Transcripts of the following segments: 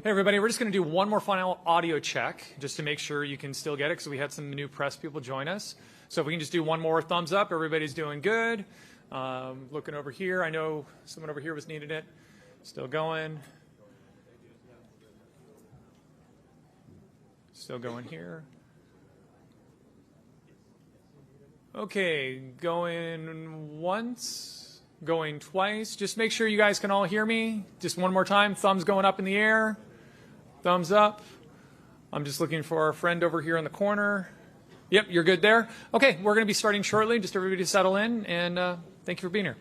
Hey everybody, we're just going to do one more final audio check just to make sure you can still get it because we had some new press people join us. So if we can just do one more thumbs up, everybody's doing good. Looking over here, I know someone over here was needing it. Still going. Still going here. Okay, going once, going twice. Just make sure you guys can all hear me. Just one more time, thumbs going up in the air. Thumbs up. I'm just looking for our friend over here in the corner. Yep, you're good there. Okay, we're going to be starting shortly. Just everybody settle in, and thank you for being here.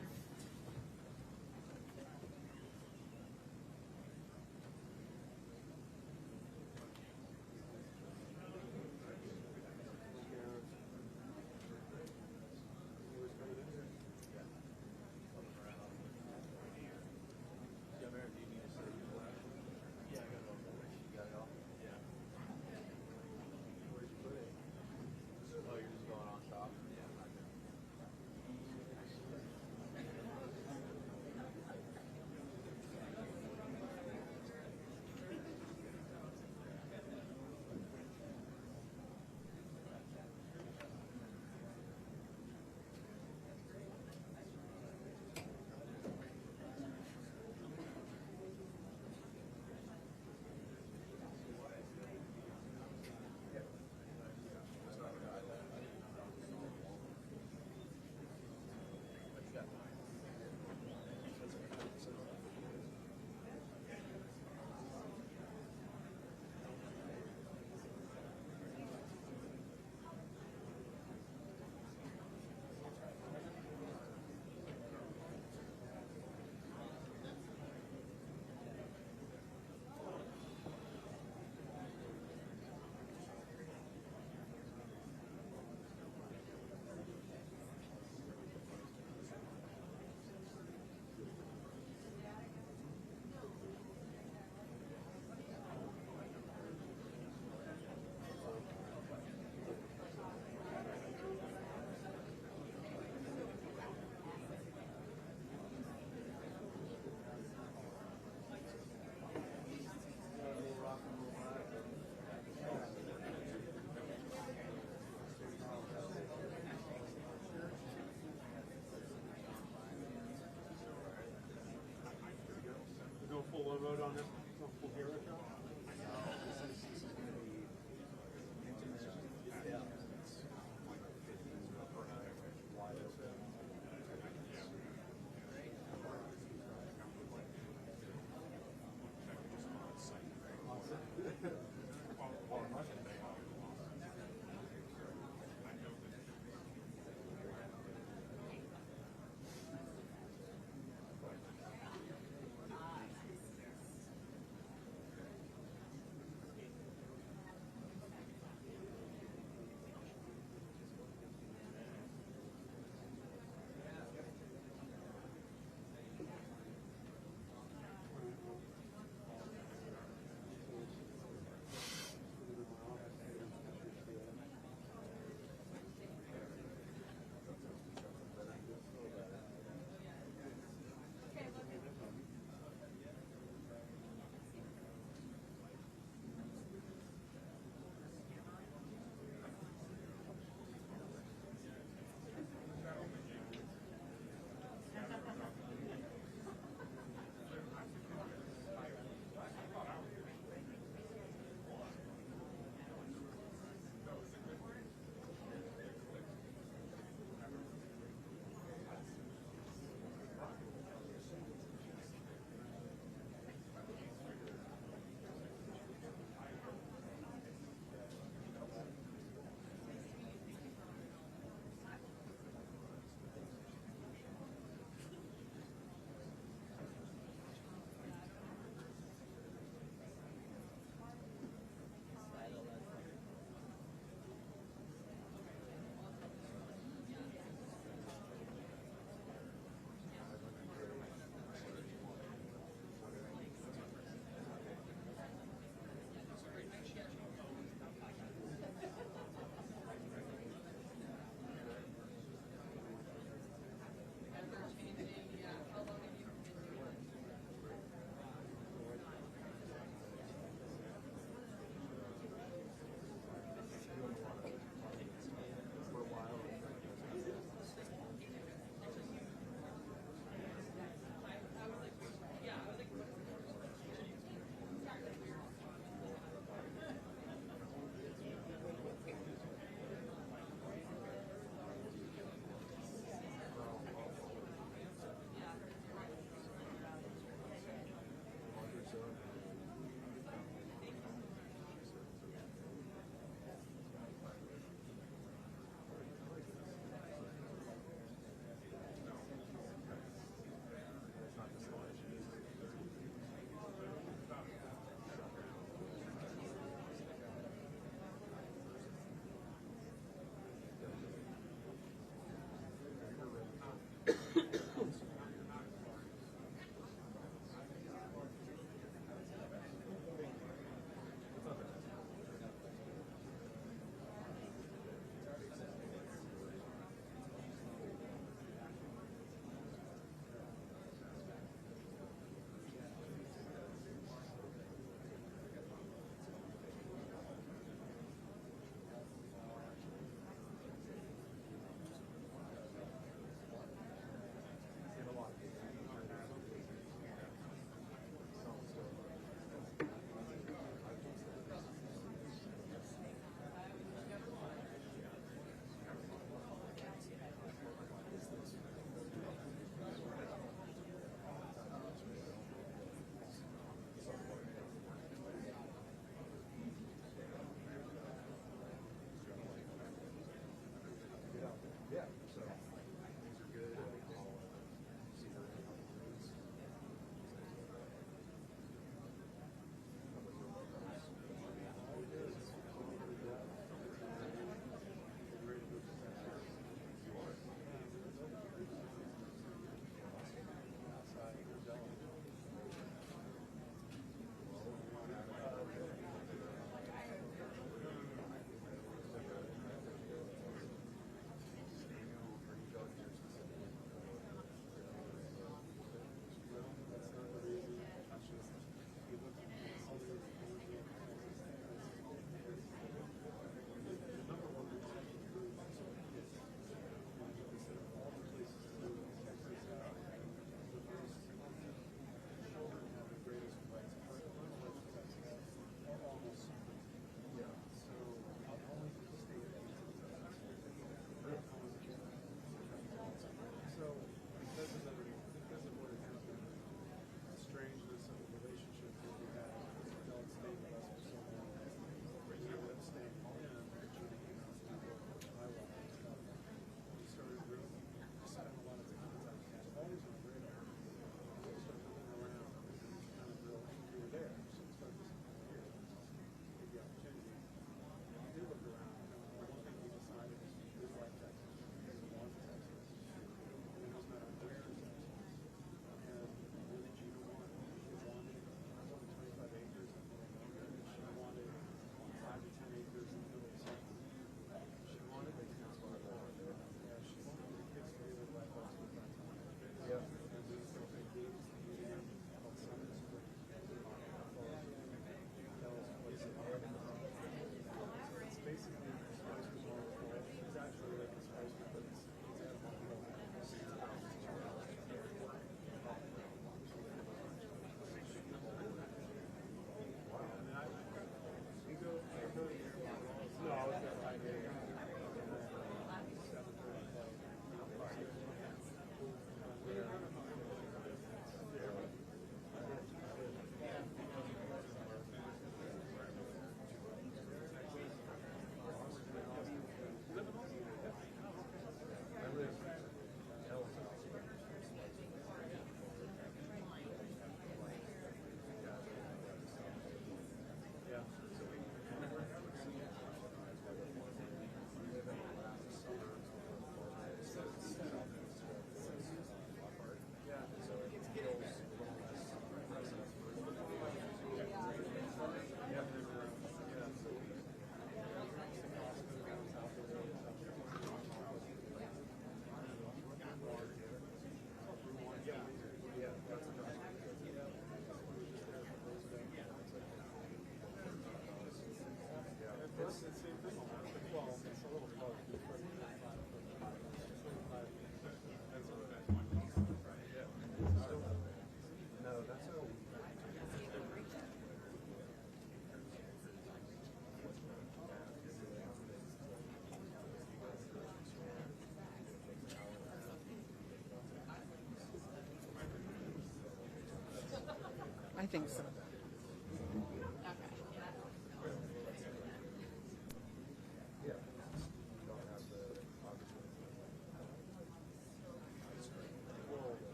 think so.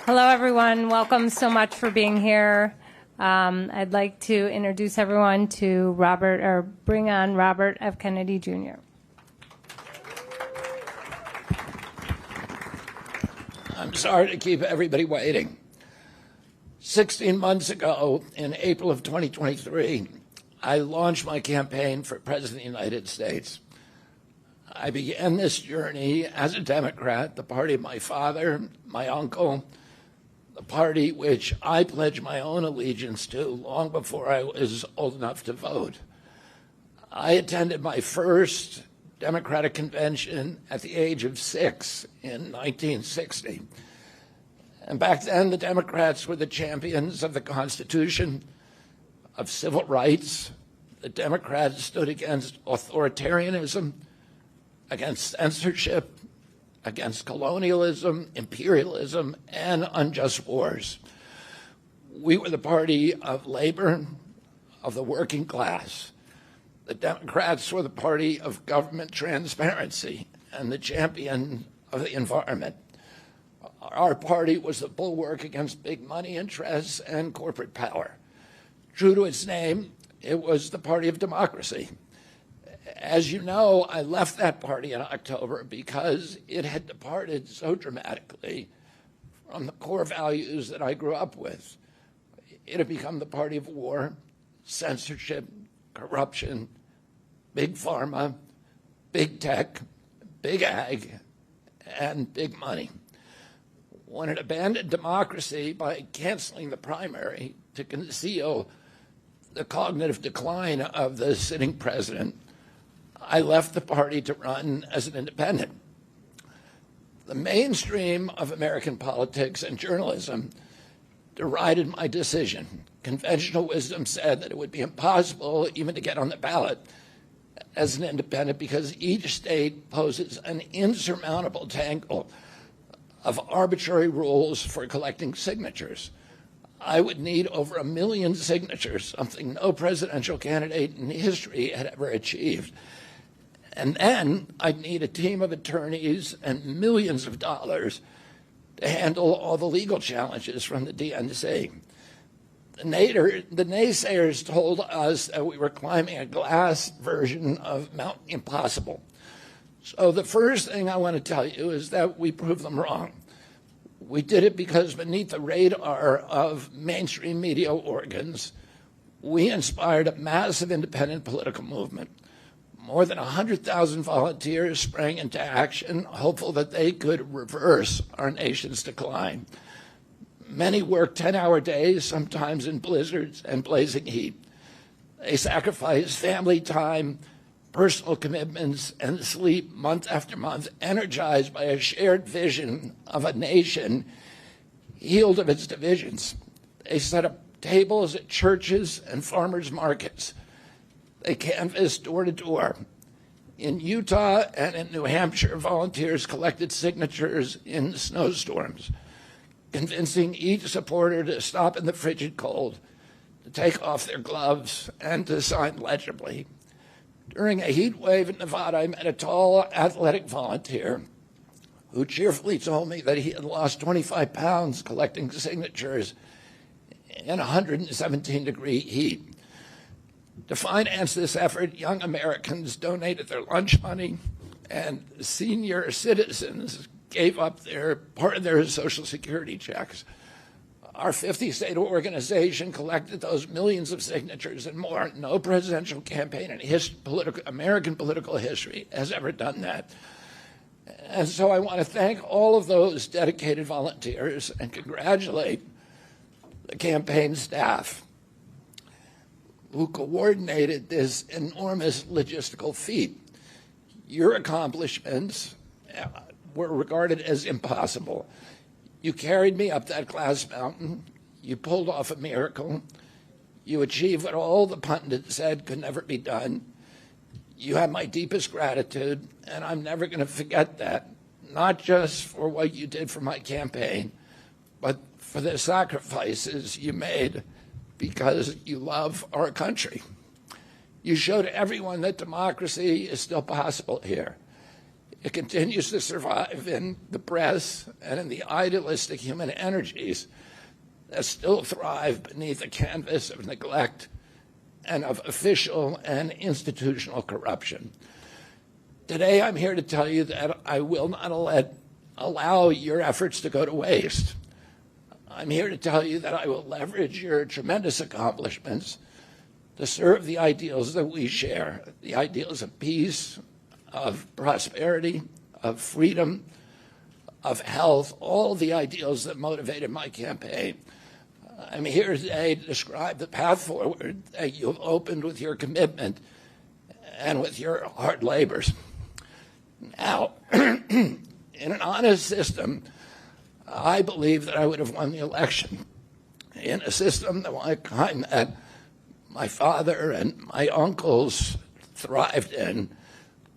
Hello, everyone. Welcome so much for being here. I'd like to introduce everyone to bring on Robert F. Kennedy Jr. I'm sorry to keep everybody waiting. 16 months ago, in April of 2023, I launched my campaign for President of the United States. I began this journey as a Democrat, the party of my father, my uncle, the party which I pledged my own allegiance to long before I was old enough to vote. I attended my first Democratic convention at the age of 6 in 1960. And back then, the Democrats were the champions of the Constitution, of civil rights. The Democrats stood against authoritarianism, against censorship, against colonialism, imperialism, and unjust wars. We were the party of labor, of the working class. The Democrats were the party of government transparency and the champion of the environment. Our party was the bulwark against big money interests and corporate power. True to its name, it was the party of democracy. As you know, I left that party in October because it had departed so dramatically from the core values that I grew up with. It had become the party of war, censorship, corruption, big pharma, big tech, big ag, and big money. When it abandoned democracy by canceling the primary to conceal the cognitive decline of the sitting president, I left the party to run as an independent. The mainstream of American politics and journalism derided my decision. Conventional wisdom said that it would be impossible even to get on the ballot as an independent because each state poses an insurmountable tangle of arbitrary rules for collecting signatures. I would need over 1 million signatures, something no presidential candidate in history had ever achieved. And then I'd need a team of attorneys and millions of dollars to handle all the legal challenges from the DNC. The naysayers told us that we were climbing a glass version of Mount Impossible. So the first thing I want to tell you is that we proved them wrong. We did it because beneath the radar of mainstream media organs, we inspired a massive independent political movement. More than 100,000 volunteers sprang into action, hopeful that they could reverse our nation's decline. Many worked 10-hour days, sometimes in blizzards and blazing heat. They sacrificed family time, personal commitments, and sleep month after month, energized by a shared vision of a nation healed of its divisions. They set up tables at churches and farmers' markets. They canvassed door to door. In Utah and in New Hampshire, volunteers collected signatures in snowstorms, convincing each supporter to stop in the frigid cold, to take off their gloves, and to sign legibly. During a heat wave in Nevada, I met a tall, athletic volunteer who cheerfully told me that he had lost 25 pounds collecting signatures in 117-degree heat. To finance this effort, young Americans donated their lunch money, and senior citizens gave up part of their Social Security checks. Our 50-state organization collected those millions of signatures and more. No presidential campaign in American political history has ever done that. And so I want to thank all of those dedicated volunteers and congratulate the campaign staff who coordinated this enormous logistical feat. Your accomplishments were regarded as impossible. You carried me up that glass mountain. You pulled off a miracle. You achieved what all the pundits said could never be done. You have my deepest gratitude, and I'm never going to forget that, not just for what you did for my campaign, but for the sacrifices you made because you love our country. You showed everyone that democracy is still possible here. It continues to survive in the press and in the idealistic human energies that still thrive beneath a canvas of neglect and of official and institutional corruption. Today, I'm here to tell you that I will not allow your efforts to go to waste. I'm here to tell you that I will leverage your tremendous accomplishments to serve the ideals that we share, the ideals of peace, of prosperity, of freedom, of health, all the ideals that motivated my campaign. I'm here today to describe the path forward that you've opened with your commitment and with your hard labors. Now, in an honest system, I believe that I would have won the election. In a system the kind that my father and my uncles thrived in,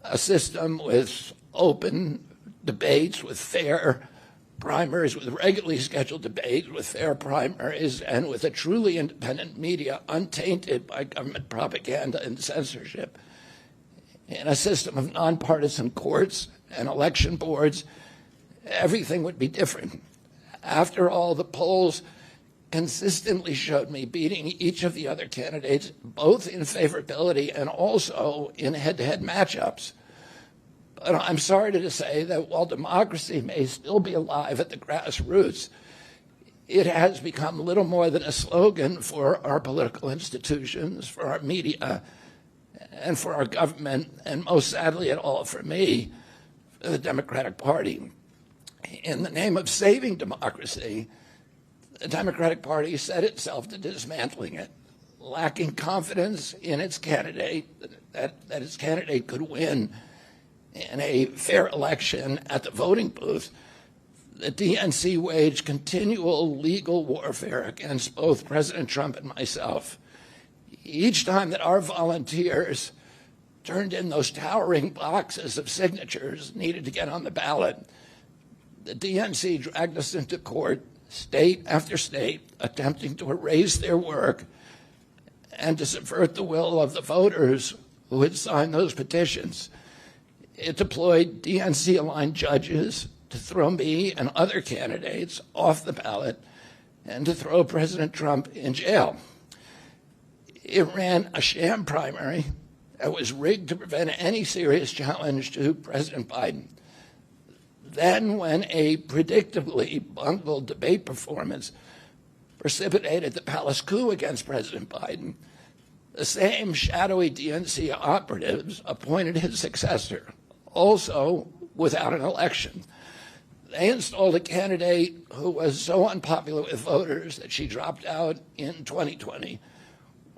a system with open debates, with fair primaries, with regularly scheduled debates, with fair primaries, and with a truly independent media untainted by government propaganda and censorship. In a system of nonpartisan courts and election boards, everything would be different. After all, the polls consistently showed me beating each of the other candidates, both in favorability and also in head-to-head matchups. But I'm sorry to say that while democracy may still be alive at the grassroots, it has become little more than a slogan for our political institutions, for our media, and for our government, and most sadly at all for me, for the Democratic Party. In the name of saving democracy, the Democratic Party set itself to dismantling it, lacking confidence in its candidate, that its candidate could win in a fair election at the voting booth. The DNC waged continual legal warfare against both President Trump and myself. Each time that our volunteers turned in those towering boxes of signatures needed to get on the ballot, the DNC dragged us into court, state after state, attempting to erase their work and to subvert the will of the voters who had signed those petitions. It deployed DNC-aligned judges to throw me and other candidates off the ballot and to throw President Trump in jail. It ran a sham primary that was rigged to prevent any serious challenge to President Biden. Then, when a predictably bungled debate performance precipitated the palace coup against President Biden, the same shadowy DNC operatives appointed his successor, also without an election. They installed a candidate who was so unpopular with voters that she dropped out in 2020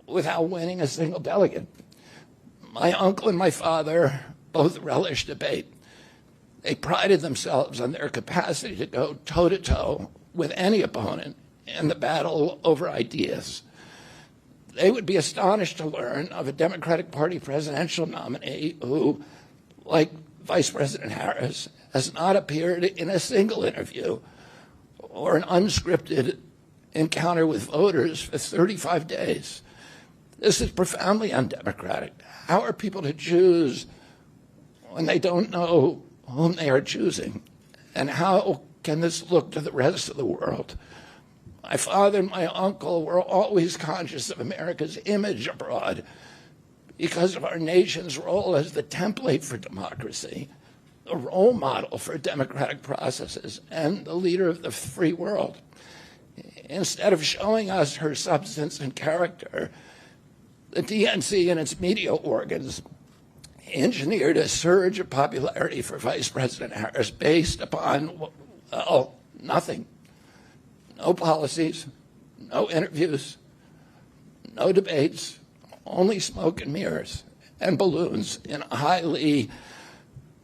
without winning a single delegate. My uncle and my father both relished debate. They prided themselves on their capacity to go toe-to-toe with any opponent in the battle over ideas. They would be astonished to learn of a Democratic Party presidential nominee who, like Vice President Harris, has not appeared in a single interview or an unscripted encounter with voters for 35 days. This is profoundly undemocratic. How are people to choose when they don't know whom they are choosing? And how can this look to the rest of the world? My father and my uncle were always conscious of America's image abroad because of our nation's role as the template for democracy, the role model for democratic processes, and the leader of the free world. Instead of showing us her substance and character, the DNC and its media organs engineered a surge of popularity for Vice President Harris based upon, well, nothing. No policies, no interviews, no debates, only smoke and mirrors and balloons in a highly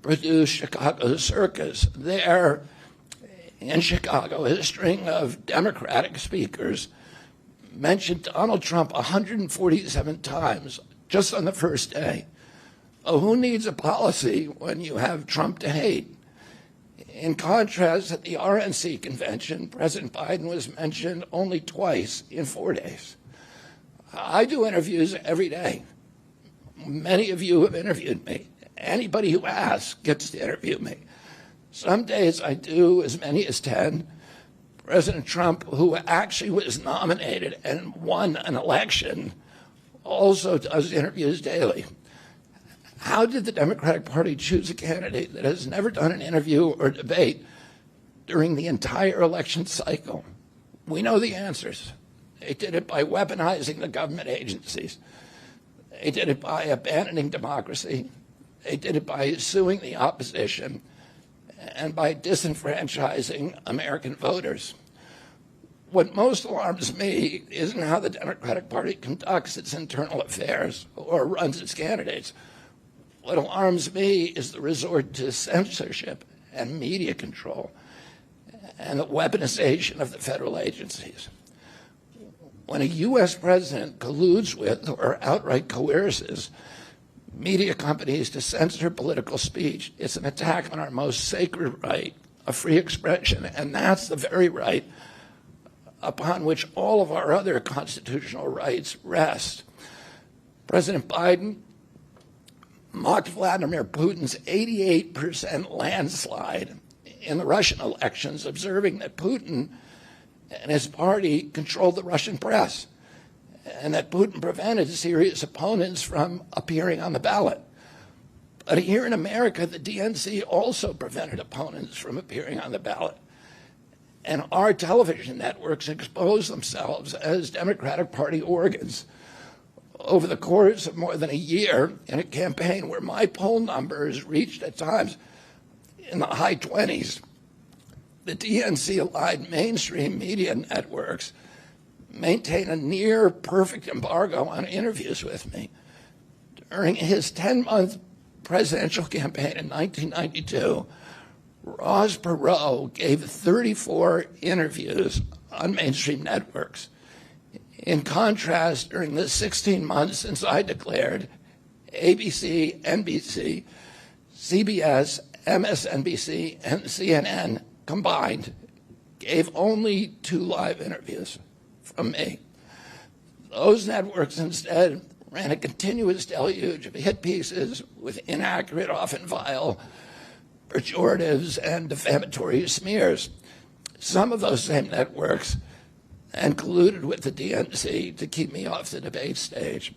produced Chicago circus. There in Chicago, a string of Democratic speakers mentioned Donald Trump 147 times just on the first day. Oh, who needs a policy when you have Trump to hate? In contrast, at the RNC convention, President Biden was mentioned only twice in 4 days. I do interviews every day. Many of you have interviewed me, Anybody who asks gets to interview me. Some days I do as many as 10. President Trump, who actually was nominated and won an election, also does interviews daily. How did the Democratic Party choose a candidate that has never done an interview or debate during the entire election cycle? We know the answers. They did it by weaponizing the government agencies. They did it by abandoning democracy. They did it by suing the opposition and by disenfranchising American voters. What most alarms me isn't how the Democratic Party conducts its internal affairs or runs its candidates. What alarms me is the resort to censorship and media control and the weaponization of the federal agencies. When a U.S. president colludes with or outright coerces media companies to censor political speech, it's an attack on our most sacred right of free expression, and that's the very right upon which all of our other constitutional rights rest. President Biden mocked Vladimir Putin's 88% landslide in the Russian elections, observing that Putin and his party controlled the Russian press and that Putin prevented serious opponents from appearing on the ballot. But here in America, the DNC also prevented opponents from appearing on the ballot. And our television networks exposed themselves as Democratic Party organs. Over the course of more than a year, in a campaign where my poll numbers reached at times in the high 20s, the DNC-aligned mainstream media networks maintain a near-perfect embargo on interviews with me. During his 10-month presidential campaign in 1992, Ross Perot gave 34 interviews on mainstream networks. In contrast, during the 16 months since I declared, ABC, NBC, CBS, MSNBC, and CNN combined gave only 2 live interviews from me. Those networks instead ran a continuous deluge of hit pieces with inaccurate, often vile, pejoratives and defamatory smears. Some of those same networks and colluded with the DNC to keep me off the debate stage.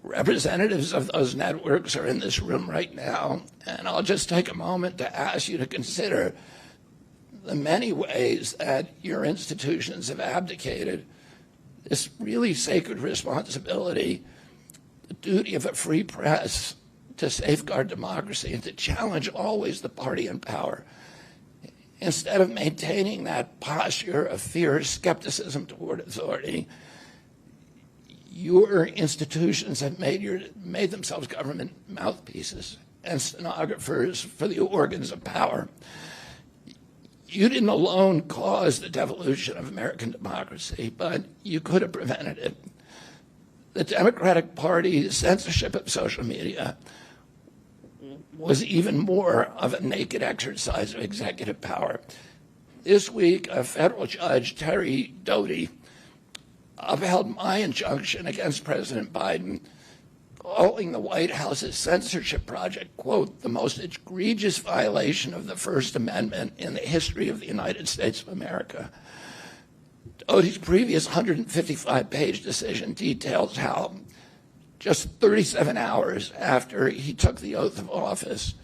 Representatives of those networks are in this room right now, and I'll just take a moment to ask you to consider the many ways that your institutions have abdicated this really sacred responsibility, the duty of a free press to safeguard democracy and to challenge always the party in power. Instead of maintaining that posture of fear, skepticism toward authority, your institutions have made themselves government mouthpieces and stenographers for the organs of power. You didn't alone cause the devolution of American democracy, but you could have prevented it. The Democratic Party's censorship of social media was even more of a naked exercise of executive power. This week, a federal judge, Terry Doughty, upheld my injunction against President Biden, calling the White House's censorship project, quote, the most egregious violation of the First Amendment in the history of the United States of America. Doughty's previous 155-page decision details how just 37 hours after he took the oath of office,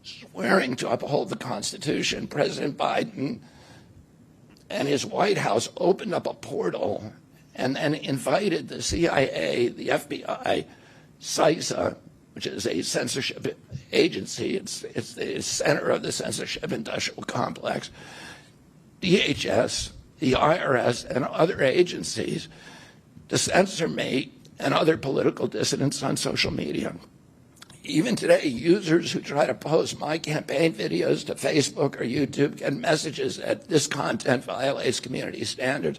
swearing to uphold the Constitution, President Biden and his White House opened up a portal and then invited the CIA, the FBI, CISA, which is a censorship agency, it's the center of the censorship industrial complex, DHS, the IRS, and other agencies to censor me and other political dissidents on social media. Even today, users who try to post my campaign videos to Facebook or YouTube get messages that this content violates community standards.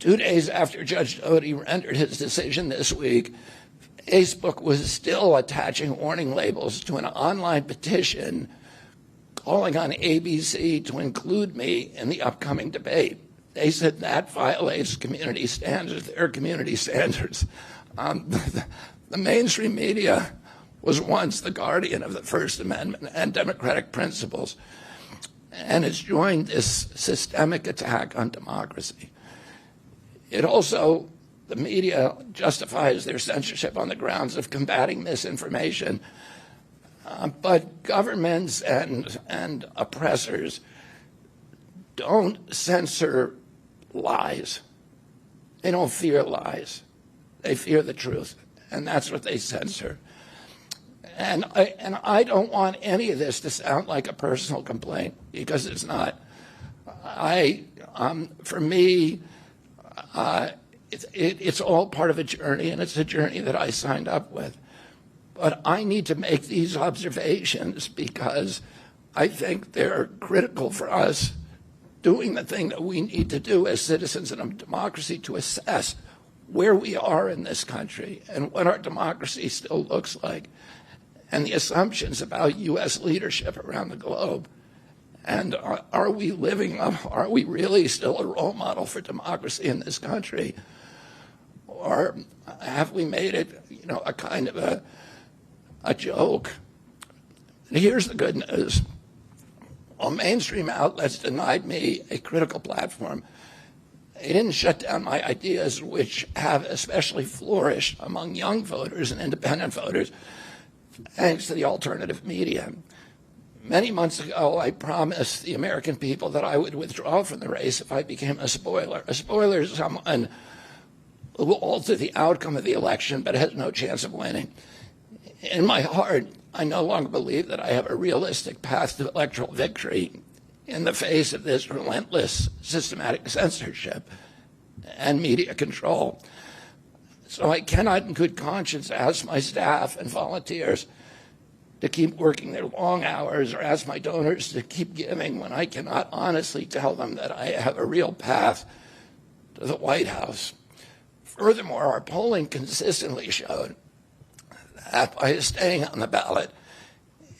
2 days after Judge Doughty rendered his decision this week, Facebook was still attaching warning labels to an online petition calling on ABC to include me in the upcoming debate. They said that violates community standards, their community standards. The mainstream media was once the guardian of the First Amendment and democratic principles, and has joined this systemic attack on democracy. It also, the media justifies their censorship on the grounds of combating misinformation, but governments and oppressors don't censor lies. They don't fear lies. They fear the truth, and that's what they censor. And I don't want any of this to sound like a personal complaint, because it's not. For me, it's all part of a journey, and it's a journey that I signed up with. But I need to make these observations because I think they're critical for us doing the thing that we need to do as citizens in a democracy to assess where we are in this country and what our democracy still looks like, and the assumptions about U.S. leadership around the globe. And are we living up, are we really still a role model for democracy in this country? Or have we made it, a kind of a joke? And here's the good news. While mainstream outlets denied me a critical platform, they didn't shut down my ideas, which have especially flourished among young voters and independent voters, thanks to the alternative media. Many months ago, I promised the American people that I would withdraw from the race if I became a spoiler. A spoiler is someone who will alter the outcome of the election but has no chance of winning. In my heart, I no longer believe that I have a realistic path to electoral victory in the face of this relentless systematic censorship and media control. So I cannot in good conscience ask my staff and volunteers to keep working their long hours or ask my donors to keep giving when I cannot honestly tell them that I have a real path to the White House. Furthermore, our polling consistently showed that by staying on the ballot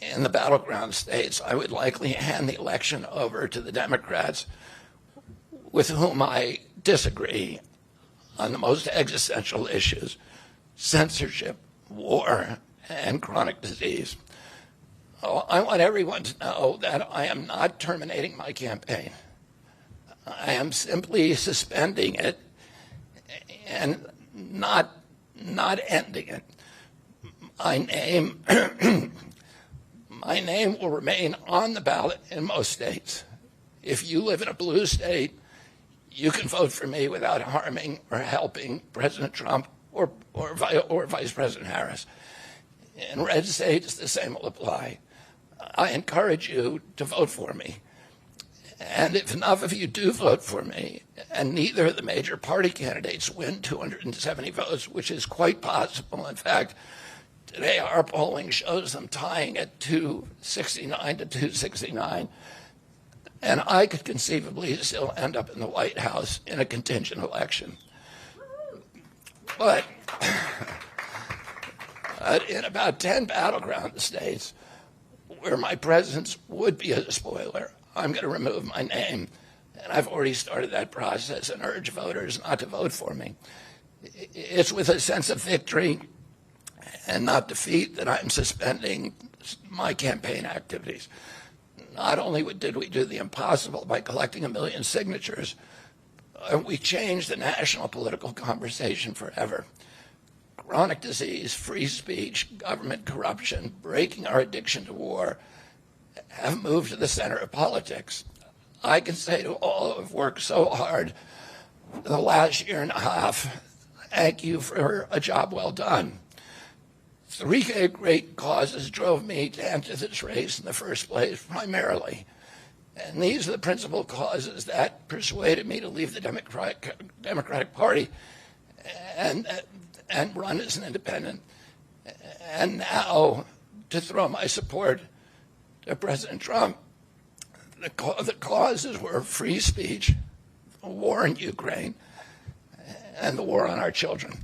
in the battleground states, I would likely hand the election over to the Democrats, with whom I disagree on the most existential issues: censorship, war, and chronic disease. I want everyone to know that I am not terminating my campaign. I am simply suspending it and not ending it. My name will remain on the ballot in most states. If you live in a blue state, you can vote for me without harming or helping President Trump or Vice President Harris. In red states, the same will apply. I encourage you to vote for me. And if enough of you do vote for me, and neither of the major party candidates win 270 votes, which is quite possible, in fact, today our polling shows them tying at 269 to 269, and I could conceivably still end up in the White House in a contingent election. But in about 10 battleground states where my presence would be a spoiler, I'm going to remove my name, and I've already started that process and urge voters not to vote for me. It's with a sense of victory and not defeat that I'm suspending my campaign activities. Not only did we do the impossible by collecting 1 million signatures, we changed the national political conversation forever. Chronic disease, free speech, government corruption, breaking our addiction to war have moved to the center of politics. I can say to all who have worked so hard the last year and a half, thank you for a job well done. 3 great causes drove me to enter this race in the first place, primarily. And these are the principal causes that persuaded me to leave the Democratic Party and run as an independent. And now to throw my support to President Trump. The causes were free speech, the war in Ukraine, and the war on our children.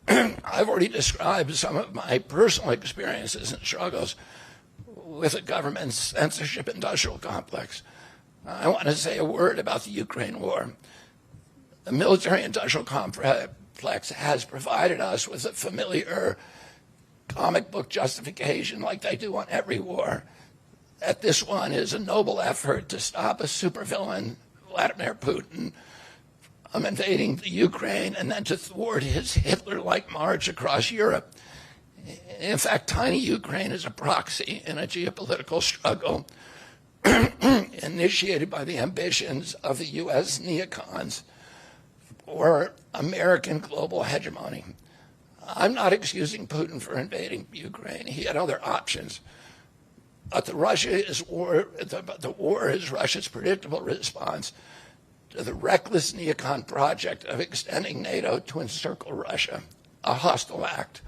I've already described some of my personal experiences and struggles with the government's censorship industrial complex. I want to say a word about the Ukraine war. The military industrial complex has provided us with a familiar comic book justification like they do on every war, that this one is a noble effort to stop a supervillain, Vladimir Putin, from invading the Ukraine and then to thwart his Hitler-like march across Europe. In fact, tiny Ukraine is a proxy in a geopolitical struggle initiated by the ambitions of the U.S. neocons for American global hegemony. I'm not excusing Putin for invading Ukraine. He had other options. But the war is Russia's predictable response to the reckless neocon project of extending NATO to encircle Russia, a hostile act.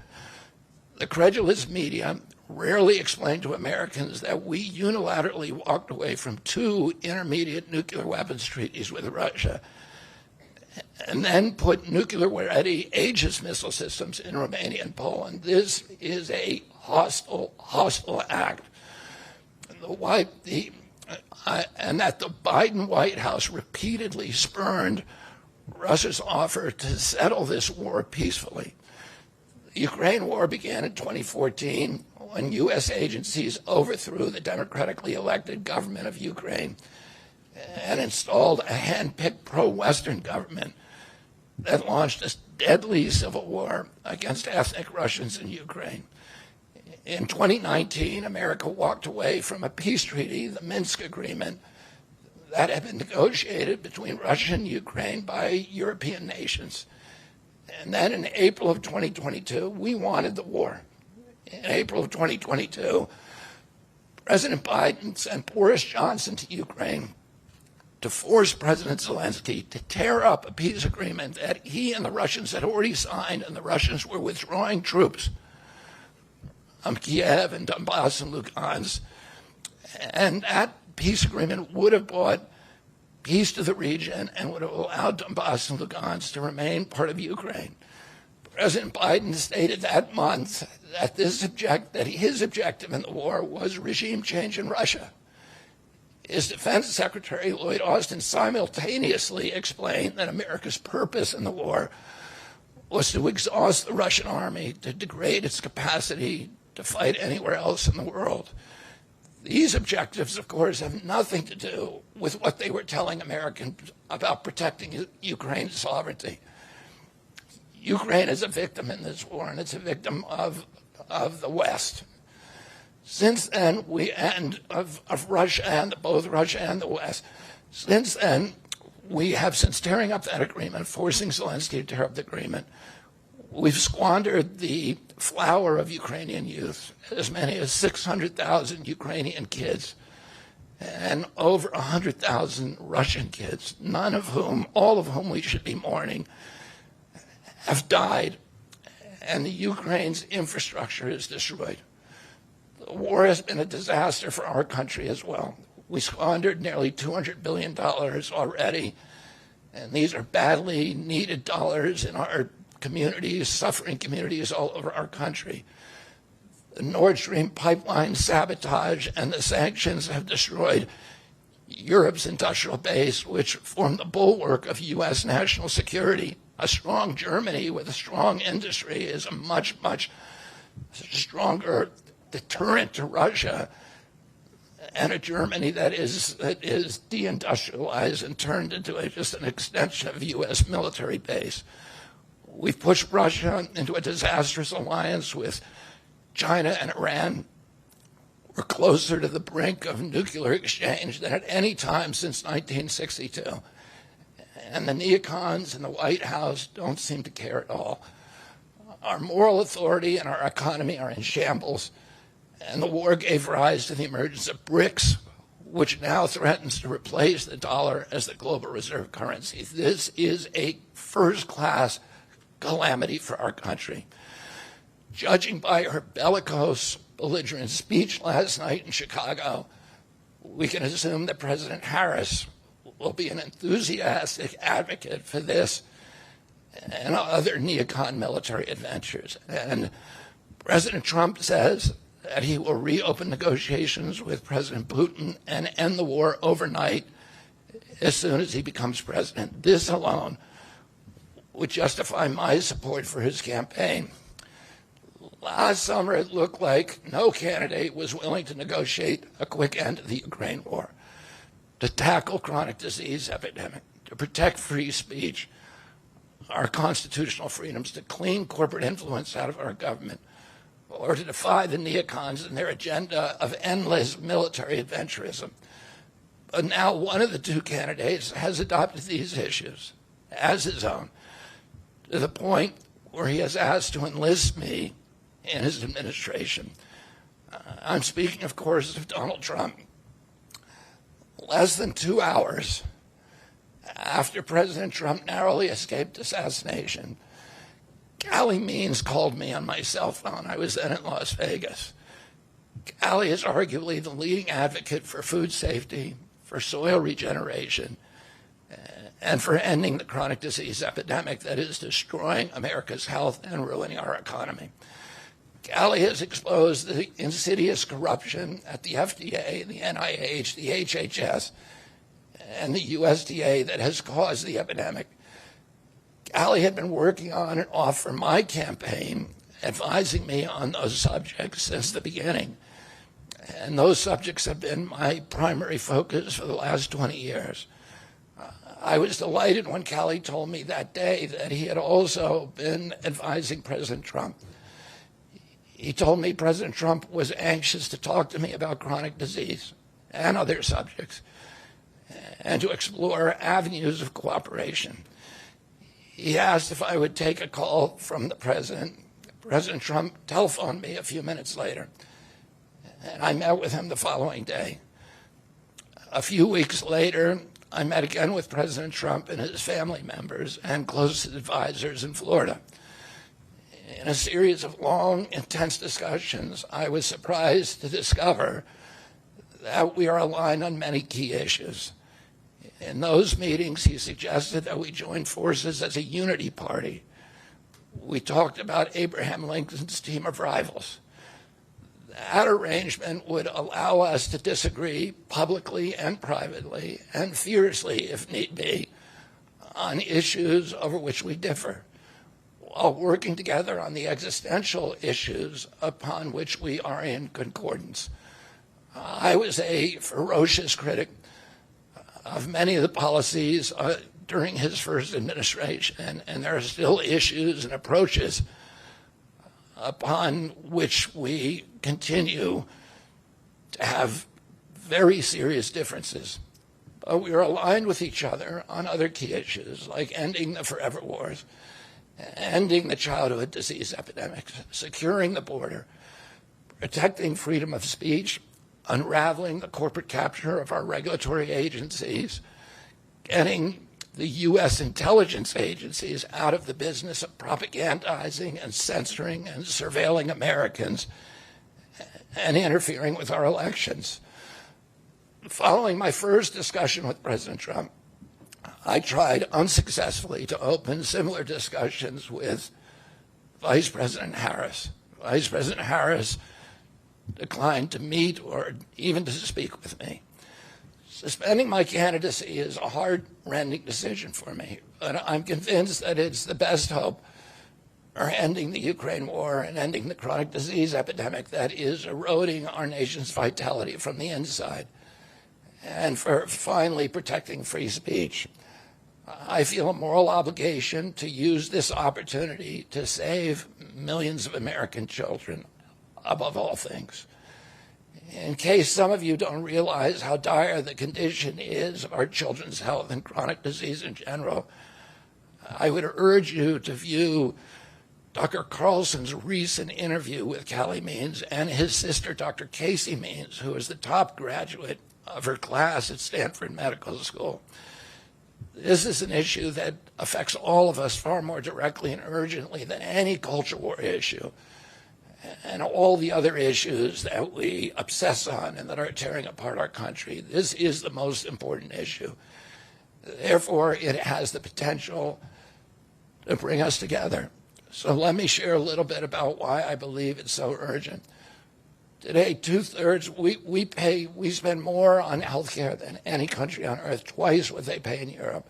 The credulous media rarely explain to Americans that we unilaterally walked away from 2 intermediate nuclear weapons treaties with Russia and then put nuclear-ready Aegis missile systems in Romania and Poland. This is a hostile act. And that the Biden White House repeatedly spurned Russia's offer to settle this war peacefully. The Ukraine war began in 2014 when U.S. agencies overthrew the democratically elected government of Ukraine and installed a hand-picked pro-Western government that launched a deadly civil war against ethnic Russians in Ukraine. In 2019, America walked away from a peace treaty, the Minsk Agreement, that had been negotiated between Russia and Ukraine by European nations. And then in April of 2022, we wanted the war. In April of 2022, President Biden sent Boris Johnson to Ukraine to force President Zelensky to tear up a peace agreement that he and the Russians had already signed, and the Russians were withdrawing troops from Kiev and Donbass and Lugansk. And that peace agreement would have brought peace to the region and would have allowed Donbass and Lugansk to remain part of Ukraine. President Biden stated that month that his objective in the war was regime change in Russia. His Defense Secretary, Lloyd Austin, simultaneously explained that America's purpose in the war was to exhaust the Russian army, to degrade its capacity to fight anywhere else in the world. These objectives, of course, have nothing to do with what they were telling Americans about protecting Ukraine's sovereignty. Ukraine is a victim in this war, and it's a victim of the West. Since then, of Russia and both Russia and the West. Since then, we have, since tearing up that agreement, forcing Zelensky to tear up the agreement, we've squandered the flower of Ukrainian youth, as many as 600,000 Ukrainian kids and over 100,000 Russian kids, all of whom we should be mourning, have died, and the Ukraine's infrastructure is destroyed. The war has been a disaster for our country as well. We squandered nearly $200 billion already, and these are badly needed dollars in our communities, suffering communities all over our country. The Nord Stream pipeline sabotage and the sanctions have destroyed Europe's industrial base, which formed the bulwark of U.S. national security. A strong Germany with a strong industry is a much stronger deterrent to Russia, and a Germany that is deindustrialized and turned into just an extension of U.S. military base. We've pushed Russia into a disastrous alliance with China and Iran. We're closer to the brink of nuclear exchange than at any time since 1962. And the neocons in the White House don't seem to care at all. Our moral authority and our economy are in shambles, and the war gave rise to the emergence of BRICS, which now threatens to replace the dollar as the global reserve currency. This is a first-class calamity for our country. Judging by her bellicose, belligerent speech last night in Chicago, we can assume that President Harris will be an enthusiastic advocate for this and other neocon military adventures. And President Trump says that he will reopen negotiations with President Putin and end the war overnight as soon as he becomes president. This alone would justify my support for his campaign. Last summer, it looked like no candidate was willing to negotiate a quick end to the Ukraine war, to tackle chronic disease epidemic, to protect free speech, our constitutional freedoms, to clean corporate influence out of our government, or to defy the neocons and their agenda of endless military adventurism. But now one of the two candidates has adopted these issues as his own, to the point where he has asked to enlist me in his administration. I'm speaking, of course, of Donald Trump. Less than 2 hours after President Trump narrowly escaped assassination, Callie Means called me on my cell phone. I was then in Las Vegas. Callie is arguably the leading advocate for food safety, for soil regeneration, and for ending the chronic disease epidemic that is destroying America's health and ruining our economy. Callie has exposed the insidious corruption at the FDA, the NIH, the HHS, and the USDA that has caused the epidemic. Callie had been working on and off for my campaign, advising me on those subjects since the beginning. And those subjects have been my primary focus for the last 20 years. I was delighted when Callie told me that day that he had also been advising President Trump. He told me President Trump was anxious to talk to me about chronic disease and other subjects and to explore avenues of cooperation. He asked if I would take a call from the president. President Trump telephoned me a few minutes later, and I met with him the following day. A few weeks later, I met again with President Trump and his family members and closest advisors in Florida. In a series of long, intense discussions, I was surprised to discover that we are aligned on many key issues. In those meetings, he suggested that we join forces as a unity party. We talked about Abraham Lincoln's team of rivals. That arrangement would allow us to disagree publicly and privately, and fiercely, if need be, on issues over which we differ, while working together on the existential issues upon which we are in concordance. I was a ferocious critic of many of the policies during his first administration, and there are still issues and approaches upon which we continue to have very serious differences. But we are aligned with each other on other key issues, like ending the forever wars, ending the childhood disease epidemics, securing the border, protecting freedom of speech, unraveling the corporate capture of our regulatory agencies, getting the U.S. intelligence agencies out of the business of propagandizing and censoring and surveilling Americans and interfering with our elections. Following my first discussion with President Trump, I tried unsuccessfully to open similar discussions with Vice President Harris. Vice President Harris declined to meet or even to speak with me. Suspending my candidacy is a heart-rending decision for me, but I'm convinced that it's the best hope for ending the Ukraine war and ending the chronic disease epidemic that is eroding our nation's vitality from the inside, and for finally protecting free speech. I feel a moral obligation to use this opportunity to save millions of American children, above all things. In case some of you don't realize how dire the condition is of our children's health and chronic disease in general, I would urge you to view Dr. Carlson's recent interview with Callie Means and his sister, Dr. Casey Means, who is the top graduate of her class at Stanford Medical School. This is an issue that affects all of us far more directly and urgently than any culture war issue and all the other issues that we obsess on and that are tearing apart our country. This is the most important issue. Therefore, it has the potential to bring us together. So let me share a little bit about why I believe it's so urgent. Today, two-thirds, we spend more on healthcare than any country on earth, twice what they pay in Europe.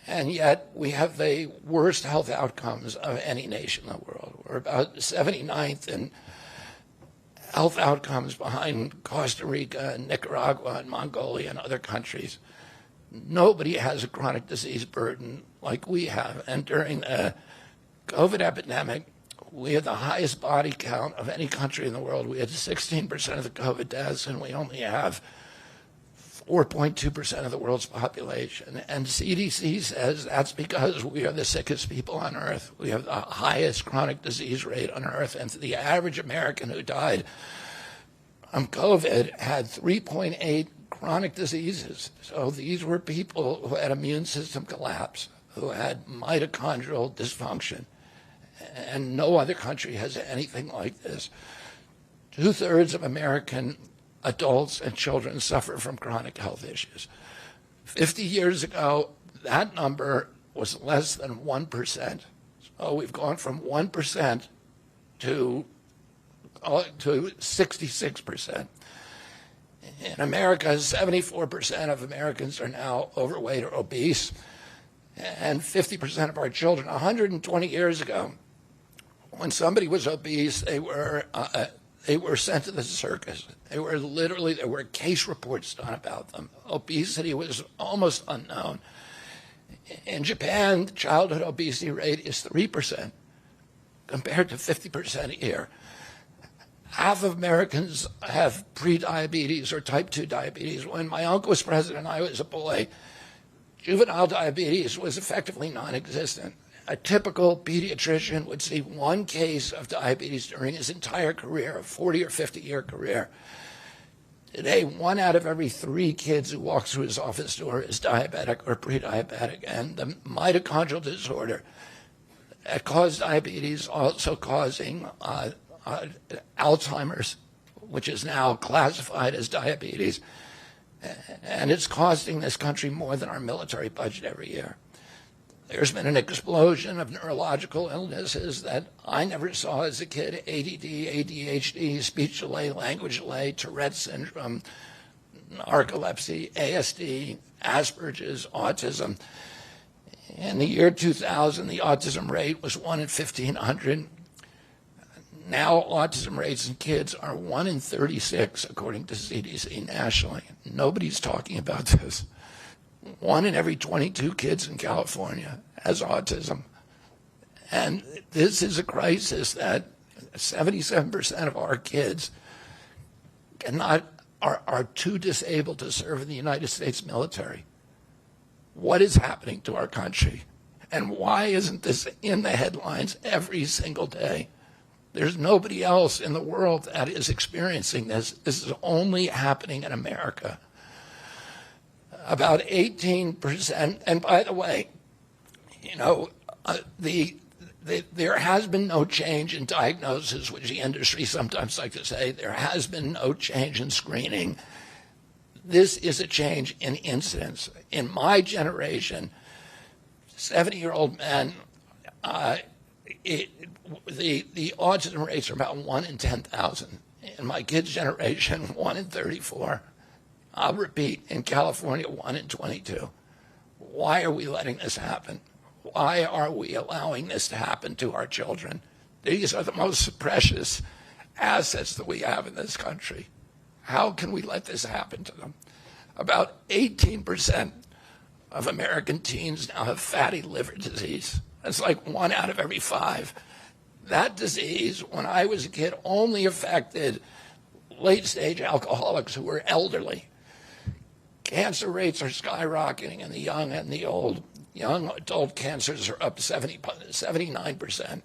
And yet we have the worst health outcomes of any nation in the world. We're about 79th in health outcomes behind Costa Rica and Nicaragua and Mongolia and other countries. Nobody has a chronic disease burden like we have. And during the COVID epidemic, we had the highest body count of any country in the world. We had 16% of the COVID deaths, and we only have 4.2% of the world's population. And CDC says that's because we are the sickest people on earth. We have the highest chronic disease rate on earth. And the average American who died from COVID had 3.8 chronic diseases. So these were people who had immune system collapse, who had mitochondrial dysfunction. And no other country has anything like this. 2/3 of American adults and children suffer from chronic health issues. 50 years ago, that number was less than 1%. So we've gone from 1% to 66%. In America, 74% of Americans are now overweight or obese, and 50% of our children. 120 years ago, when somebody was obese, they were sent to the circus. There were case reports done about them. Obesity was almost unknown. In Japan, the childhood obesity rate is 3% compared to 50% here. Half of Americans have prediabetes or type 2 diabetes. When my uncle was president and I was a boy, juvenile diabetes was effectively non-existent. A typical pediatrician would see one case of diabetes during his entire career, a 40 or 50-year career. Today, 1 out of every 3 kids who walks through his office door is diabetic or pre-diabetic. And the mitochondrial disorder that caused diabetes also causing Alzheimer's, which is now classified as diabetes. And it's costing this country more than our military budget every year. There's been an explosion of neurological illnesses that I never saw as a kid: ADD, ADHD, speech delay, language delay, Tourette's syndrome, narcolepsy, ASD, Asperger's, autism. In the year 2000, the autism rate was 1 in 1,500. Now autism rates in kids are 1 in 36, according to CDC nationally. Nobody's talking about this. 1 in every 22 kids in California has autism. And this is a crisis that 77% of our kids are too disabled to serve in the United States military. What is happening to our country? And why isn't this in the headlines every single day? There's nobody else in the world that is experiencing this. This is only happening in America. About 18%, and by the way, there has been no change in diagnosis, which the industry sometimes like to say. There has been no change in screening. This is a change in incidence. In my generation, 70-year-old men, the autism rates are about 1 in 10,000. In my kids' generation, 1 in 34. I'll repeat, in California, 1 in 22. Why are we letting this happen? Why are we allowing this to happen to our children? These are the most precious assets that we have in this country. How can we let this happen to them? About 18% of American teens now have fatty liver disease. That's like 1 out of every 5. That disease, when I was a kid, only affected late-stage alcoholics who were elderly. Cancer rates are skyrocketing in the young and the old. Young adult cancers are up 79%.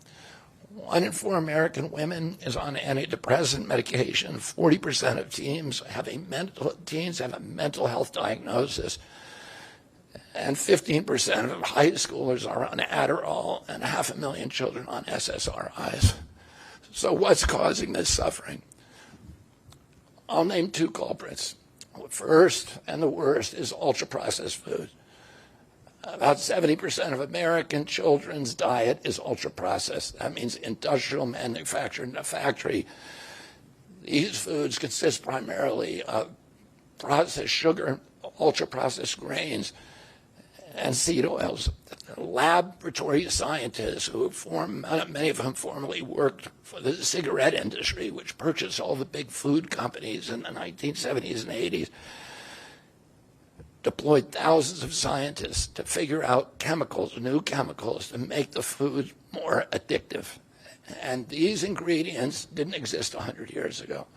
1 in 4 American women is on antidepressant medication. 40% of teens have a mental health diagnosis. And 15% of high schoolers are on Adderall, and 500,000 children on SSRIs. So what's causing this suffering? I'll name 2 culprits. First, and the worst, is ultra-processed food. About 70% of American children's diet is ultra-processed. That means industrial manufactured in a factory. These foods consist primarily of processed sugar, ultra-processed grains, and seed oils. Laboratory scientists who many of whom formerly worked for the cigarette industry, which purchased all the big food companies in the 1970s and 80s, deployed thousands of scientists to figure out new chemicals to make the food more addictive. And these ingredients didn't exist 100 years ago.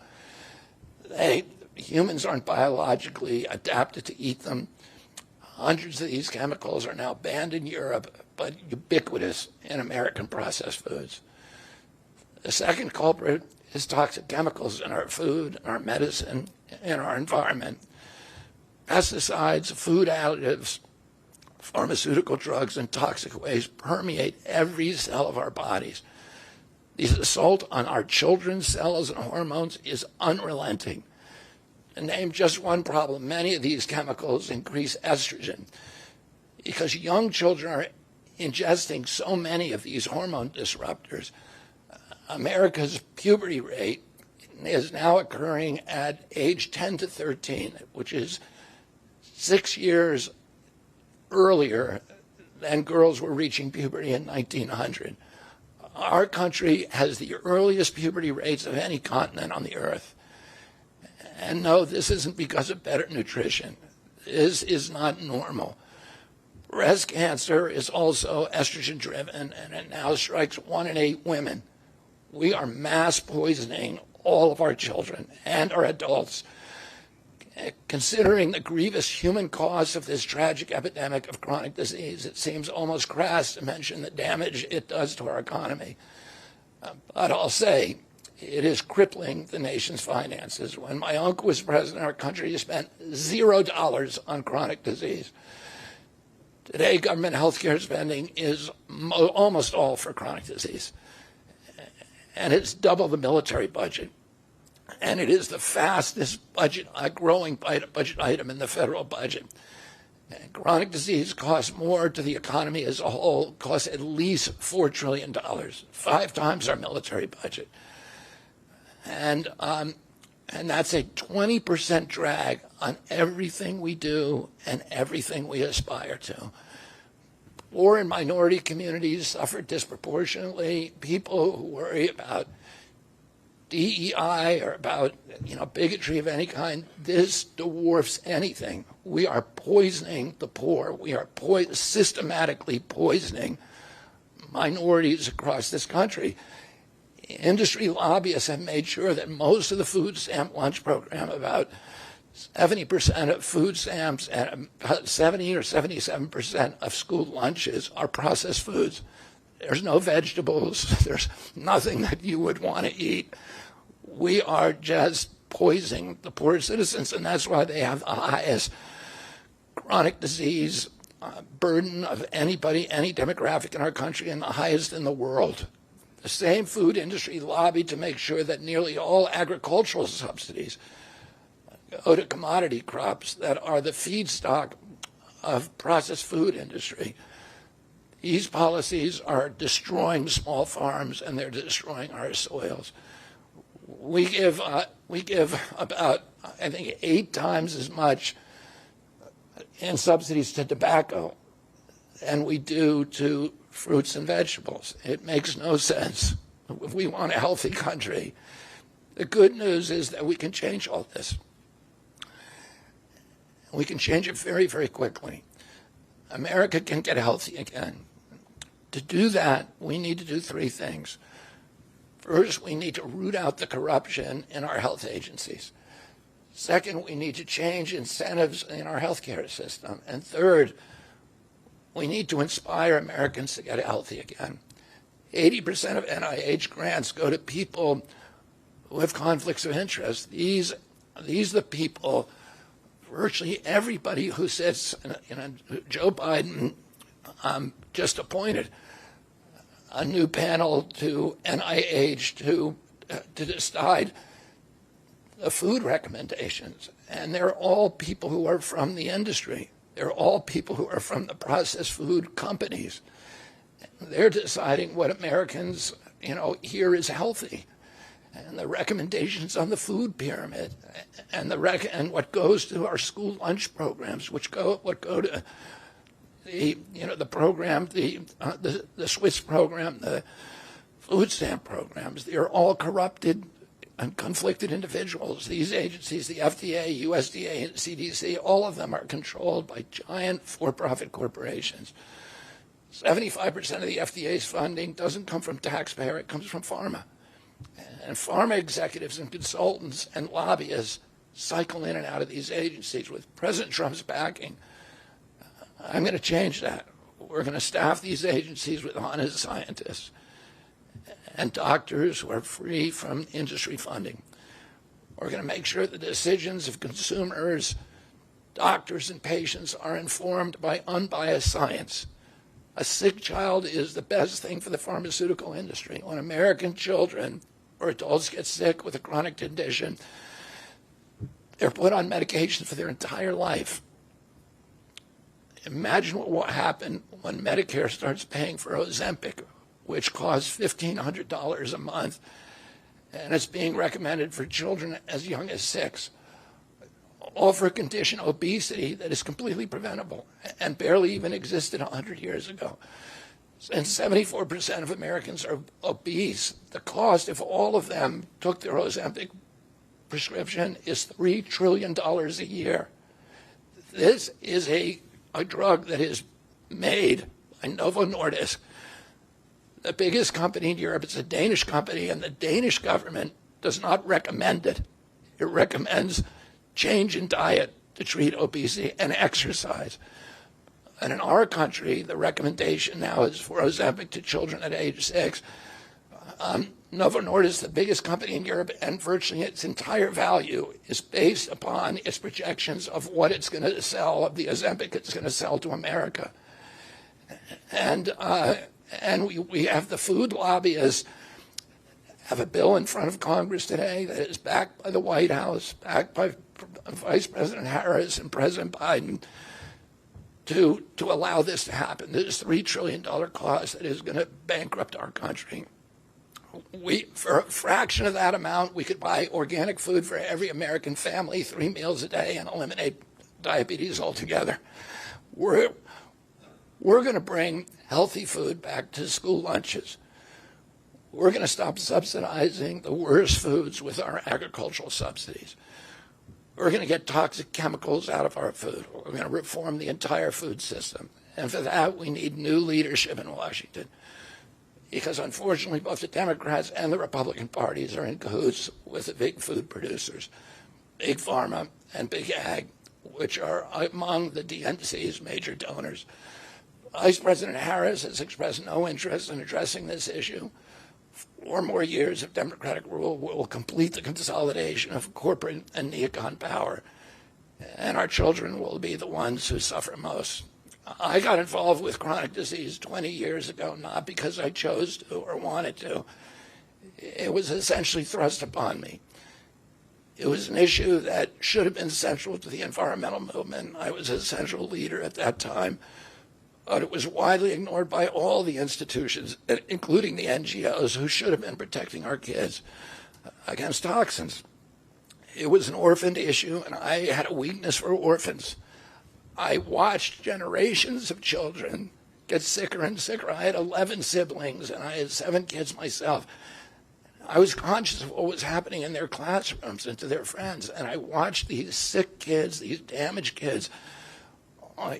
Humans aren't biologically adapted to eat them. Hundreds of these chemicals are now banned in Europe, but ubiquitous in American processed foods. The second culprit is toxic chemicals in our food, our medicine, in our environment. Pesticides, food additives, pharmaceutical drugs, and toxic waste permeate every cell of our bodies. The assault on our children's cells and hormones is unrelenting. To name just one problem, many of these chemicals increase estrogen because young children are ingesting so many of these hormone disruptors. America's puberty rate is now occurring at age 10 to 13, which is 6 years earlier than girls were reaching puberty in 1900. Our country has the earliest puberty rates of any continent on the earth. And no, this isn't because of better nutrition. This is not normal. Breast cancer is also estrogen driven, and it now strikes 1 in 8 women. We are mass poisoning all of our children and our adults. Considering the grievous human cost of this tragic epidemic of chronic disease, it seems almost crass to mention the damage it does to our economy. But I'll say, it is crippling the nation's finances. When my uncle was president, our country spent $0 on chronic disease. Today, government health care spending is almost all for chronic disease. And it's double the military budget. And it is the fastest growing budget item in the federal budget. And chronic disease costs more to the economy as a whole, costs at least $4 trillion, 5 times our military budget. And that's a 20% drag on everything we do and everything we aspire to. Poor and minority communities suffer disproportionately. People who worry about DEI or about bigotry of any kind, this dwarfs anything. We are poisoning the poor. We are systematically poisoning minorities across this country. Industry lobbyists have made sure that most of the food stamp lunch program, about 70% of food stamps and about 70 or 77% of school lunches are processed foods. There's no vegetables. There's nothing that you would want to eat. We are just poisoning the poor citizens, and that's why they have the highest chronic disease burden of anybody, any demographic in our country, and the highest in the world. The same food industry lobbied to make sure that nearly all agricultural subsidies go to commodity crops that are the feedstock of processed food industry. These policies are destroying small farms, and they're destroying our soils. We give about, I think, 8 times as much in subsidies to tobacco than we do to fruits and vegetables. It makes no sense. If we want a healthy country, the good news is that we can change all this. We can change it very, very quickly. America can get healthy again. To do that, we need to do 3 things. First, we need to root out the corruption in our health agencies. Second, we need to change incentives in our healthcare system. And third, we need to inspire Americans to get healthy again. 80% of NIH grants go to people who have conflicts of interest. These are the people, virtually everybody who sits, Joe Biden just appointed a new panel to NIH to decide the food recommendations. And they're all people who are from the industry. They're all people who are from the processed food companies. They're deciding what Americans, here is healthy. And the recommendations on the food pyramid and what goes to our school lunch programs, what go to the program, the Swiss program, the food stamp programs, they are all corrupted and conflicted individuals. These agencies, the FDA, USDA, and CDC, all of them are controlled by giant for-profit corporations. 75% of the FDA's funding doesn't come from taxpayer, it comes from pharma. And pharma executives and consultants and lobbyists cycle in and out of these agencies with President Trump's backing. I'm going to change that. We're going to staff these agencies with honest scientists and doctors who are free from industry funding. We're going to make sure the decisions of consumers, doctors, and patients are informed by unbiased science. A sick child is the best thing for the pharmaceutical industry. When American children or adults get sick with a chronic condition, they're put on medication for their entire life. Imagine what will happen when Medicare starts paying for Ozempic, which costs $1,500 a month, and it's being recommended for children as young as 6, all for a condition, obesity, that is completely preventable and barely even existed 100 years ago. And 74% of Americans are obese. The cost, if all of them took their Ozempic prescription, is $3 trillion a year. This is a drug that is made by Novo Nordisk, the biggest company in Europe. It's a Danish company, and the Danish government does not recommend it. It recommends change in diet to treat obesity and exercise. And in our country, the recommendation now is for Ozempic to children at age 6. Novo Nordisk, the biggest company in Europe, and virtually its entire value is based upon its projections of what it's going to sell, of the Ozempic it's going to sell to America. And we have the food lobbyists have a bill in front of Congress today that is backed by the White House, backed by Vice President Harris and President Biden, to allow this to happen. This $3 trillion cost that is going to bankrupt our country. For a fraction of that amount, we could buy organic food for every American family, 3 meals a day, and eliminate diabetes altogether. We're going to bring healthy food back to school lunches. We're going to stop subsidizing the worst foods with our agricultural subsidies. We're going to get toxic chemicals out of our food. We're going to reform the entire food system. And for that, we need new leadership in Washington. Because unfortunately, both the Democrats and the Republican parties are in cahoots with the big food producers, Big Pharma and Big Ag, which are among the DNC's major donors. Vice President Harris has expressed no interest in addressing this issue. 4 more years of Democratic rule will complete the consolidation of corporate and neocon power, and our children will be the ones who suffer most. I got involved with chronic disease 20 years ago, not because I chose to or wanted to. It was essentially thrust upon me. It was an issue that should have been central to the environmental movement. I was a central leader at that time, but it was widely ignored by all the institutions, including the NGOs, who should have been protecting our kids against toxins. It was an orphaned issue, and I had a weakness for orphans. I watched generations of children get sicker and sicker. I had 11 siblings, and I had 7 kids myself. I was conscious of what was happening in their classrooms and to their friends, and I watched these sick kids, these damaged kids.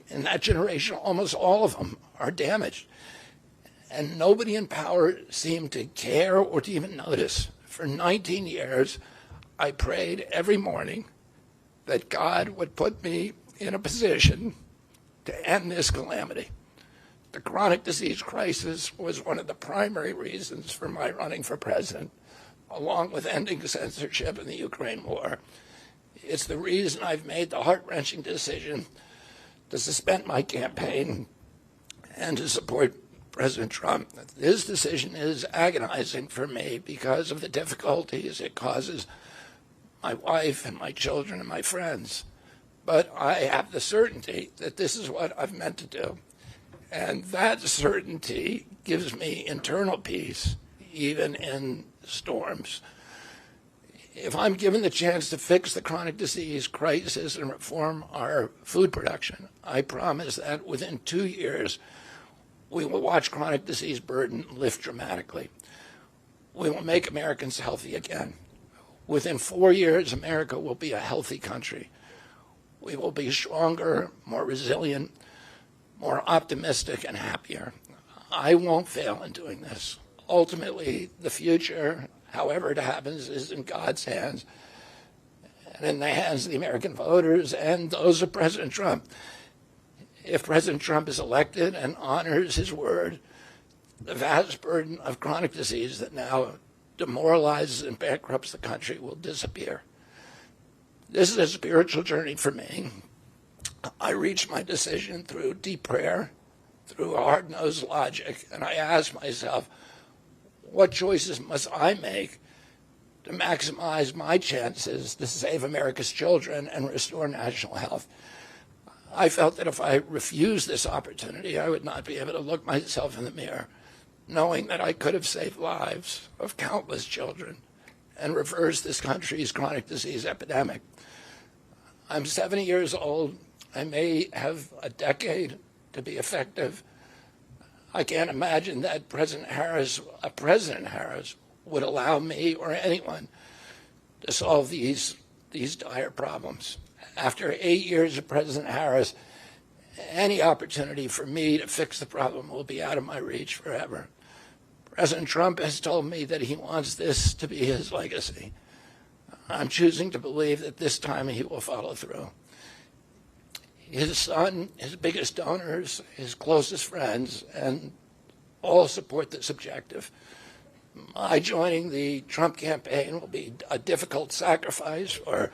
In that generation, almost all of them are damaged. And nobody in power seemed to care or to even notice. For 19 years, I prayed every morning that God would put me in a position to end this calamity. The chronic disease crisis was one of the primary reasons for my running for president, along with ending censorship in the Ukraine war. It's the reason I've made the heart-wrenching decision to suspend my campaign and to support President Trump. This decision is agonizing for me because of the difficulties it causes my wife and my children and my friends. But I have the certainty that this is what I've meant to do. And that certainty gives me internal peace, even in storms. If I'm given the chance to fix the chronic disease crisis and reform our food production, I promise that within 2 years, we will watch chronic disease burden lift dramatically. We will make Americans healthy again. Within 4 years, America will be a healthy country. We will be stronger, more resilient, more optimistic, and happier. I won't fail in doing this. Ultimately, the future, however it happens, is in God's hands and in the hands of the American voters and those of President Trump. If President Trump is elected and honors his word, the vast burden of chronic disease that now demoralizes and bankrupts the country will disappear. This is a spiritual journey for me. I reached my decision through deep prayer, through hard-nosed logic, and I asked myself, what choices must I make to maximize my chances to save America's children and restore national health? I felt that if I refused this opportunity, I would not be able to look myself in the mirror, knowing that I could have saved lives of countless children and reversed this country's chronic disease epidemic. I'm 70 years old. I may have a decade to be effective. I can't imagine that President Harris would allow me or anyone to solve these dire problems. After 8 years of President Harris, any opportunity for me to fix the problem will be out of my reach forever. President Trump has told me that he wants this to be his legacy. I'm choosing to believe that this time he will follow through. His son, his biggest donors, his closest friends, and all support this objective. My joining the Trump campaign will be a difficult sacrifice for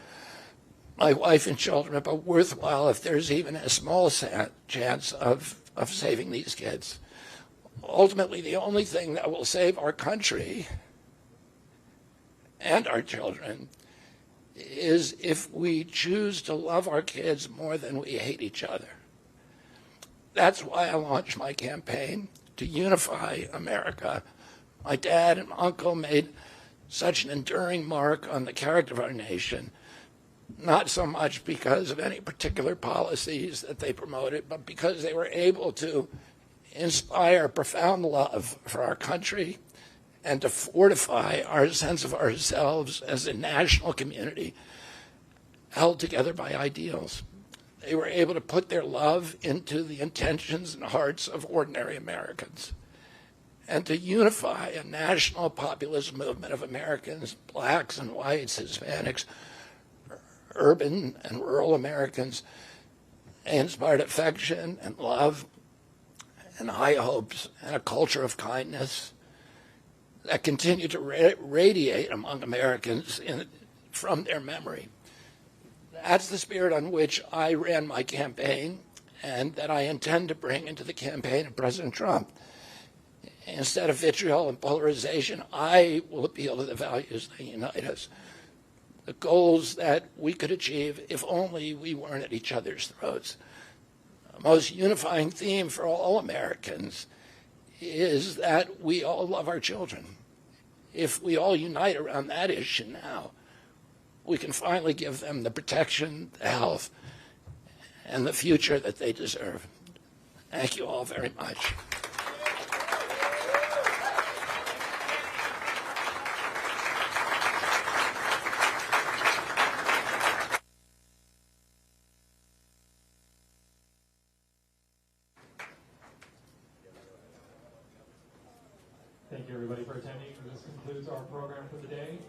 my wife and children, but worthwhile if there's even a small chance of saving these kids. Ultimately, the only thing that will save our country and our children is if we choose to love our kids more than we hate each other. That's why I launched my campaign to unify America. My dad and uncle made such an enduring mark on the character of our nation, not so much because of any particular policies that they promoted, but because they were able to inspire profound love for our country and to fortify our sense of ourselves as a national community held together by ideals. They were able to put their love into the intentions and hearts of ordinary Americans and to unify a national populist movement of Americans, blacks and whites, Hispanics, urban and rural Americans. They inspired affection and love and high hopes and a culture of kindness that continue to radiate among Americans from their memory. That's the spirit on which I ran my campaign and that I intend to bring into the campaign of President Trump. Instead of vitriol and polarization, I will appeal to the values that unite us, the goals that we could achieve if only we weren't at each other's throats. The most unifying theme for all Americans is that we all love our children. If we all unite around that issue now, we can finally give them the protection, the health, and the future that they deserve. Thank you all very much. Thank you, everybody, for attending. This concludes our program for the day.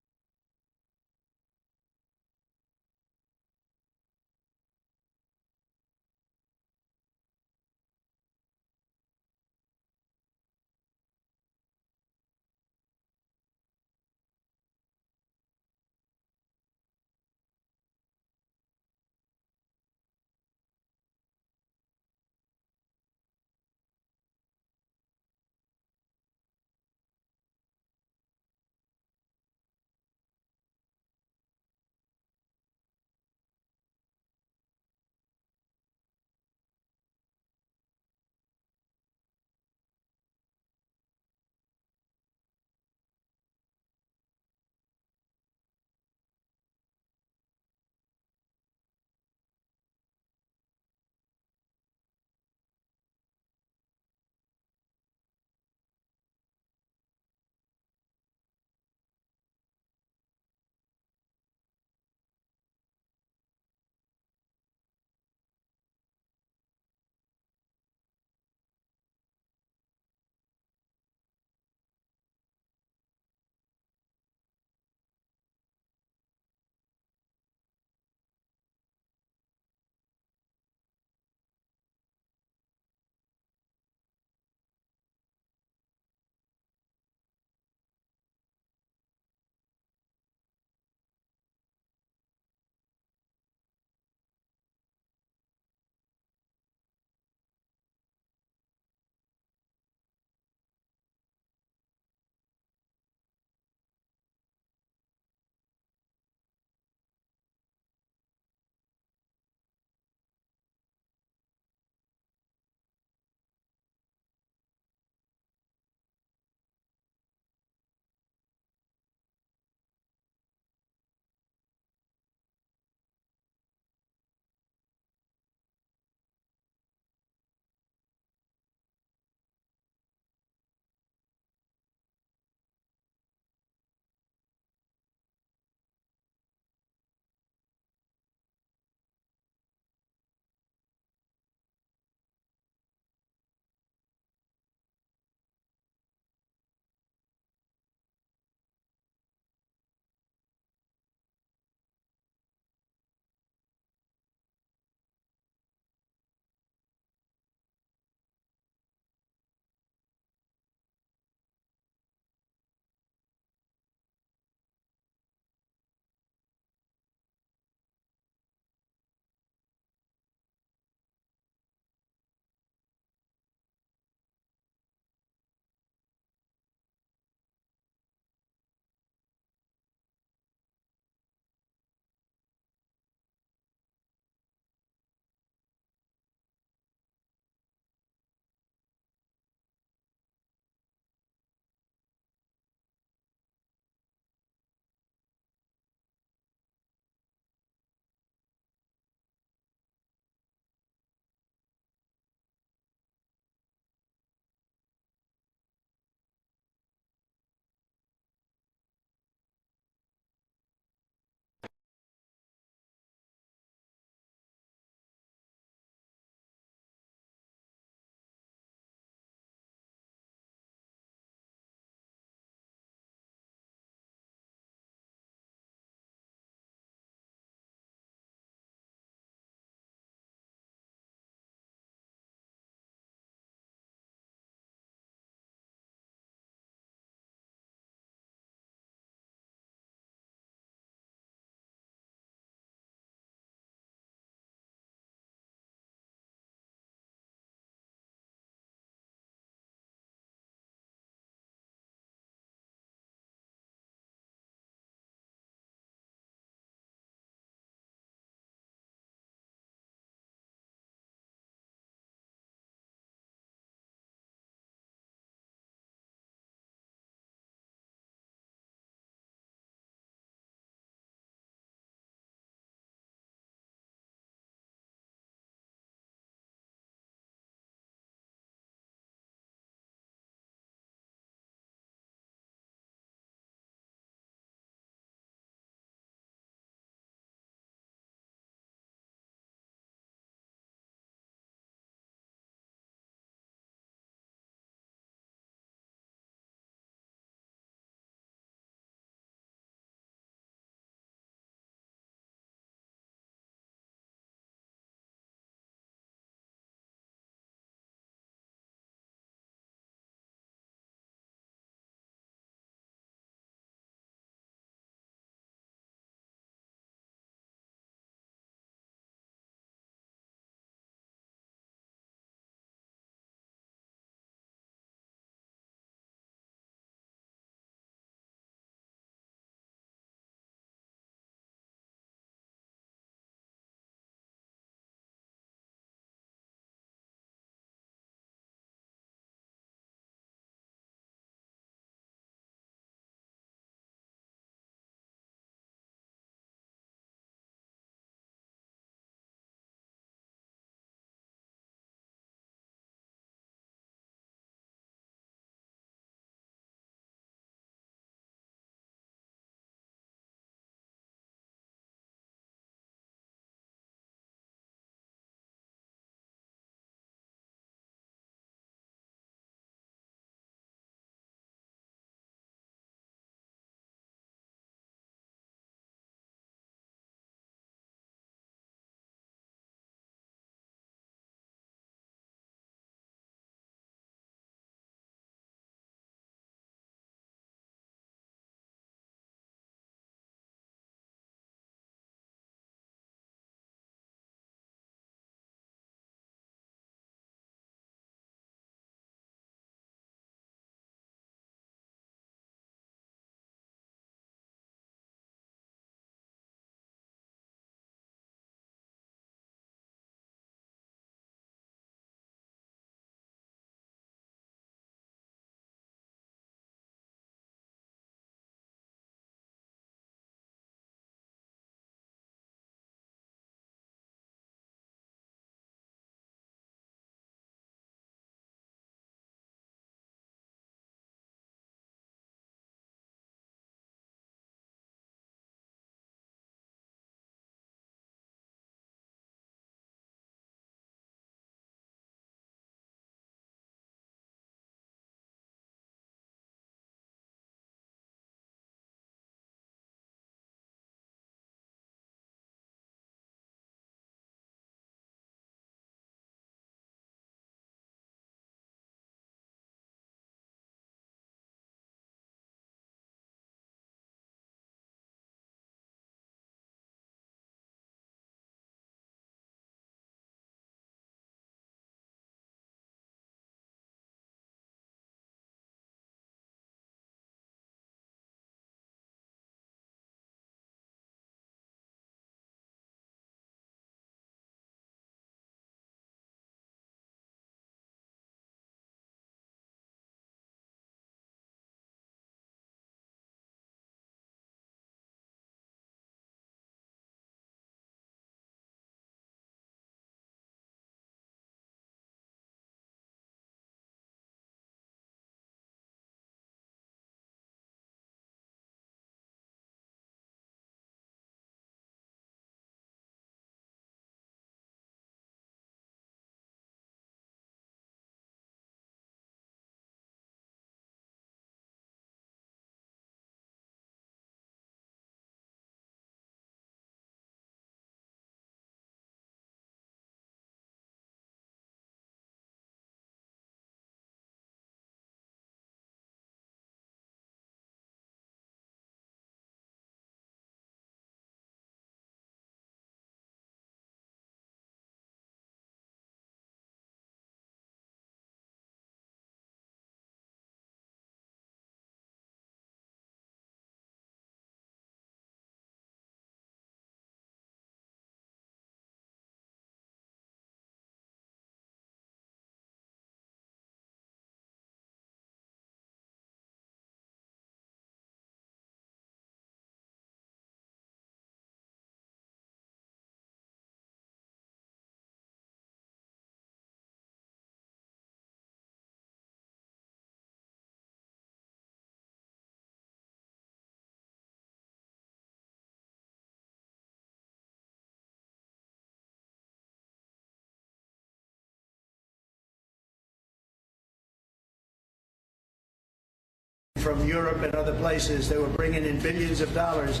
from Europe and other places. They were bringing in billions of dollars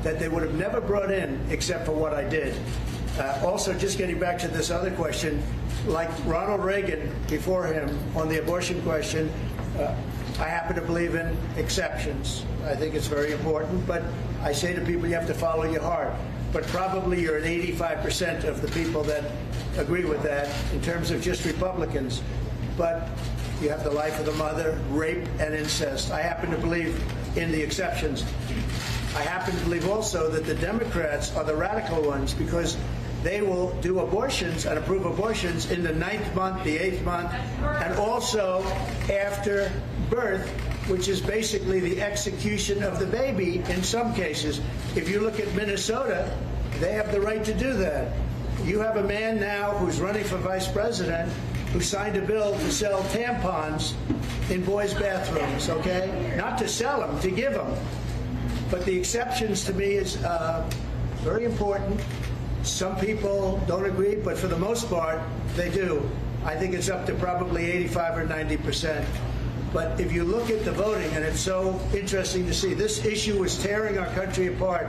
that they would have never brought in except for what I did. Also, just getting back to this other question, like Ronald Reagan before him on the abortion question, I happen to believe in exceptions. I think it's very important, but I say to people, you have to follow your heart. But probably you're at 85% of the people that agree with that in terms of just Republicans. But you have the life of the mother, rape, and incest. I happen to believe in the exceptions. I happen to believe also that the Democrats are the radical ones because they will do abortions and approve abortions in the 9th month, the 8th month, and also after birth, which is basically the execution of the baby in some cases. If you look at Minnesota, they have the right to do that. You have a man now who's running for vice president who signed a bill to sell tampons in boys' bathrooms, okay? Not to sell them, to give them. But the exceptions to me is very important. Some people don't agree, but for the most part, they do. I think it's up to probably 85 or 90%. But if you look at the voting, and it's so interesting to see, this issue is tearing our country apart.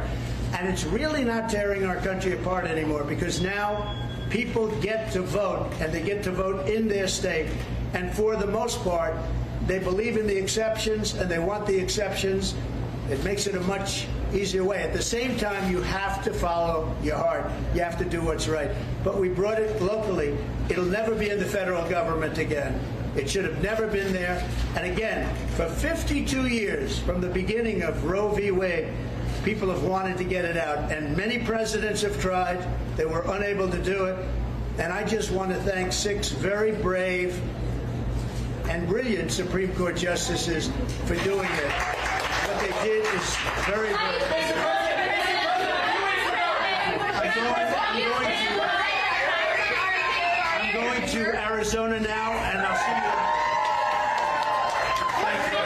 And it's really not tearing our country apart anymore because now people get to vote, and they get to vote in their state. And for the most part, they believe in the exceptions, and they want the exceptions. It makes it a much easier way. At the same time, you have to follow your heart. You have to do what's right. But we brought it locally. It'll never be in the federal government again. It should have never been there. And again, for 52 years, from the beginning of Roe v. Wade, people have wanted to get it out. And many presidents have tried. They were unable to do it. And I just want to thank 6 very brave and brilliant Supreme Court justices for doing it. What they did is very brave. I'm going to Arizona now, and I'll see you. Thank you.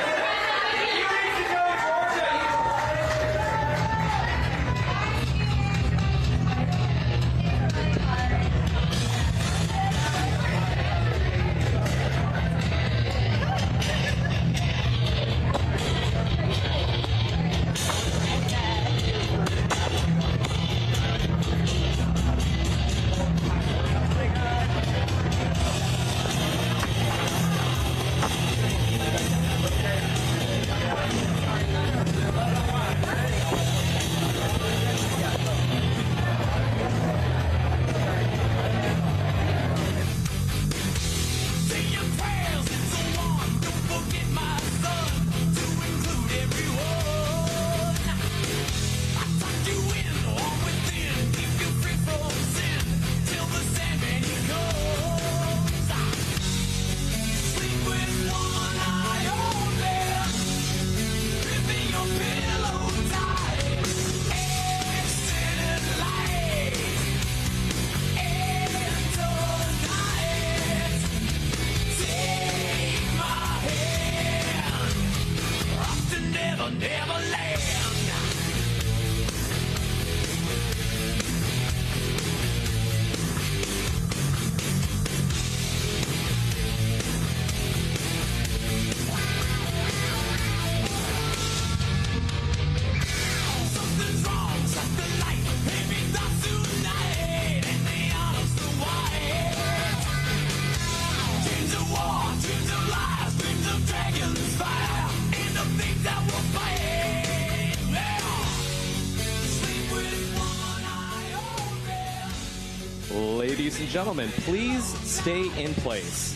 Ladies and gentlemen, please stay in place.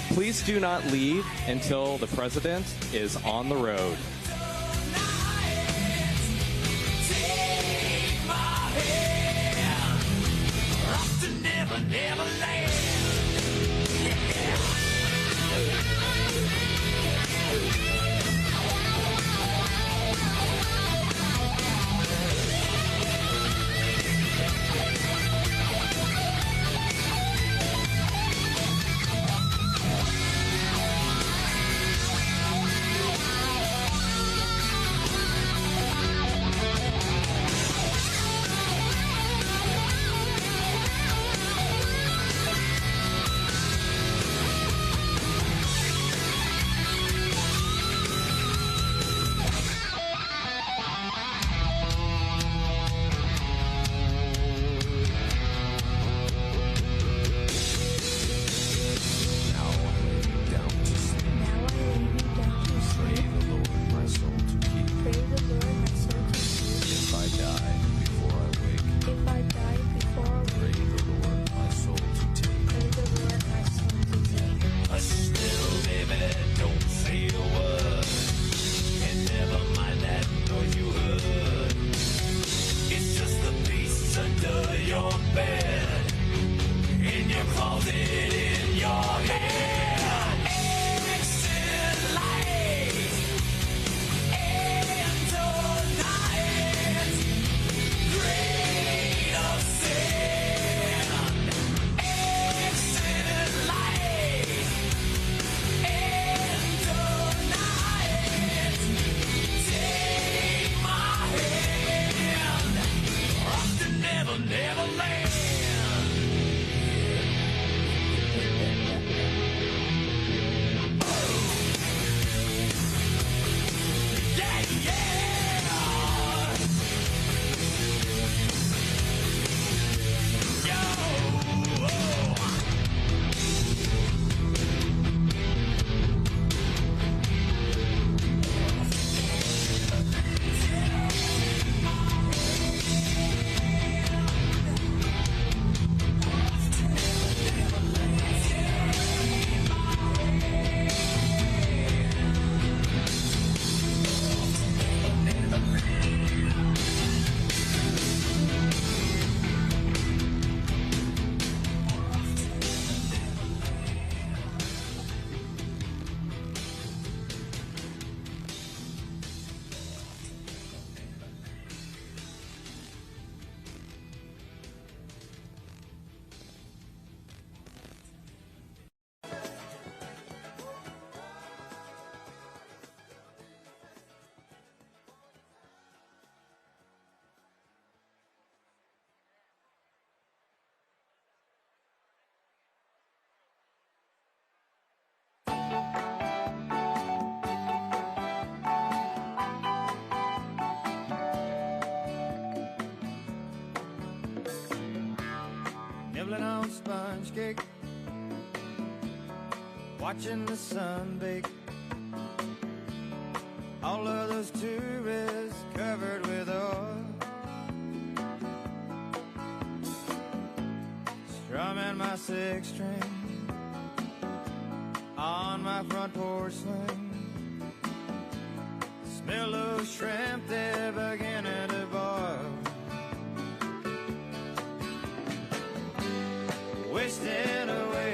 Please do not leave until the president is on the road. nibbling on sponge cake, watching the sun bake. All of those tourists covered with oil, strumming my six string on my front porch swing. Smell those shrimp, they're beginning to boil. Wasting away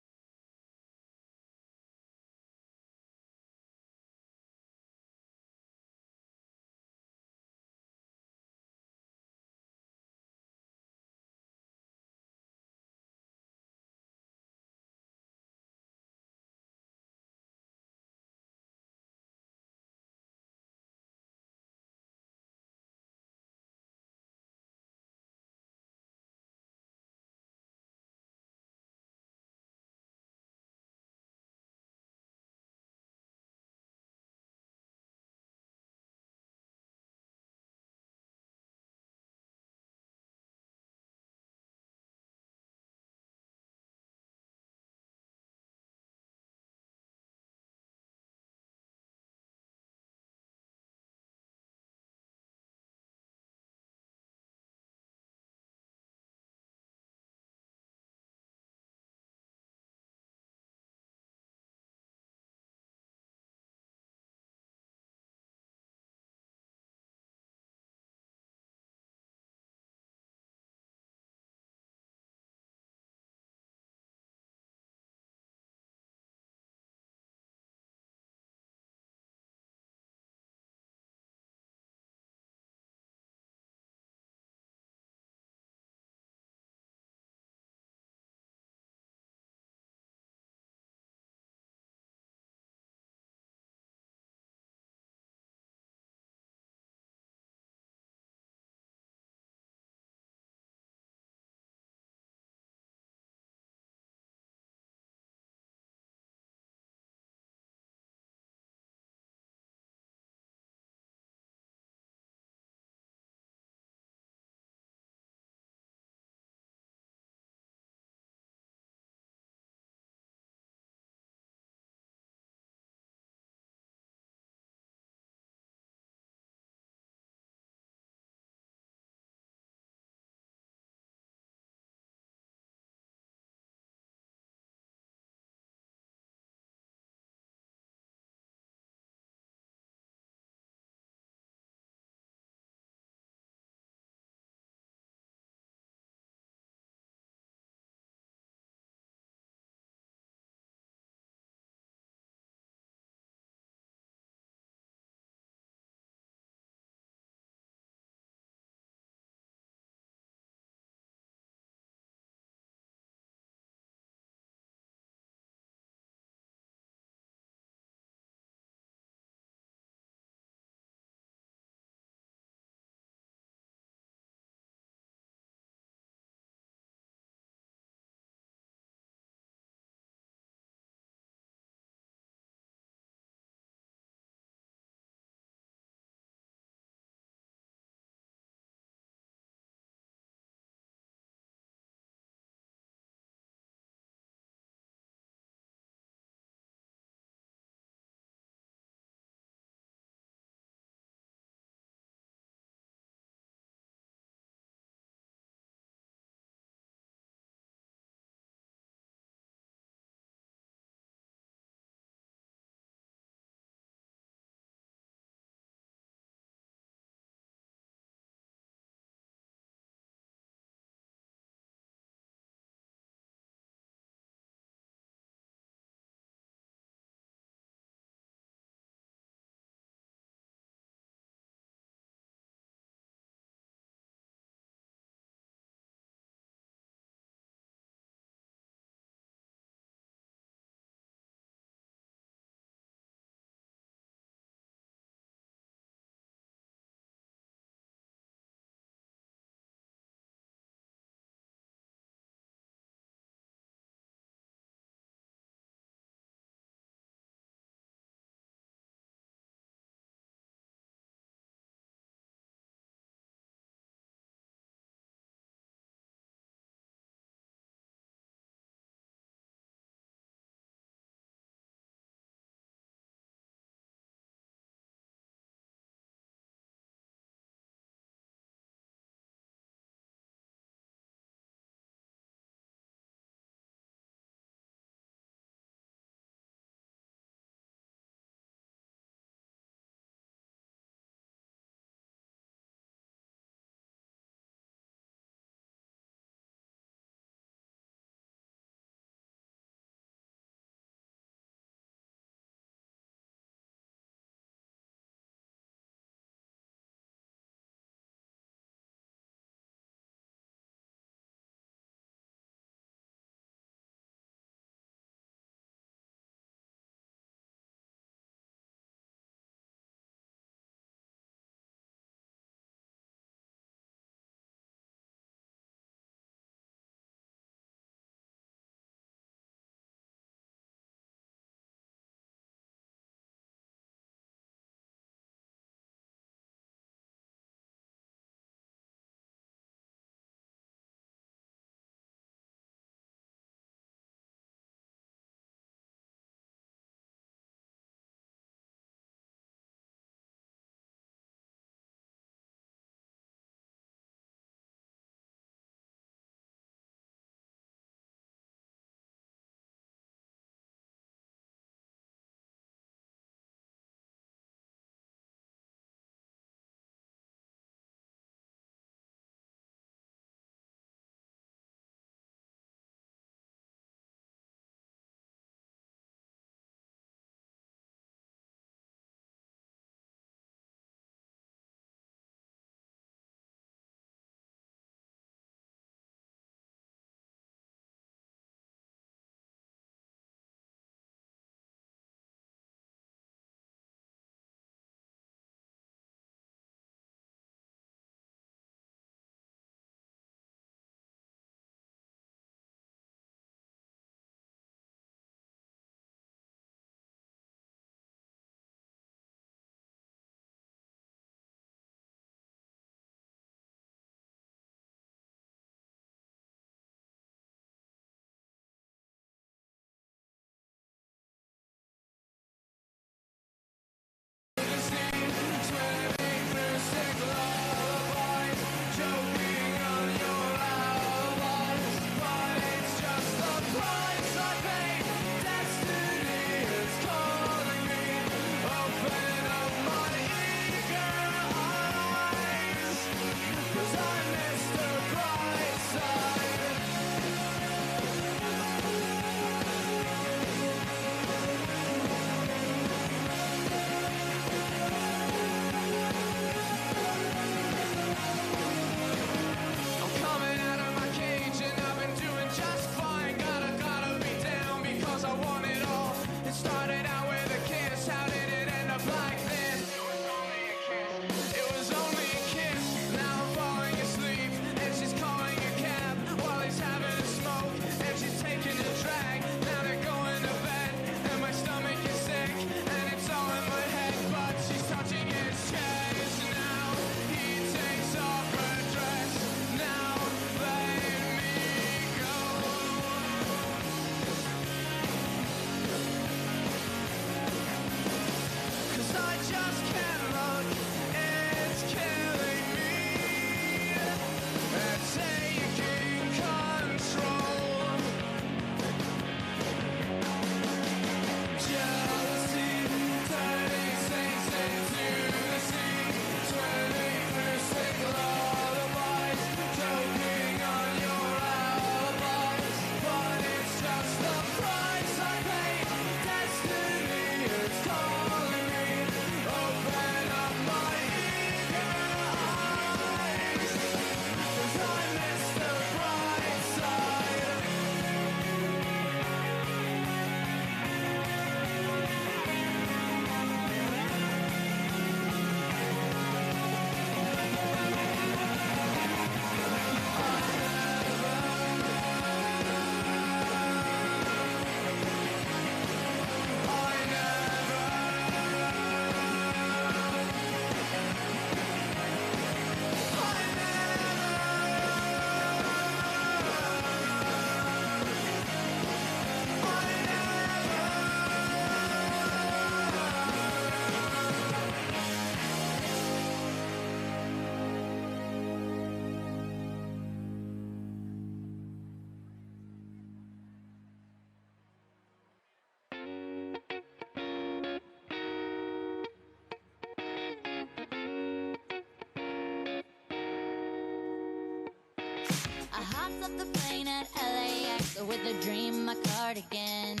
I hopped off the plane at LAX with a dream, my cardigan.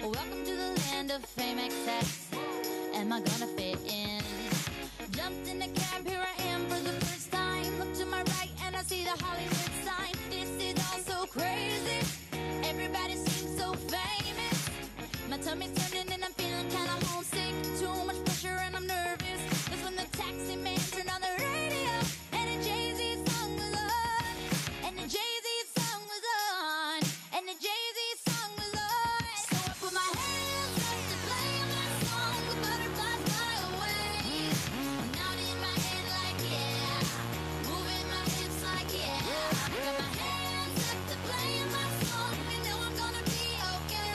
Welcome to the land of fame excess. Am I gonna fit in? Jumped in a cab, here I am for the first time. Look to my right and I see the Hollywood sign. This is all so crazy. Everybody seems so famous. My tummy's turning and I'm feeling kinda homesick. Too much pressure and I'm nervous. That's when the taxi man turned on the radio and a Jay-Z song was on. And the Jay-Z song was on. And the Jay-Z song was on. So I put my hands up to play my song. The butterflies fly away. Now in my head like yeah. Moving my hips like yeah. Got my hands up to play my song. You know I'm gonna be okay.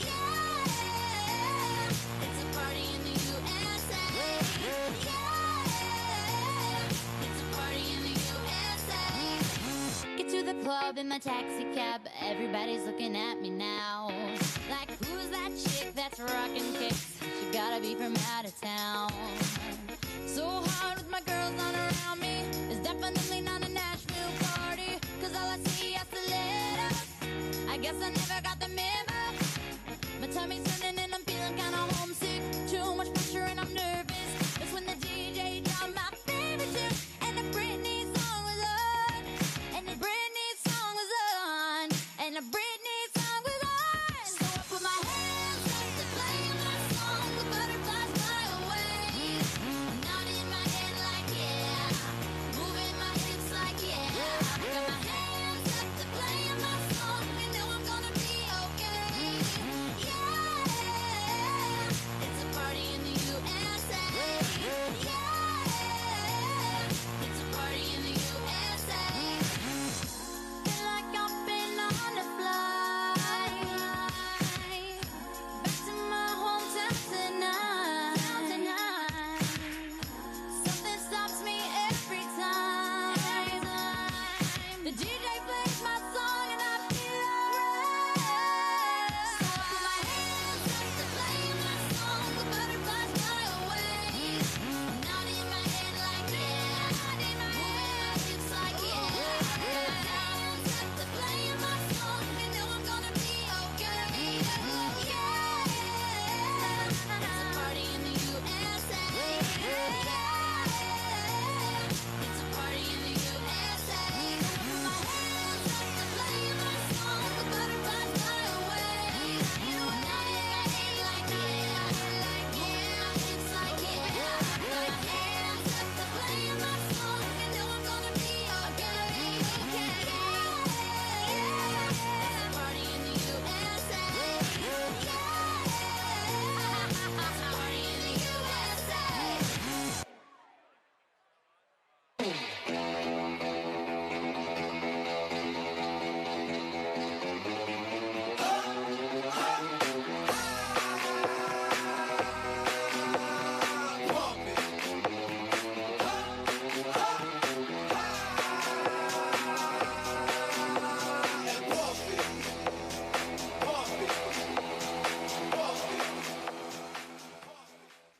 Yeah. It's a party in the USA. Yeah. It's a party in the USA. Get to the club in my taxi cab. Everybody's looking at me now. Like, who's that chick that's rocking kicks? She gotta be from out of town. So hard with my girls not around me. It's definitely not a Nashville party. Cause all I see is stilettos. I guess I never got the memo. My tummy's turning and I'm feeling kinda homesick. Too much pressure and I'm nervous. That's when the DJ dropped my favorite tune. And the Britney song was on. And the Britney song was on. And the Britney song was on. So I put my hands up to play my song. The butterflies fly away. Not in my head like yeah. Moving my hips like yeah. Got my hands up to play my song. You know I'm gonna be okay. Yeah. It's a party in the USA. Yeah. It's a party in the USA. Feel like I've been on a flight back to my hometown tonight. Something stops me every time. The DJ plays my song and I feel alright. So I put my hands up to play my song. The butterflies fly away. Not in my head like yeah. Not in my head. It's like yeah. Got my hands up to play my song. You know I'm gonna be okay. Yeah. It's a party in the USA. Yeah. It's a party in the USA. Put my hands up to play my song. The butterflies fly away. You know I'm not in my head like yeah. It's like yeah. Got my hands up to play my song. You know I'm gonna be okay. Yeah. It's a party in the USA. Yeah. It's a party in the USA.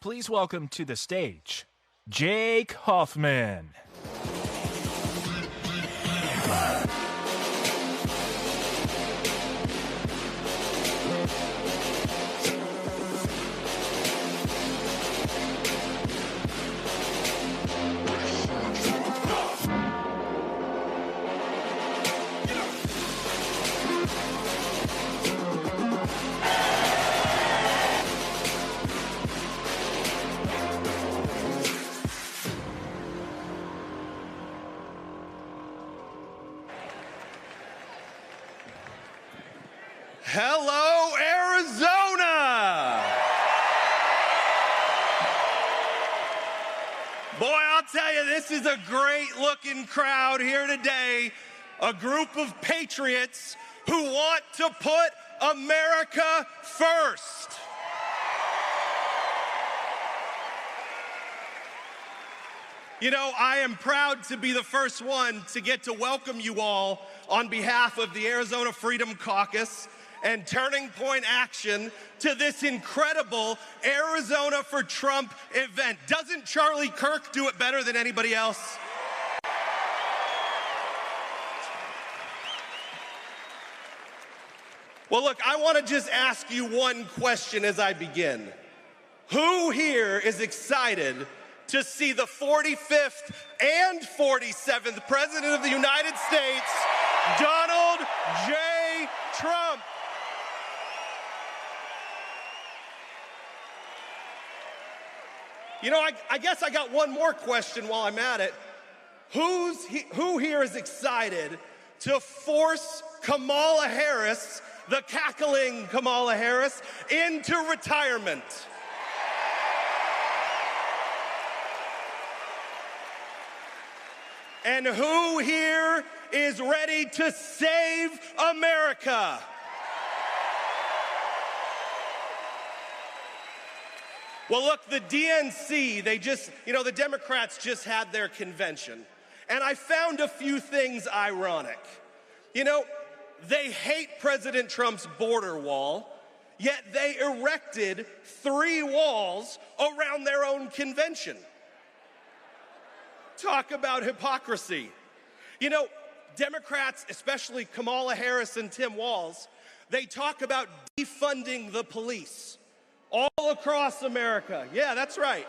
Please welcome to the stage, Jake Hoffman. Hello, Arizona! Boy, I'll tell you, this is a great-looking crowd here today. A group of patriots who want to put America first. You know, I am proud to be the first one to get to welcome you all on behalf of the Arizona Freedom Caucus and Turning Point Action to this incredible Arizona for Trump event. Doesn't Charlie Kirk do it better than anybody else? Well, look, I want to just ask you one question as I begin. Who here is excited to see the 45th and 47th President of the United States, Donald J. Trump? You know, I guess I got one more question while I'm at it. Who here is excited to force Kamala Harris, the cackling Kamala Harris, into retirement? And who here is ready to save America? Well, look, the DNC, the Democrats just had their convention. And I found a few things ironic. You know, they hate President Trump's border wall, yet they erected 3 walls around their own convention. Talk about hypocrisy. You know, Democrats, especially Kamala Harris and Tim Walz, they talk about defunding the police all across America. Yeah, that's right.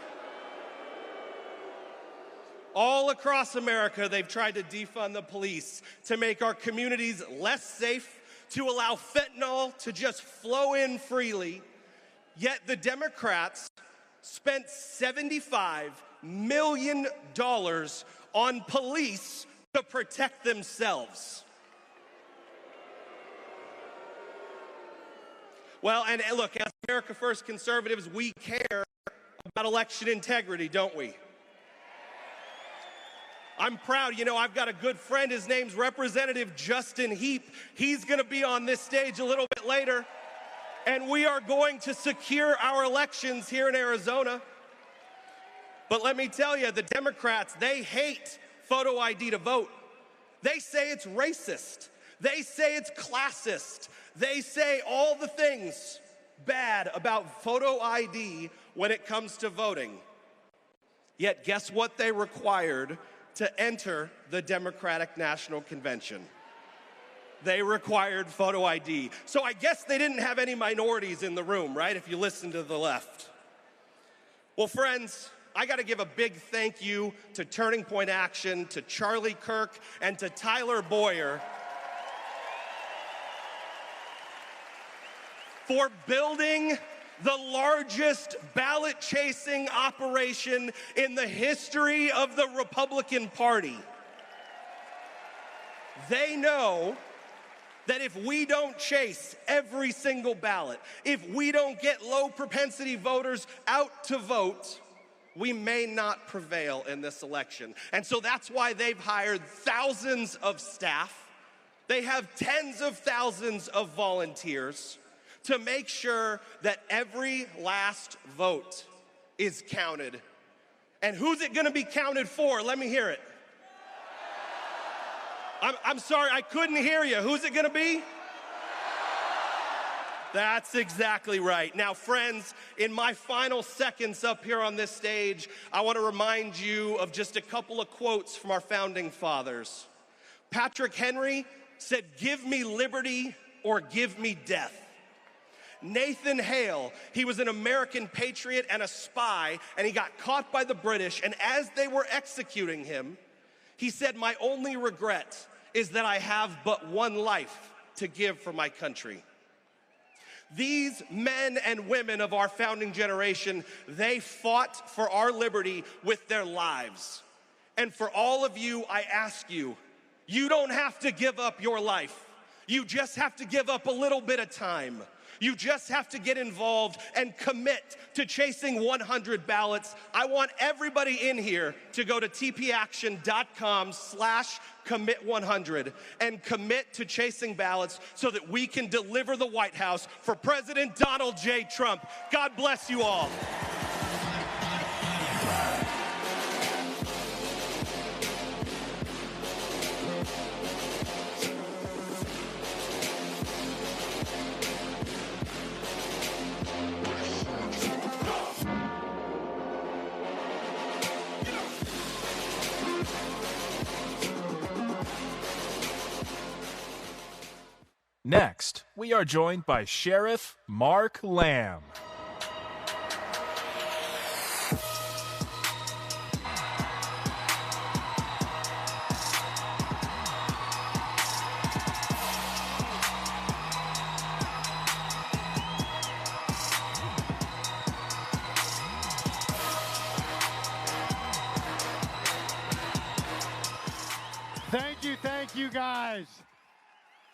All across America, they've tried to defund the police to make our communities less safe, to allow fentanyl to just flow in freely. Yet the Democrats spent $75 million on police to protect themselves. Well, and look, as America First conservatives, we care about election integrity, don't we? I'm proud. You know, I've got a good friend. His name's Representative Justin Heap. He's going to be on this stage a little bit later. And we are going to secure our elections here in Arizona. But let me tell you, the Democrats, they hate photo ID to vote. They say it's racist. They say it's classist. They say all the things bad about photo ID when it comes to voting. Yet guess what they required to enter the Democratic National Convention? They required photo ID. So I guess they didn't have any minorities in the room, right? If you listen to the left. Well, friends, I got to give a big thank you to Turning Point Action, to Charlie Kirk, and to Tyler Boyer for building the largest ballot-chasing operation in the history of the Republican Party. They know that if we don't chase every single ballot, if we don't get low-propensity voters out to vote, we may not prevail in this election. And so that's why they've hired thousands of staff. They have tens of thousands of volunteers to make sure that every last vote is counted. And who's it gonna be counted for? Let me hear it. I'm sorry, I couldn't hear you. Who's it gonna be? That's exactly right. Now, friends, in my final seconds up here on this stage, I want to remind you of just a couple of quotes from our founding fathers. Patrick Henry said, "Give me liberty or give me death." Nathan Hale, he was an American patriot and a spy, and he got caught by the British, and as they were executing him, he said, "My only regret is that I have but one life to give for my country." These men and women of our founding generation, they fought for our liberty with their lives. And for all of you, I ask you, you don't have to give up your life. You just have to give up a little bit of time. You just have to get involved and commit to chasing 100 ballots. I want everybody in here to go to tpaction.com/commit100 and commit to chasing ballots so that we can deliver the White House for President Donald J. Trump. God bless you all. Next, we are joined by Sheriff Mark Lamb. Thank you guys.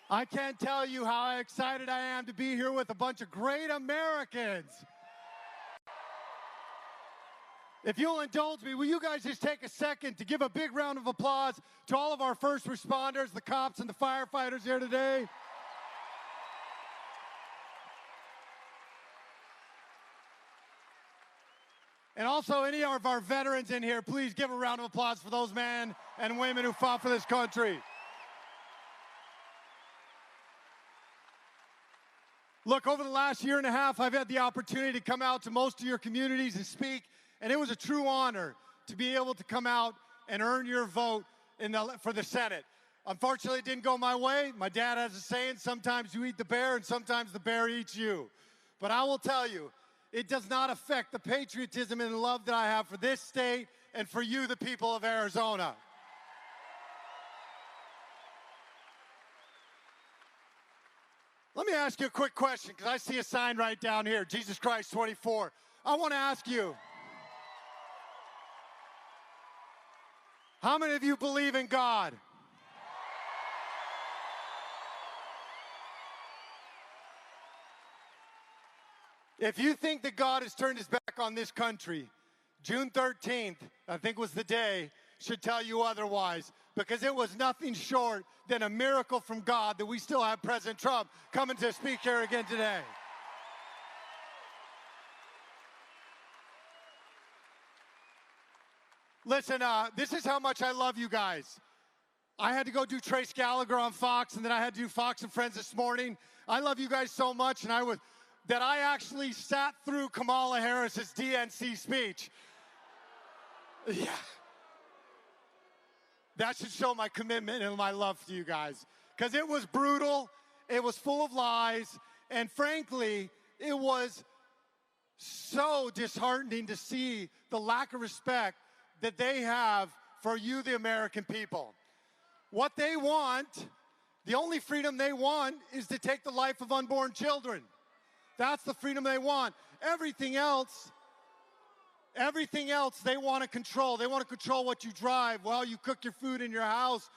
I can't tell you how excited I am to be here with a bunch of great Americans. If you'll indulge me, will you guys just take a second to give a big round of applause to all of our first responders, the cops and the firefighters here today? And also, any of our veterans in here, please give a round of applause for those men and women who fought for this country. Look, over the last year and a half, I've had the opportunity to come out to most of your communities and speak, and it was a true honor to be able to come out and earn your vote for the Senate. Unfortunately, it didn't go my way. My dad has a saying, sometimes you eat the bear and sometimes the bear eats you. But I will tell you, it does not affect the patriotism and love that I have for this state and for you, the people of Arizona. Let me ask you a quick question, because I see a sign right down here, Jesus Christ 24. I want to ask you, how many of you believe in God? If you think that God has turned his back on this country, June 13th, I think was the day, should tell you otherwise, because it was nothing short than a miracle from God that we still have President Trump coming to speak here again today. Listen, this is how much I love you guys. I had to go do Trace Gallagher on Fox, and then I had to do Fox and Friends this morning. I love you guys so much, and that I actually sat through Kamala Harris's DNC speech. Yeah. That should show my commitment and my love to you guys. Because it was brutal, it was full of lies, and frankly, it was so disheartening to see the lack of respect that they have for you, the American people. What they want, the only freedom they want, is to take the life of unborn children. That's the freedom they want. Everything else they want to control. They want to control what you drive, while you cook your food in your house,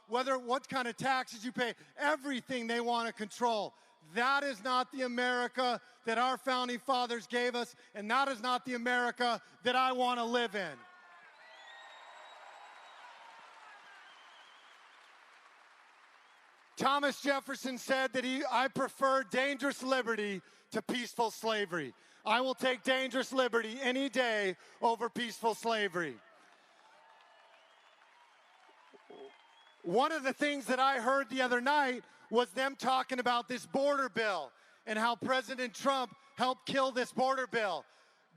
what kind of taxes you pay. Everything they want to control. That is not the America that our founding fathers gave us, and that is not the America that I want to live in. Thomas Jefferson said that I prefer dangerous liberty to peaceful slavery. I will take dangerous liberty any day over peaceful slavery. One of the things that I heard the other night was them talking about this border bill and how President Trump helped kill this border bill.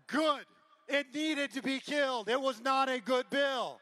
Good. It needed to be killed. It was not a good bill.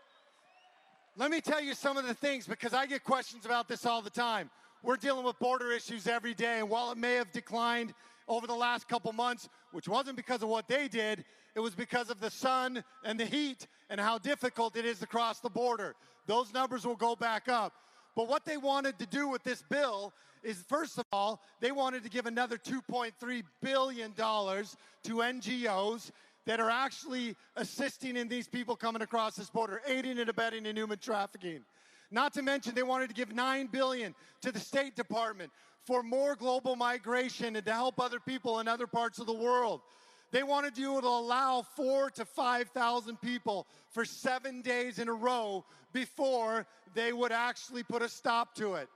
Let me tell you some of the things, because I get questions about this all the time. We're dealing with border issues every day, and while it may have declined over the last couple months, which wasn't because of what they did, it was because of the sun and the heat and how difficult it is to cross the border. Those numbers will go back up. But what they wanted to do with this bill is, first of all, they wanted to give another $2.3 billion to NGOs that are actually assisting in these people coming across this border, aiding and abetting in human trafficking. Not to mention, they wanted to give $9 billion to the State Department for more global migration and to help other people in other parts of the world. They wanted you to allow 4,000 to 5,000 people for 7 days in a row before they would actually put a stop to it.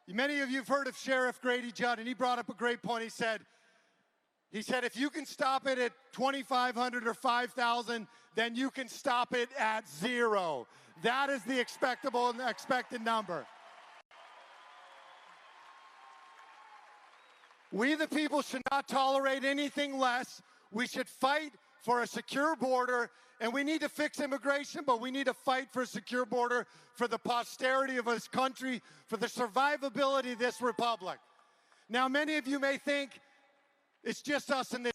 Many of you have heard of Sheriff Grady Judd, and he brought up a great point. He said, if you can stop it at 2,500 or 5,000, then you can stop it at 0. That is the expectable and expected number. We, the people, should not tolerate anything less. We should fight for a secure border, and we need to fix immigration, but we need to fight for a secure border for the posterity of this country, for the survivability of this republic. Now, many of you may think it's just us in this.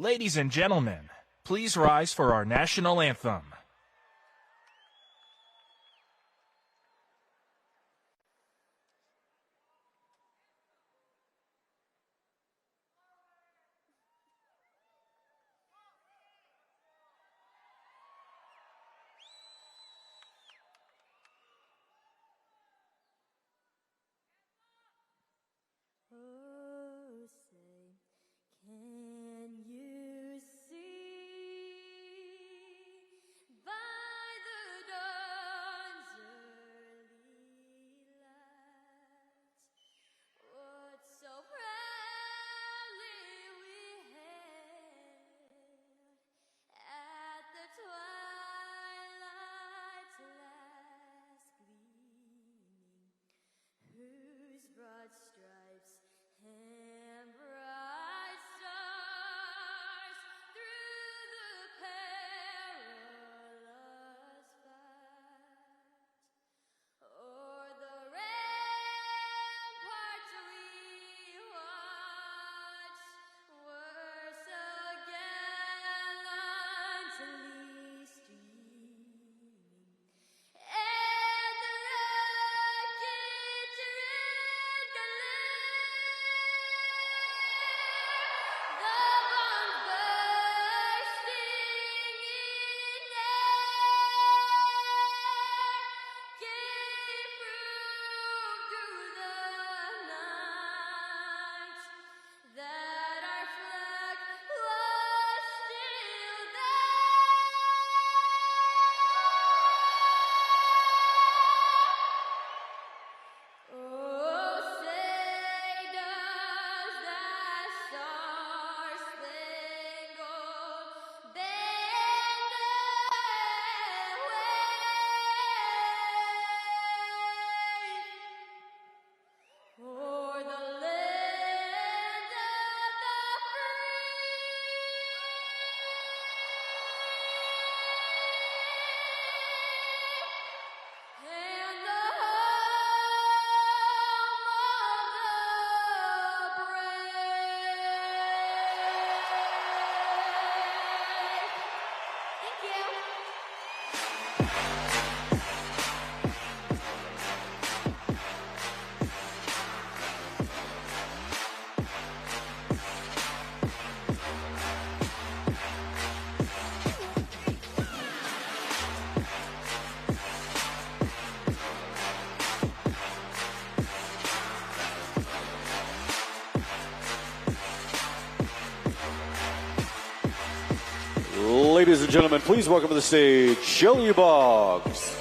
Ladies and gentlemen, please rise for our national anthem. Oh, say, can you see by the dawn's early light what so proudly we hailed at the twilight's last gleaming, whose broad stripes and bright stars through the perilous fight o'er the ramparts we watched were so gallantly streaming, and the rocket's red glare, the bombs bursting in air, gave proof through the night that our flag was still there. Oh, say does that star-spangled banner wave o'er the land of the free and the home of the brave. Thank you. Ladies and gentlemen, please welcome to the stage Shelly Boggs.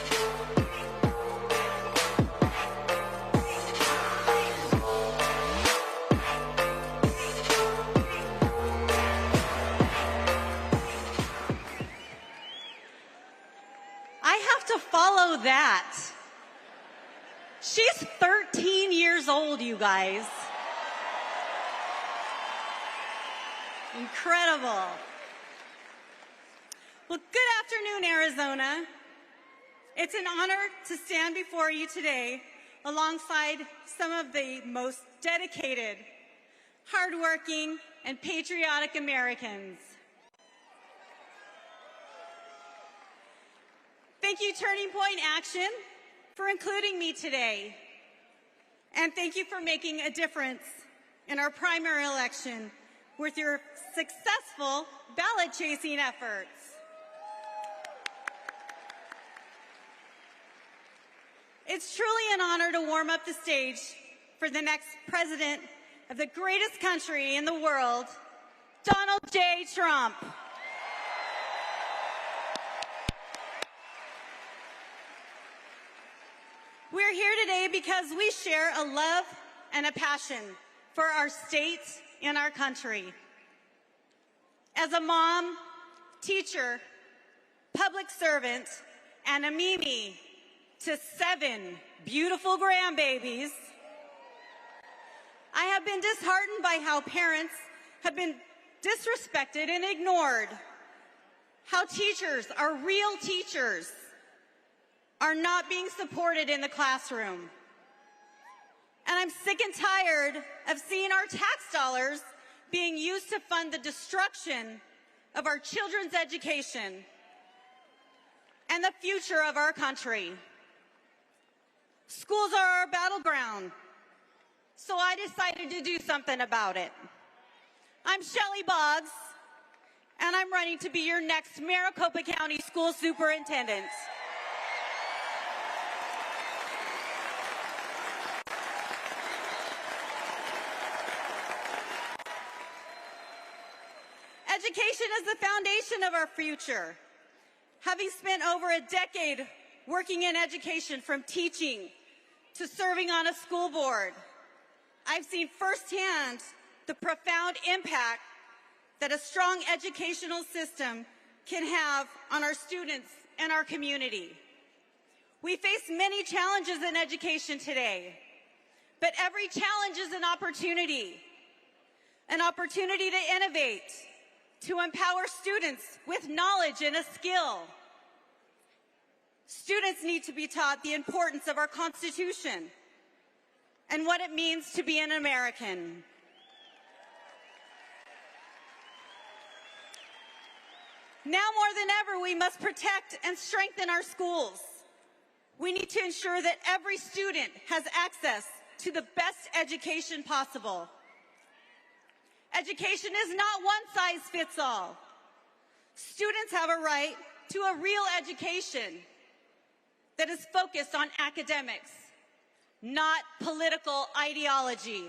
I have to follow that. She's 13 years old, you guys. Incredible. Well, good afternoon, Arizona. It's an honor to stand before you today alongside some of the most dedicated, hardworking, and patriotic Americans. Thank you, Turning Point Action, for including me today. And thank you for making a difference in our primary election with your successful ballot chasing efforts. It's truly an honor to warm up the stage for the next president of the greatest country in the world, Donald J. Trump. We're here today because we share a love and a passion for our state and our country. As a mom, teacher, public servant, and a Mimi to 7 beautiful grandbabies, I have been disheartened by how parents have been disrespected and ignored, how teachers, our real teachers, are not being supported in the classroom. And I'm sick and tired of seeing our tax dollars being used to fund the destruction of our children's education and the future of our country. Schools are our battleground, so I decided to do something about it. I'm Shelley Boggs, and I'm running to be your next Maricopa County School Superintendent. Education is the foundation of our future. Having spent over a decade working in education, from teaching to serving on a school board, I've seen firsthand the profound impact that a strong educational system can have on our students and our community. We face many challenges in education today, but every challenge is an opportunity to innovate, to empower students with knowledge and a skill. Students need to be taught the importance of our Constitution and what it means to be an American. Now more than ever, we must protect and strengthen our schools. We need to ensure that every student has access to the best education possible. Education is not one size fits all. Students have a right to a real education that is focused on academics, not political ideology.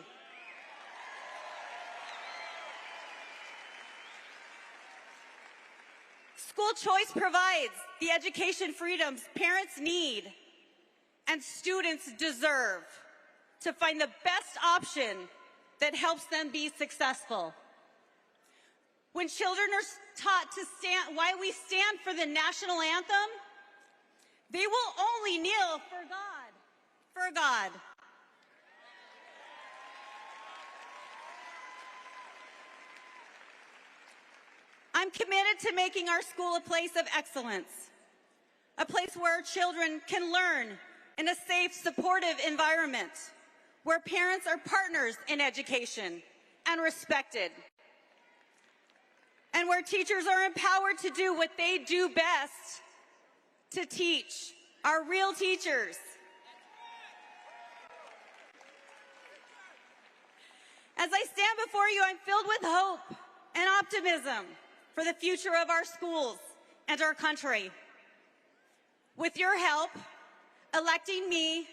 School choice provides the education freedoms parents need and students deserve to find the best option that helps them be successful. When children are taught to stand, why we stand for the national anthem, they will only kneel for God, for God. I'm committed to making our school a place of excellence, a place where children can learn in a safe, supportive environment, where parents are partners in education and respected, and where teachers are empowered to do what they do best, to teach, our real teachers. As I stand before you, I'm filled with hope and optimism for the future of our schools and our country. With your help, electing me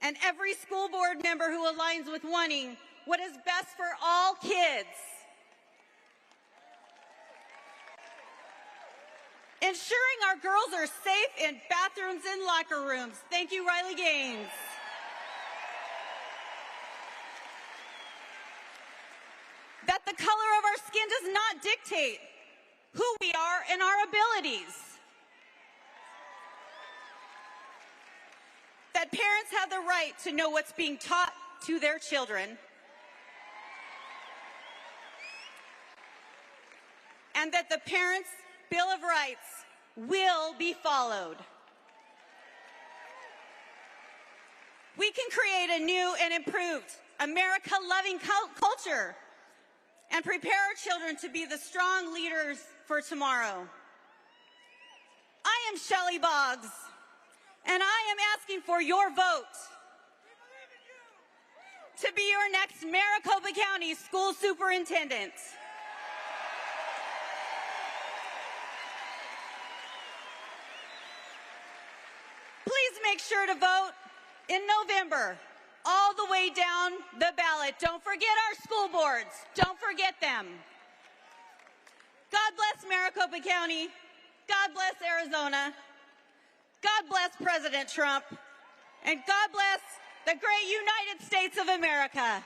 and every school board member who aligns with wanting what is best for all kids, ensuring our girls are safe in bathrooms and locker rooms. Thank you, Riley Gaines. That the color of our skin does not dictate who we are and our abilities. That parents have the right to know what's being taught to their children. And that the Parents' Bill of Rights will be followed. We can create a new and improved America-loving culture and prepare our children to be the strong leaders for tomorrow. I am Shelley Boggs, and I am asking for your vote to be your next Maricopa County School Superintendent. Please make sure to vote in November, all the way down the ballot. Don't forget our school boards. Don't forget them. God bless Maricopa County. God bless Arizona. God bless President Trump. And God bless the great United States of America.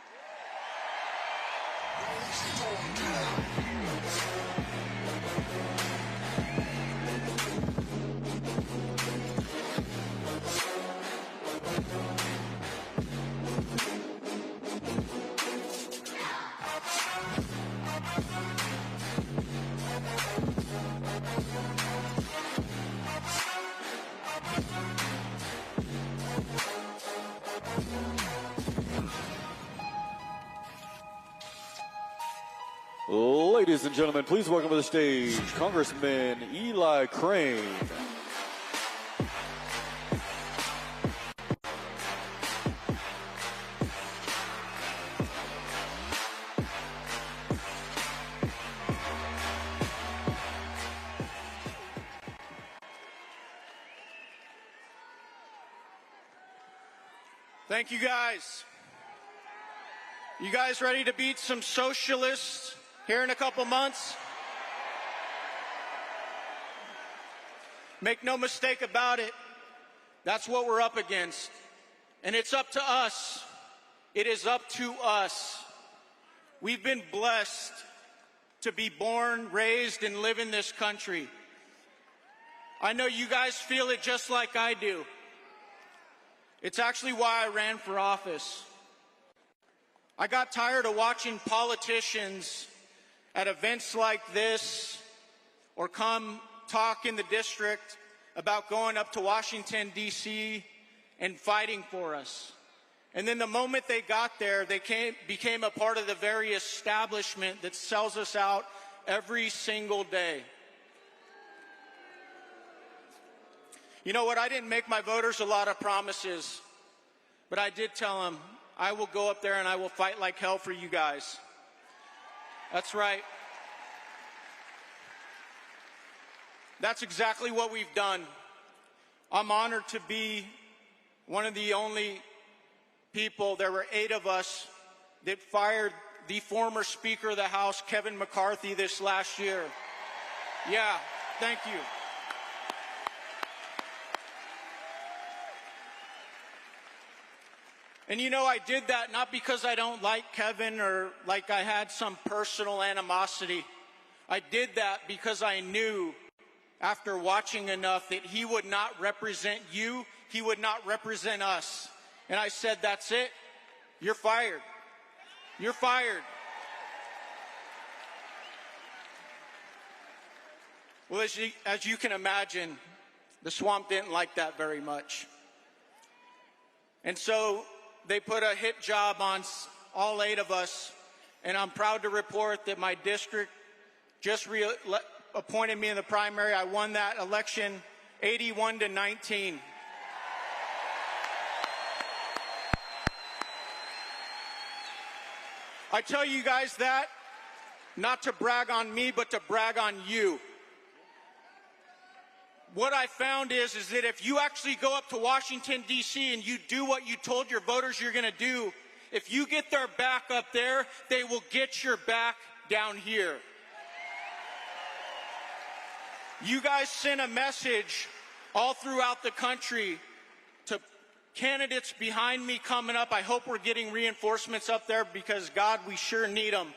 Ladies and gentlemen, please welcome to the stage Congressman Eli Crane. Thank you guys. You guys ready to beat some socialists here in a couple months? Make no mistake about it, that's what we're up against. And it's up to us. It is up to us. We've been blessed to be born, raised, and live in this country. I know you guys feel it just like I do. It's actually why I ran for office. I got tired of watching politicians at events like this or come talk in the district about going up to Washington, D.C. and fighting for us. And then the moment they got there, they became a part of the very establishment that sells us out every single day. You know what? I didn't make my voters a lot of promises, but I did tell them, I will go up there and I will fight like hell for you guys. That's right. That's exactly what we've done. I'm honored to be one of the only people, there were 8 of us, that fired the former Speaker of the House, Kevin McCarthy, this last year. Yeah, thank you. And you know, I did that not because I don't like Kevin or like I had some personal animosity. I did that because I knew after watching enough that he would not represent you, he would not represent us. And I said, that's it. You're fired. You're fired. Well, as you can imagine, the swamp didn't like that very much. And so they put a hit job on all 8 of us, and I'm proud to report that my district just appointed me in the primary. I won that election 81-19. I tell you guys that not to brag on me, but to brag on you. What I found is that if you actually go up to Washington, D.C. and you do what you told your voters you're going to do, if you get their back up there, they will get your back down here. You guys sent a message all throughout the country to candidates behind me coming up. I hope we're getting reinforcements up there because, God, we sure need them.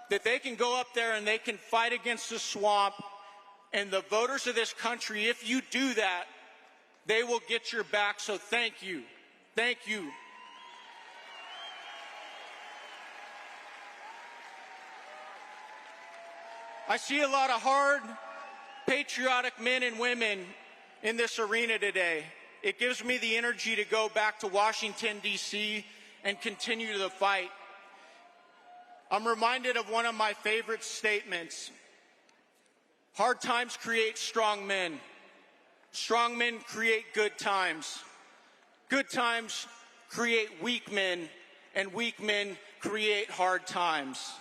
That they can go up there and they can fight against the swamp. And the voters of this country, if you do that, they will get your back. So thank you. Thank you. I see a lot of hard, patriotic men and women in this arena today. It gives me the energy to go back to Washington, D.C. and continue the fight. I'm reminded of one of my favorite statements. Hard times create strong men. Strong men create good times. Good times create weak men, and weak men create hard times.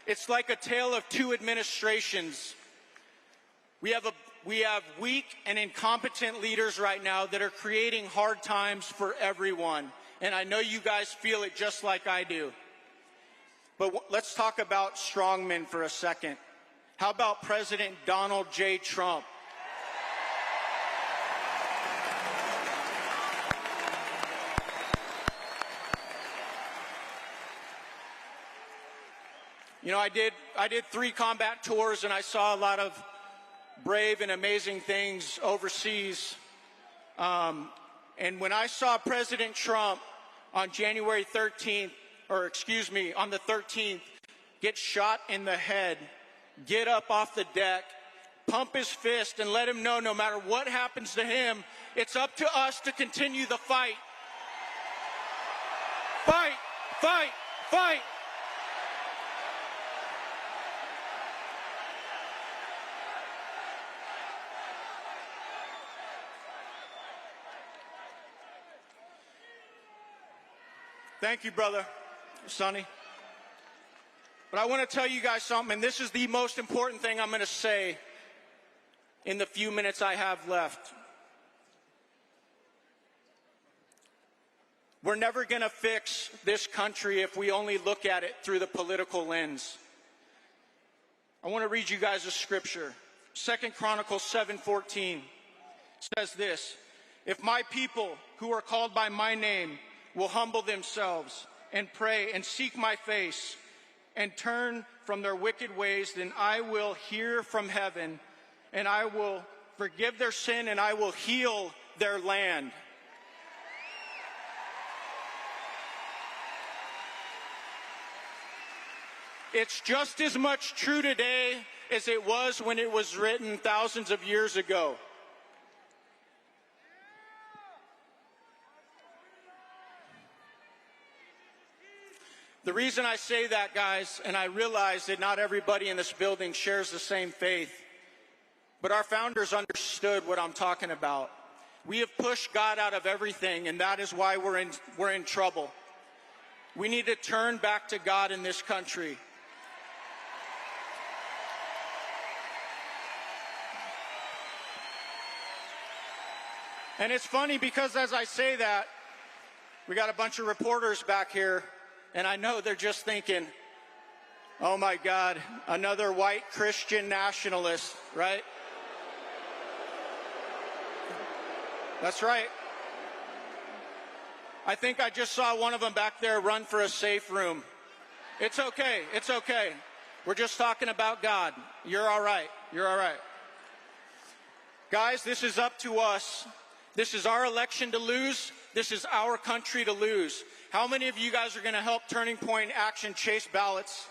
It's like a tale of 2 administrations. We have weak and incompetent leaders right now that are creating hard times for everyone. And I know you guys feel it just like I do. But let's talk about strong men for a second. How about President Donald J. Trump? You know, I did 3 combat tours, and I saw a lot of brave and amazing things overseas. And when I saw President Trump on January 13th, on the 13th, get shot in the head, get up off the deck, pump his fist, and let him know no matter what happens to him, it's up to us to continue the fight. Fight, fight, fight. Thank you, brother, Sonny. But I want to tell you guys something, and this is the most important thing I'm going to say in the few minutes I have left. We're never going to fix this country if we only look at it through the political lens. I want to read you guys a scripture. 2 Chronicles 7:14 says this: "If my people who are called by my name will humble themselves and pray and seek my face and turn from their wicked ways, then I will hear from heaven and I will forgive their sin and I will heal their land." It's just as much true today as it was when it was written thousands of years ago. The reason I say that, guys, and I realize that not everybody in this building shares the same faith, but our founders understood what I'm talking about. We have pushed God out of everything, and that is why we're in trouble. We need to turn back to God in this country. And it's funny because as I say that, we got a bunch of reporters back here, and I know they're just thinking, oh my God, another white Christian nationalist, right? That's right. I think I just saw one of them back there run for a safe room. It's okay, it's okay. We're just talking about God. You're all right, you're all right. Guys, this is up to us. This is our election to lose. This is our country to lose. How many of you guys are going to help Turning Point Action chase ballots?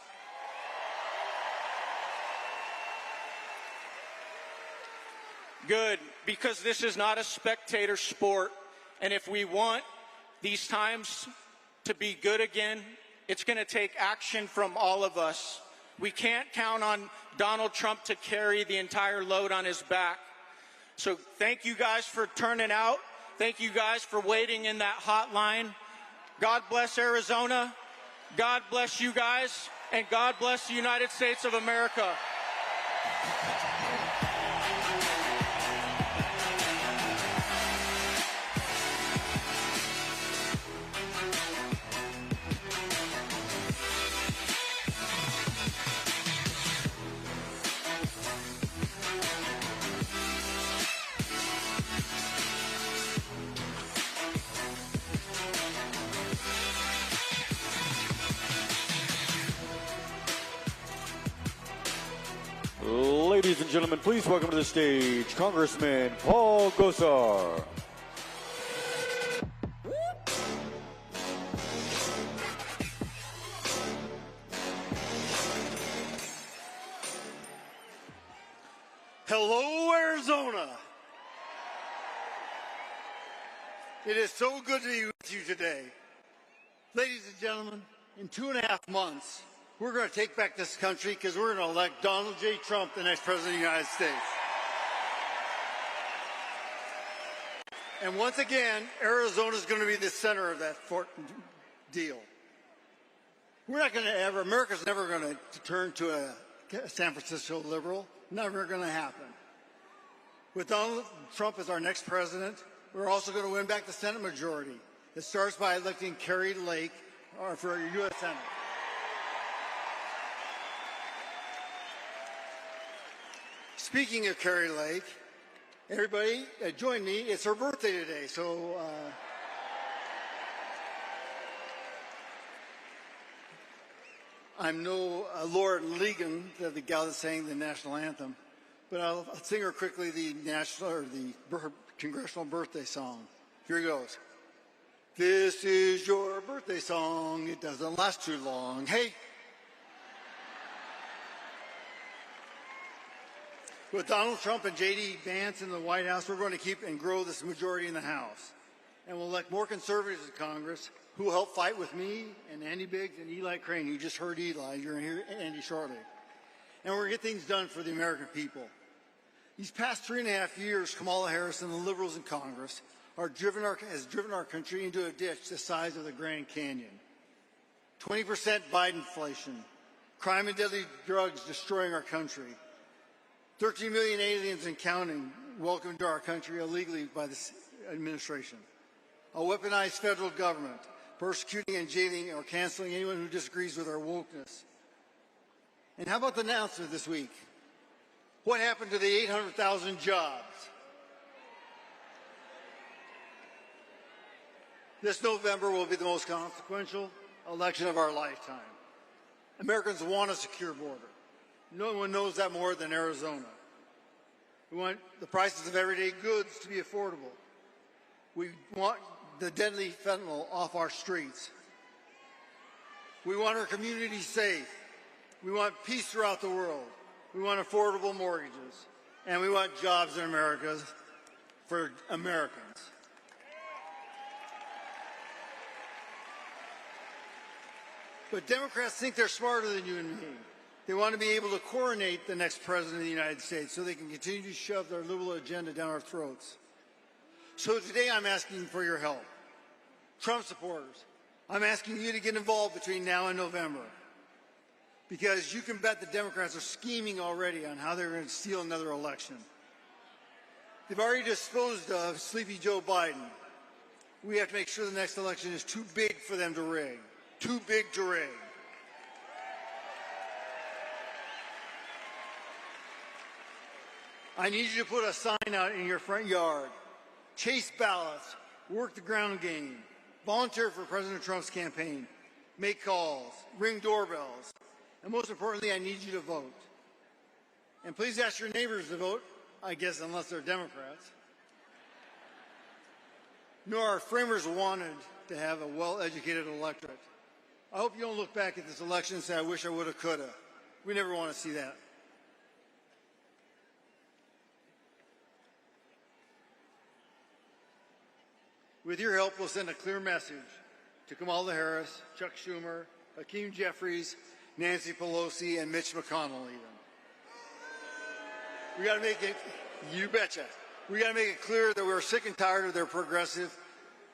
Good, because this is not a spectator sport. And if we want these times to be good again, it's going to take action from all of us. We can't count on Donald Trump to carry the entire load on his back. So thank you guys for turning out. Thank you guys for waiting in that hotline. God bless Arizona. God bless you guys. And God bless the United States of America. Ladies and gentlemen, please welcome to the stage Congressman Paul Gosar. Hello, Arizona. It is so good to be with you today. Ladies and gentlemen, in 2.5 months, we're going to take back this country because we're going to elect Donald J. Trump the next president of the United States. And once again, Arizona is going to be the center of that deal. We're not going to ever, America's never going to turn to a San Francisco liberal. Never going to happen. With Donald Trump as our next president, we're also going to win back the Senate majority. It starts by electing Kari Lake for U.S. Senate. Speaking of Kari Lake, everybody join me. It's her birthday today, so I'm no Laura Ligon, the gal that sang the national anthem, but I'll sing her quickly the congressional birthday song. Here it goes. This is your birthday song. It doesn't last too long. Hey. With Donald Trump and J.D. Vance in the White House, we're going to keep and grow this majority in the House. And we'll elect more conservatives in Congress who will help fight with me and Andy Biggs and Eli Crane. You just heard Eli. You're going to hear Andy shortly. And we're going to get things done for the American people. These past 3.5 years, Kamala Harris and the liberals in Congress has driven our country into a ditch the size of the Grand Canyon. 20% Biden inflation, crime and deadly drugs destroying our country, 13 million aliens and counting welcomed to our country illegally by this administration, a weaponized federal government persecuting and jailing or canceling anyone who disagrees with our wokeness. And how about the announcement this week? What happened to the 800,000 jobs? This November will be the most consequential election of our lifetime. Americans want a secure border. No one knows that more than Arizona. We want the prices of everyday goods to be affordable. We want the deadly fentanyl off our streets. We want our communities safe. We want peace throughout the world. We want affordable mortgages. And we want jobs in America for Americans. But Democrats think they're smarter than you and me. They want to be able to coronate the next president of the United States so they can continue to shove their liberal agenda down our throats. So today I'm asking for your help. Trump supporters, I'm asking you to get involved between now and November. Because you can bet the Democrats are scheming already on how they're going to steal another election. They've already disposed of Sleepy Joe Biden. We have to make sure the next election is too big for them to rig. Too big to rig. I need you to put a sign out in your front yard. Chase ballots. Work the ground game. Volunteer for President Trump's campaign. Make calls. Ring doorbells. And most importantly, I need you to vote. And please ask your neighbors to vote, I guess, unless they're Democrats. Nor our framers wanted to have a well-educated electorate. I hope you don't look back at this election and say, I wish I woulda, coulda. We never want to see that. With your help, we'll send a clear message to Kamala Harris, Chuck Schumer, Hakeem Jeffries, Nancy Pelosi, and Mitch McConnell even. We got to make it, you betcha, we got to make it clear that we're sick and tired of their progressive,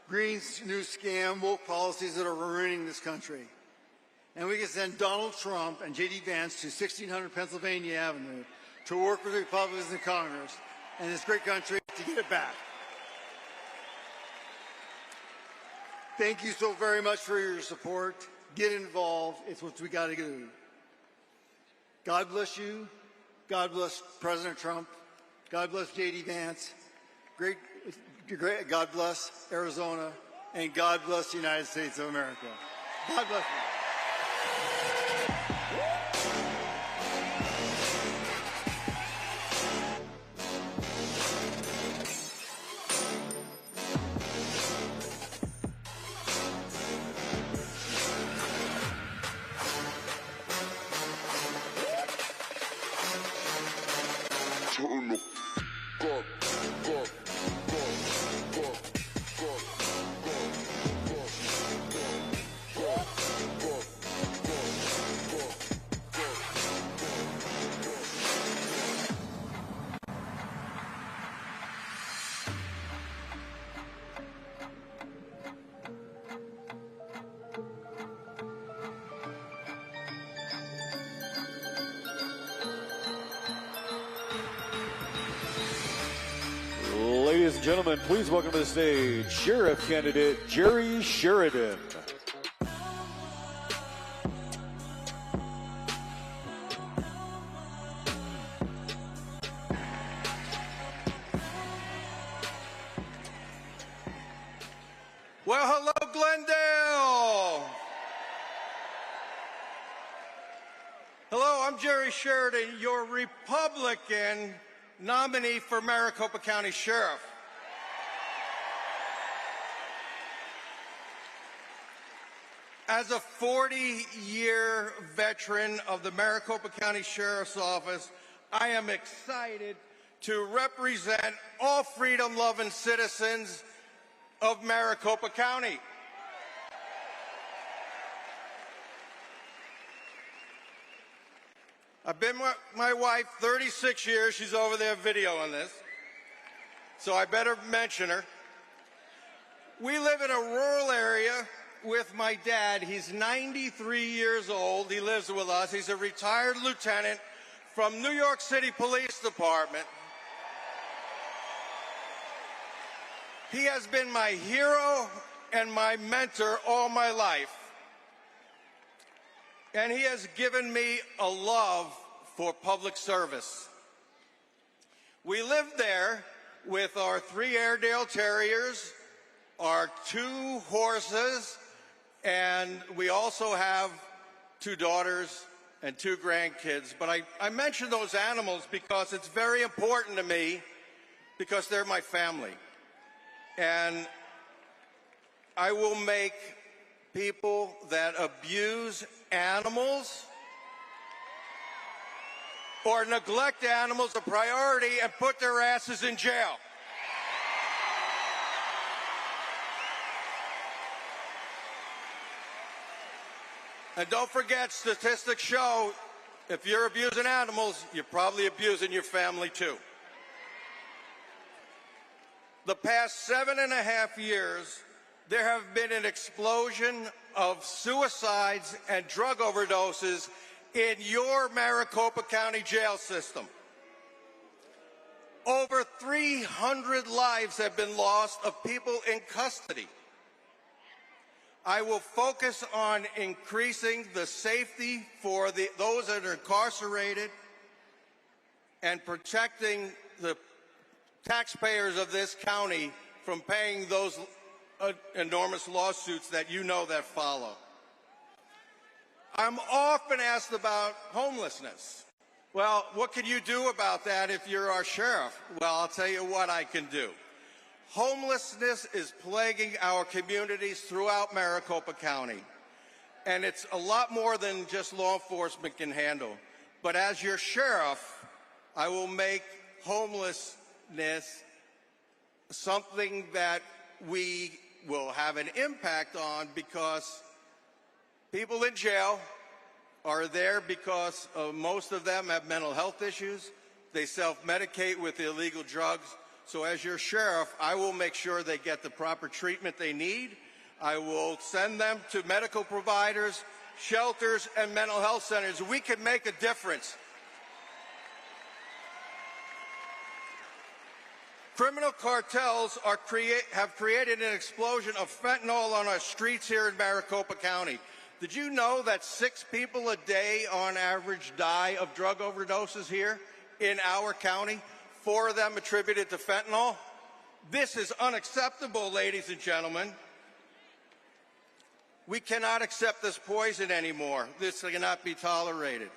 green new scam, woke policies that are ruining this country. And we can send Donald Trump and J.D. Vance to 1600 Pennsylvania Avenue to work with the Republicans in Congress and this great country to get it back. Thank you so very much for your support. Get involved. It's what we got to do. God bless you. God bless President Trump. God bless J.D. Vance. God bless Arizona. And God bless the United States of America. God bless you. Ladies and gentlemen, please welcome to the stage Sheriff candidate Jerry Sheridan. Well, hello, Glendale. Hello, I'm Jerry Sheridan, your Republican nominee for Maricopa County Sheriff. As a 40-year veteran of the Maricopa County Sheriff's Office, I am excited to represent all freedom-loving citizens of Maricopa County. I've been with my wife 36 years. She's over there videoing this, so I better mention her. We live in a rural area with my dad. He's 93 years old. He lives with us. He's a retired lieutenant from New York City Police Department. He has been my hero and my mentor all my life. And he has given me a love for public service. We live there with our 3 Airedale Terriers, our 2 horses, and we also have 2 daughters and 2 grandkids. But I mention those animals because it's very important to me, because they're my family. And I will make people that abuse animals or neglect animals a priority and put their asses in jail. And don't forget, statistics show if you're abusing animals, you're probably abusing your family too. The past 7.5 years, there have been an explosion of suicides and drug overdoses in your Maricopa County jail system. Over 300 lives have been lost of people in custody. I will focus on increasing the safety for those that are incarcerated and protecting the taxpayers of this county from paying those enormous lawsuits that you know that follow. I'm often asked about homelessness. Well, what can you do about that if you're our sheriff? Well, I'll tell you what I can do. Homelessness is plaguing our communities throughout Maricopa County, and it's a lot more than just law enforcement can handle. But as your sheriff, I will make homelessness something that we will have an impact on, because people in jail are there because most of them have mental health issues. They self-medicate with illegal drugs. So as your sheriff, I will make sure they get the proper treatment they need. I will send them to medical providers, shelters, and mental health centers. We can make a difference. Criminal cartels have created an explosion of fentanyl on our streets here in Maricopa County. Did you know that 6 people a day on average die of drug overdoses here in our county? 4 of them attributed to fentanyl? This is unacceptable, ladies and gentlemen. We cannot accept this poison anymore. This cannot be tolerated.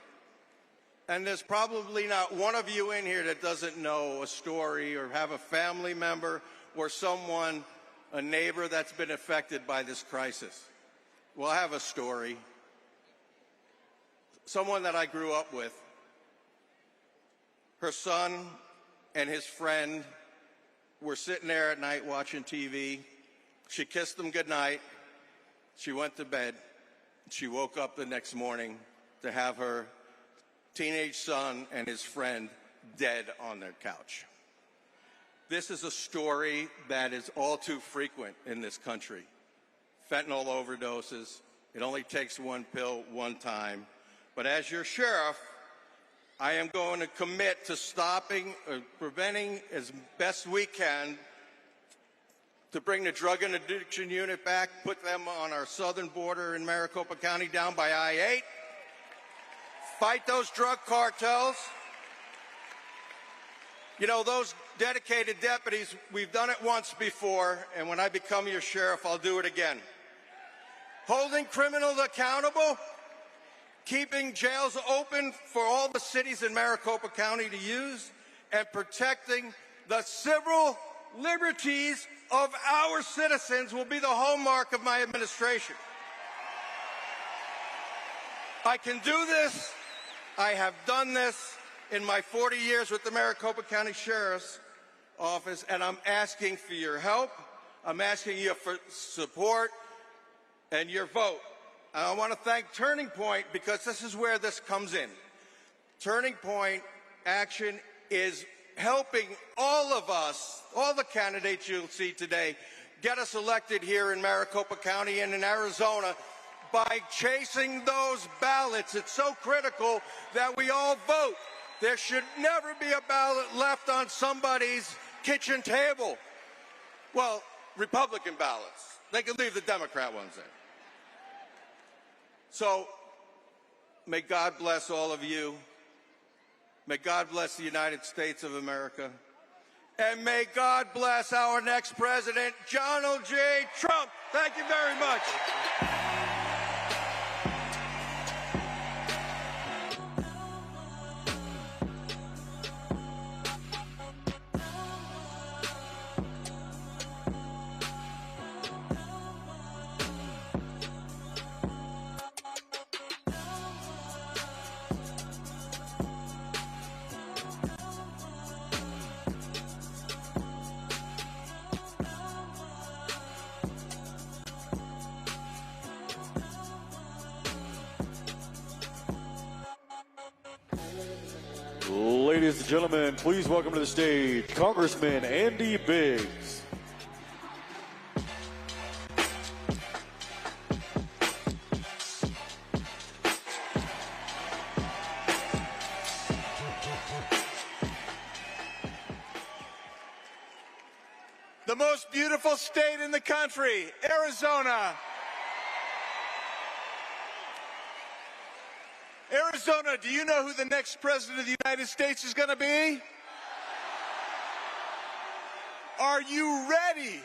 And there's probably not one of you in here that doesn't know a story or have a family member or someone, a neighbor that's been affected by this crisis. Well, I have a story. Someone that I grew up with. Her son and his friend were sitting there at night watching TV. She kissed them goodnight. She went to bed. She woke up the next morning to have her teenage son and his friend dead on their couch. This is a story that is all too frequent in this country. Fentanyl overdoses. It only takes 1 pill 1 time. But as your sheriff, I am going to commit to stopping or preventing as best we can to bring the drug and addiction unit back, put them on our southern border in Maricopa County down by I-8. Fight those drug cartels. You know, those dedicated deputies, we've done it once before, and when I become your sheriff, I'll do it again. Holding criminals accountable, keeping jails open for all the cities in Maricopa County to use, and protecting the civil liberties of our citizens will be the hallmark of my administration. I can do this. I have done this in my 40 years with the Maricopa County Sheriff's Office, and I'm asking for your help. I'm asking you for support and your vote. And I want to thank Turning Point, because this is where this comes in. Turning Point Action is helping all of us, all the candidates you'll see today, get us elected here in Maricopa County and in Arizona by chasing those ballots. It's so critical that we all vote. There should never be a ballot left on somebody's kitchen table. Well, Republican ballots. They can leave the Democrat ones in. So, may God bless all of you. May God bless the United States of America. And may God bless our next president, Donald J. Trump. Thank you very much. Ladies and gentlemen, please welcome to the stage Congressman Andy Biggs. The most beautiful state in the country, Arizona. Arizona, do you know who the next president of the United States is going to be? Are you ready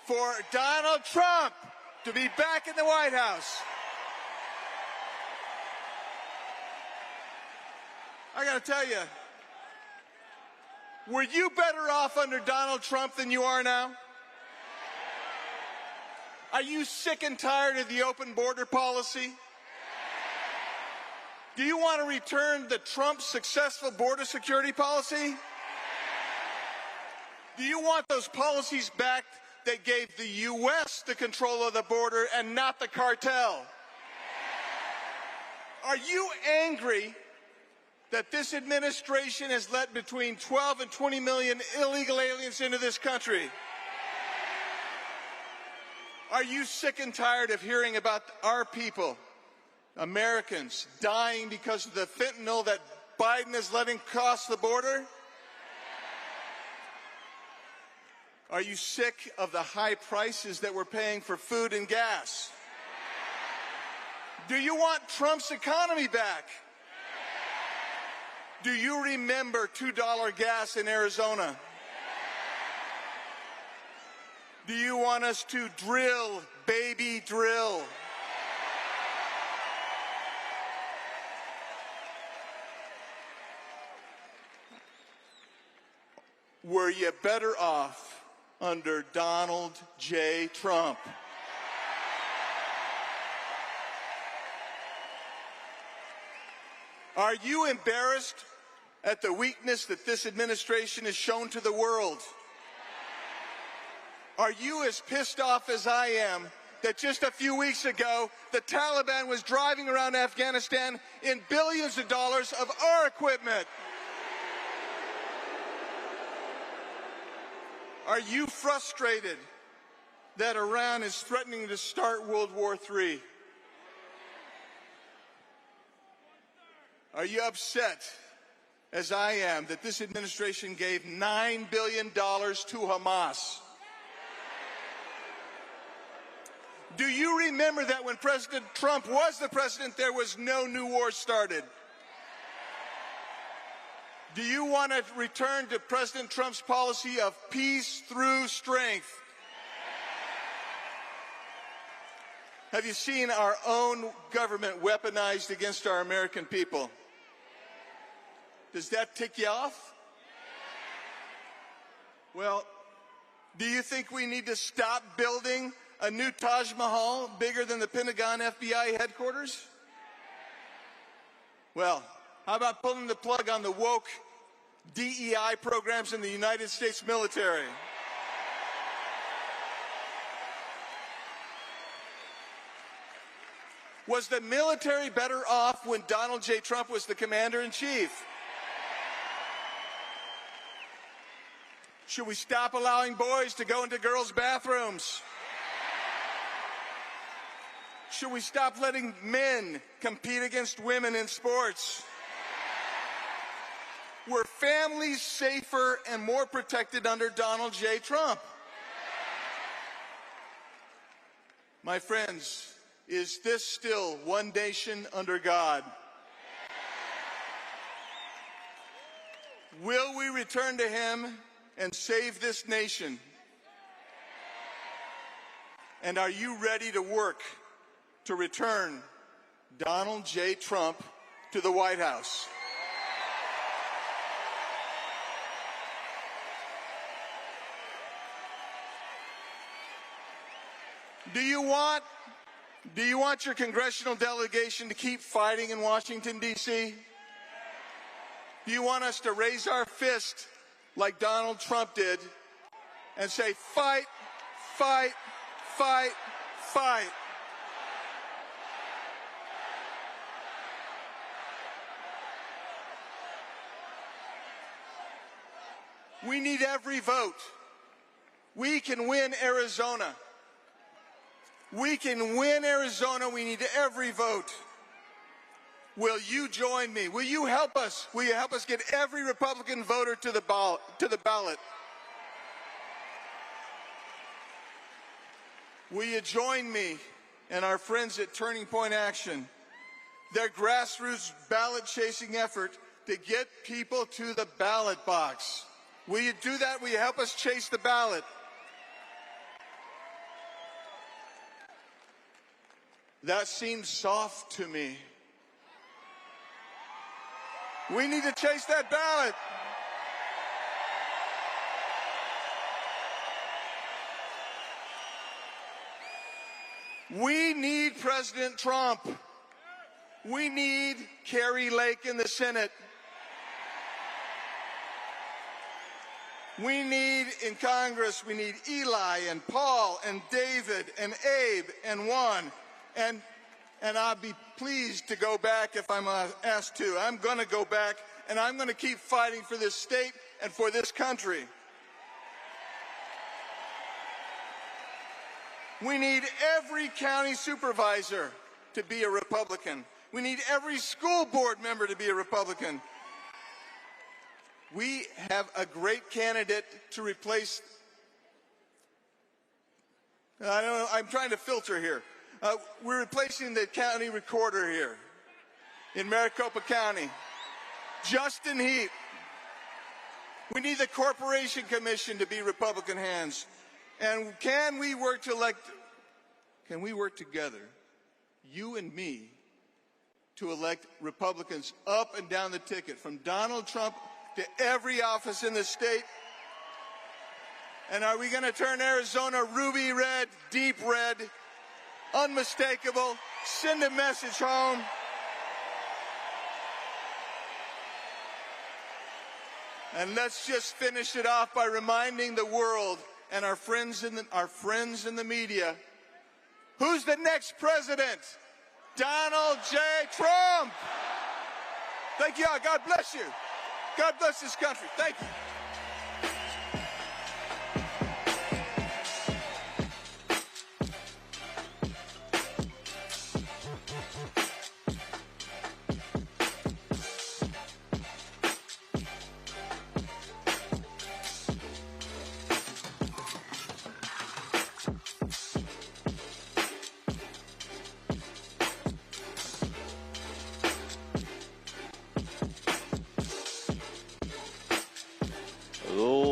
for Donald Trump to be back in the White House? I got to tell you, were you better off under Donald Trump than you are now? Are you sick and tired of the open border policy? Do you want to return the Trump successful border security policy? Do you want those policies back that gave the U.S. the control of the border and not the cartel? Are you angry that this administration has let between 12 and 20 million illegal aliens into this country? Are you sick and tired of hearing about our people, Americans, dying because of the fentanyl that Biden is letting cross the border? Are you sick of the high prices that we're paying for food and gas? Do you want Trump's economy back? Do you remember $2 gas in Arizona? Do you want us to drill, baby, drill? Were you better off under Donald J. Trump? Are you embarrassed at the weakness that this administration has shown to the world? Are you as pissed off as I am that just a few weeks ago the Taliban was driving around Afghanistan in billions of dollars of our equipment? Are you frustrated that Iran is threatening to start World War III? Are you upset, as I am, that this administration gave $9 billion to Hamas? Do you remember that when President Trump was the president, there was no new war started? Do you want to return to President Trump's policy of peace through strength? Have you seen our own government weaponized against our American people? Does that tick you off? Well, do you think we need to stop building a new Taj Mahal bigger than the Pentagon FBI headquarters? Well, how about pulling the plug on the woke DEI programs in the United States military? Was the military better off when Donald J. Trump was the commander-in-chief? Should we stop allowing boys to go into girls' bathrooms? Should we stop letting men compete against women in sports? Were families safer and more protected under Donald J. Trump? My friends, is this still one nation under God? Will we return to him and save this nation? And are you ready to work to return Donald J. Trump to the White House? Do you want your congressional delegation to keep fighting in Washington, D.C.? Do you want us to raise our fist like Donald Trump did and say, fight, fight, fight, fight? We need every vote. We can win Arizona. We can win Arizona. We need every vote. Will you join me? Will you help us? Will you help us get every Republican voter to the ballot? Will you join me and our friends at Turning Point Action, their grassroots ballot-chasing effort to get people to the ballot box? Will you do that? Will you help us chase the ballot? That seems soft to me. We need to chase that ballot. We need President Trump. We need Kari Lake in the Senate. We need in Congress, we need Eli and Paul and David and Abe and Juan. And I'd be pleased to go back if I'm asked to. I'm going to go back, and I'm going to keep fighting for this state and for this country. We need every county supervisor to be a Republican. We need every school board member to be a Republican. We have a great candidate to replace. I don't know, I'm trying to filter here. We're replacing the county recorder here in Maricopa County, Justin Heap. We need the Corporation Commission to be Republican hands. And can we work together, you and me, to elect Republicans up and down the ticket, from Donald Trump to every office in the state? And are we going to turn Arizona ruby red, deep red, unmistakable, send a message home? And let's just finish it off by reminding the world and our friends in the media, who's the next president? Donald J. Trump. Thank you all. God bless you. God bless this country. Thank you.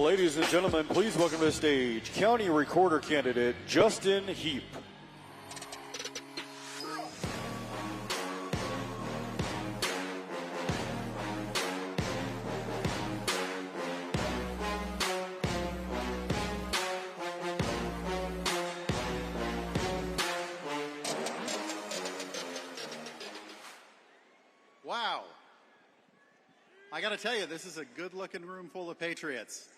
Ladies and gentlemen, please welcome to the stage County Recorder candidate Justin Heap. Wow. I got to tell you, this is a good-looking room full of patriots.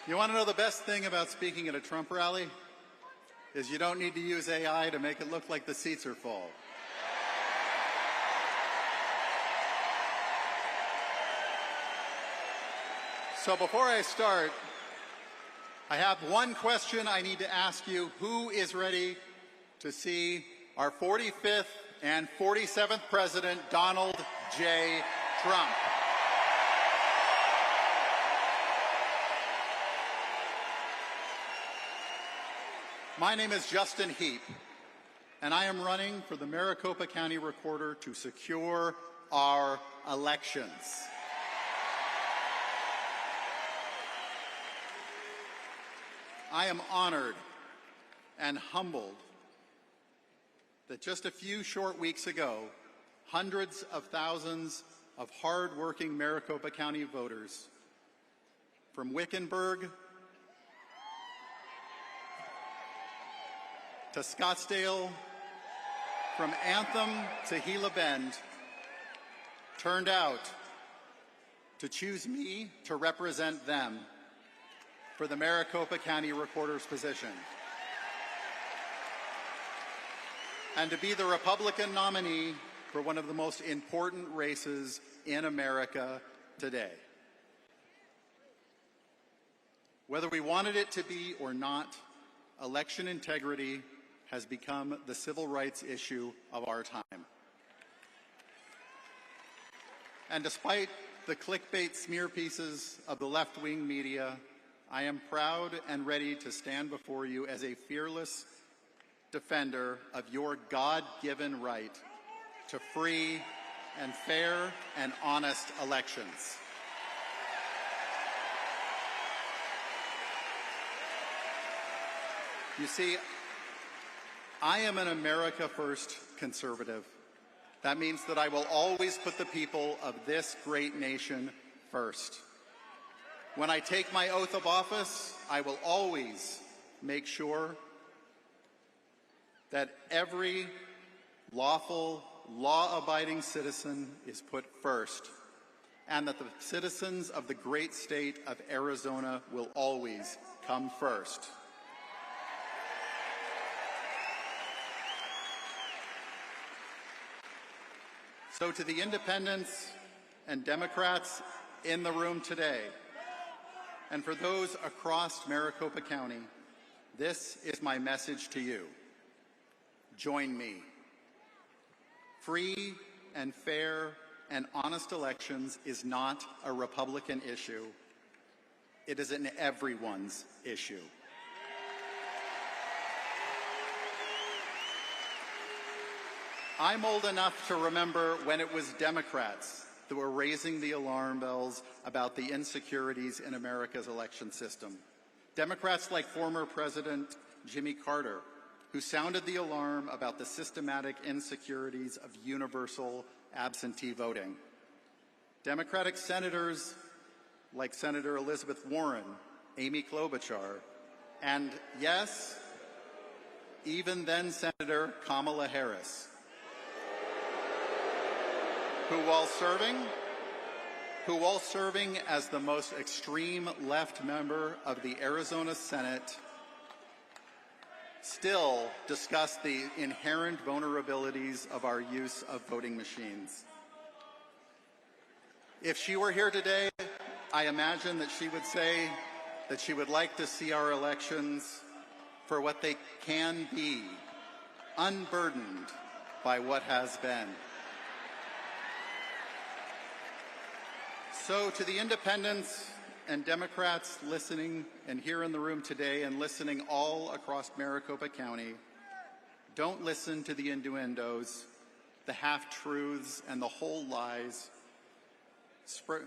You want to know the best thing about speaking at a Trump rally? Is you don't need to use AI to make it look like the seats are full. So before I start, I have one question I need to ask you. Who is ready to see our 45th and 47th President, Donald J. Trump? My name is Justin Heap, and I am running for the Maricopa County Recorder to secure our elections. I am honored and humbled that just a few short weeks ago, hundreds of thousands of hard-working Maricopa County voters from Wickenburg to Scottsdale, from Anthem to Gila Bend, turned out to choose me to represent them for the Maricopa County Recorder's position, and to be the Republican nominee for one of the most important races in America today. Whether we wanted it to be or not, election integrity has become the civil rights issue of our time. And despite the clickbait smear pieces of the left-wing media, I am proud and ready to stand before you as a fearless defender of your God-given right to free and fair and honest elections. You see, I am an America First conservative. That means that I will always put the people of this great nation first. When I take my oath of office, I will always make sure that every lawful, law-abiding citizen is put first, and that the citizens of the great state of Arizona will always come first. So to the independents and Democrats in the room today, and for those across Maricopa County, this is my message to you. Join me. Free and fair and honest elections is not a Republican issue. It is an everyone's issue. I'm old enough to remember when it was Democrats that were raising the alarm bells about the insecurities in America's election system. Democrats like former President Jimmy Carter, who sounded the alarm about the systematic insecurities of universal absentee voting. Democratic senators like Senator Elizabeth Warren, Amy Klobuchar, and yes, even then Senator Kamala Harris, who while serving as the most extreme left member of the Arizona Senate, still discuss the inherent vulnerabilities of our use of voting machines. If she were here today, I imagine that she would say that she would like to see our elections for what they can be, unburdened by what has been. So to the independents and Democrats listening and here in the room today and listening all across Maricopa County, don't listen to the innuendos, the half-truths, and the whole lies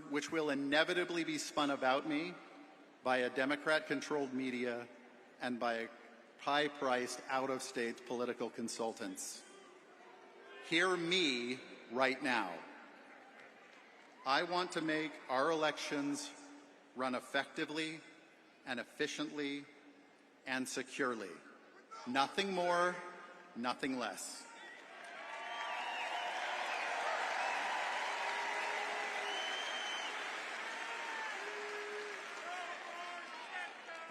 which will inevitably be spun about me by a Democrat-controlled media and by high-priced, out-of-state political consultants. Hear me right now. I want to make our elections run effectively and efficiently and securely. Nothing more, nothing less.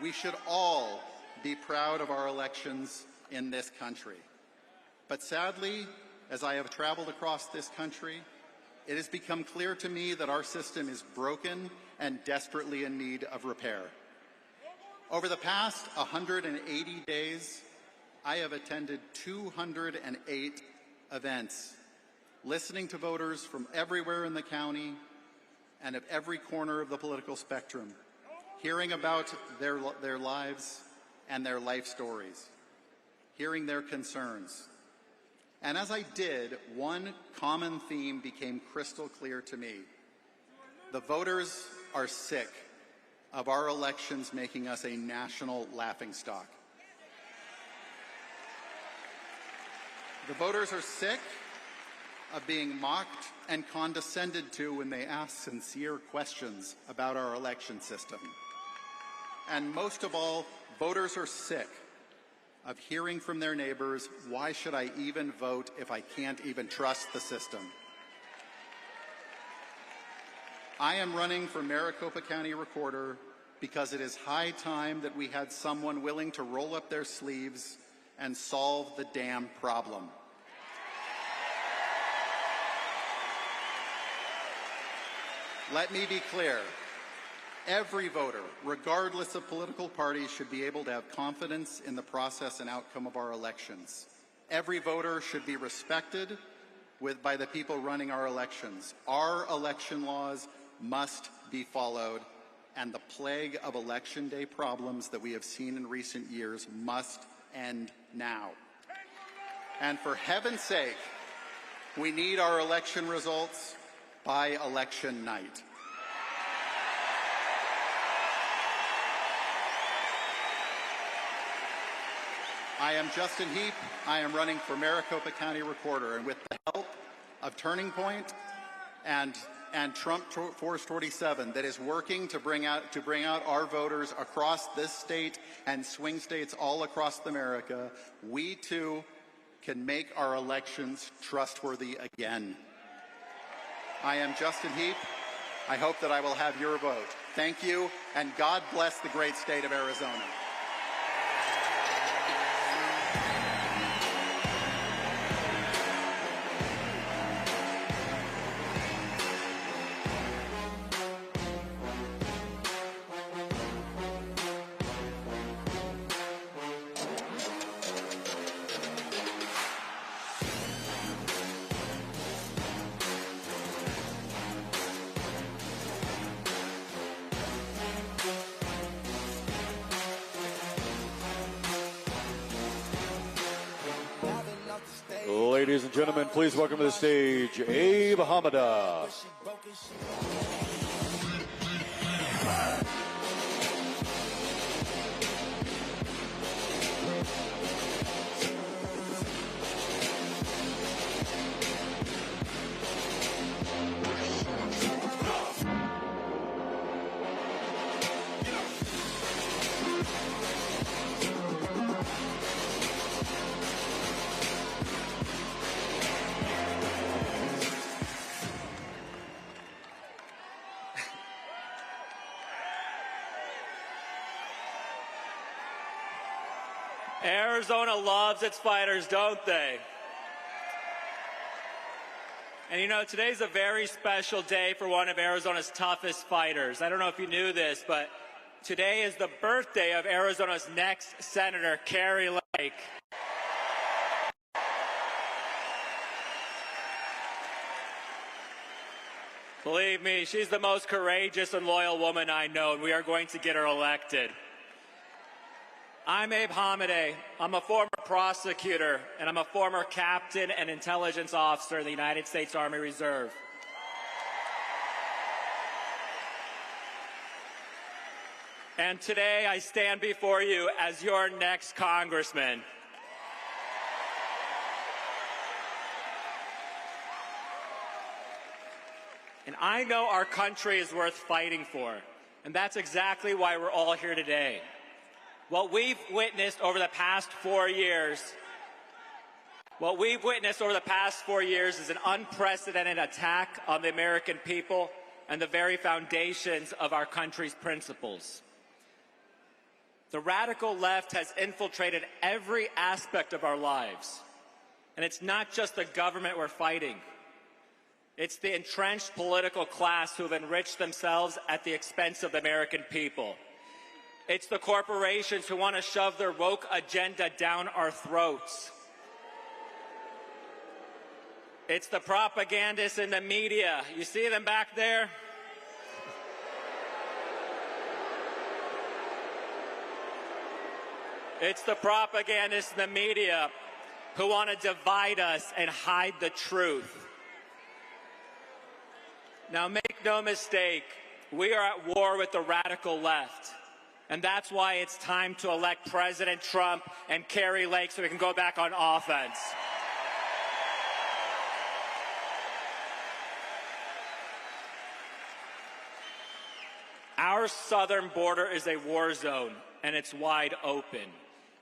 We should all be proud of our elections in this country. But sadly, as I have traveled across this country, it has become clear to me that our system is broken and desperately in need of repair. Over the past 180 days, I have attended 208 events, listening to voters from everywhere in the county and of every corner of the political spectrum, hearing about their lives and their life stories, hearing their concerns. And as I did, one common theme became crystal clear to me. The voters are sick of our elections making us a national laughingstock. The voters are sick of being mocked and condescended to when they ask sincere questions about our election system. And most of all, voters are sick of hearing from their neighbors, why should I even vote if I can't even trust the system? I am running for Maricopa County Recorder because it is high time that we had someone willing to roll up their sleeves and solve the damn problem. Let me be clear. Every voter, regardless of political party, should be able to have confidence in the process and outcome of our elections. Every voter should be respected by the people running our elections. Our election laws must be followed, and the plague of election day problems that we have seen in recent years must end now. And for heaven's sake, we need our election results by election night. I am Justin Heap. I am running for Maricopa County Recorder, and with the help of Turning Point and Trump Force 47 that is working to bring out our voters across this state and swing states all across America, we too can make our elections trustworthy again. I am Justin Heap. I hope that I will have your vote. Thank you, and God bless the great state of Arizona. Ladies and gentlemen, please welcome to the stage Abe Hamada. Arizona loves its fighters, don't they? And you know, today's a very special day for one of Arizona's toughest fighters. I don't know if you knew this, but today is the birthday of Arizona's next senator, Kari Lake. Believe me, she's the most courageous and loyal woman I know, and we are going to get her elected. I'm Abe Hamada. I'm a former prosecutor, and I'm a former captain and intelligence officer in the United States Army Reserve. And today I stand before you as your next congressman. And I know our country is worth fighting for, and that's exactly why we're all here today. What we've witnessed over the past 4 years is an unprecedented attack on the American people and the very foundations of our country's principles. The radical left has infiltrated every aspect of our lives. And it's not just the government we're fighting. It's the entrenched political class who have enriched themselves at the expense of the American people. It's the corporations who want to shove their woke agenda down our throats. It's the propagandists in the media. You see them back there? It's the propagandists in the media who want to divide us and hide the truth. Now, make no mistake, we are at war with the radical left. And that's why it's time to elect President Trump and Kari Lake so we can go back on offense. Our southern border is a war zone, and it's wide open.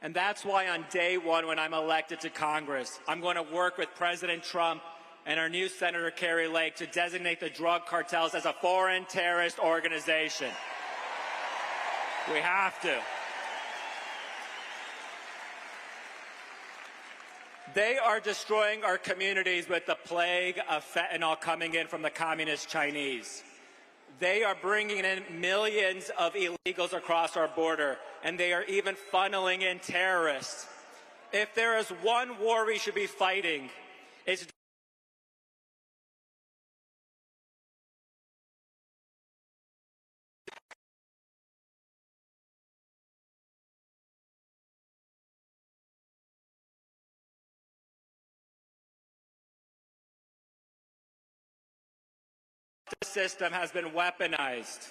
And that's why on day one, when I'm elected to Congress, I'm going to work with President Trump and our new Senator Kari Lake to designate the drug cartels as a foreign terrorist organization. We have to. They are destroying our communities with the plague of fentanyl coming in from the communist Chinese. They are bringing in millions of illegals across our border, and they are even funneling in terrorists. If there is one war we should be fighting, it's the system has been weaponized,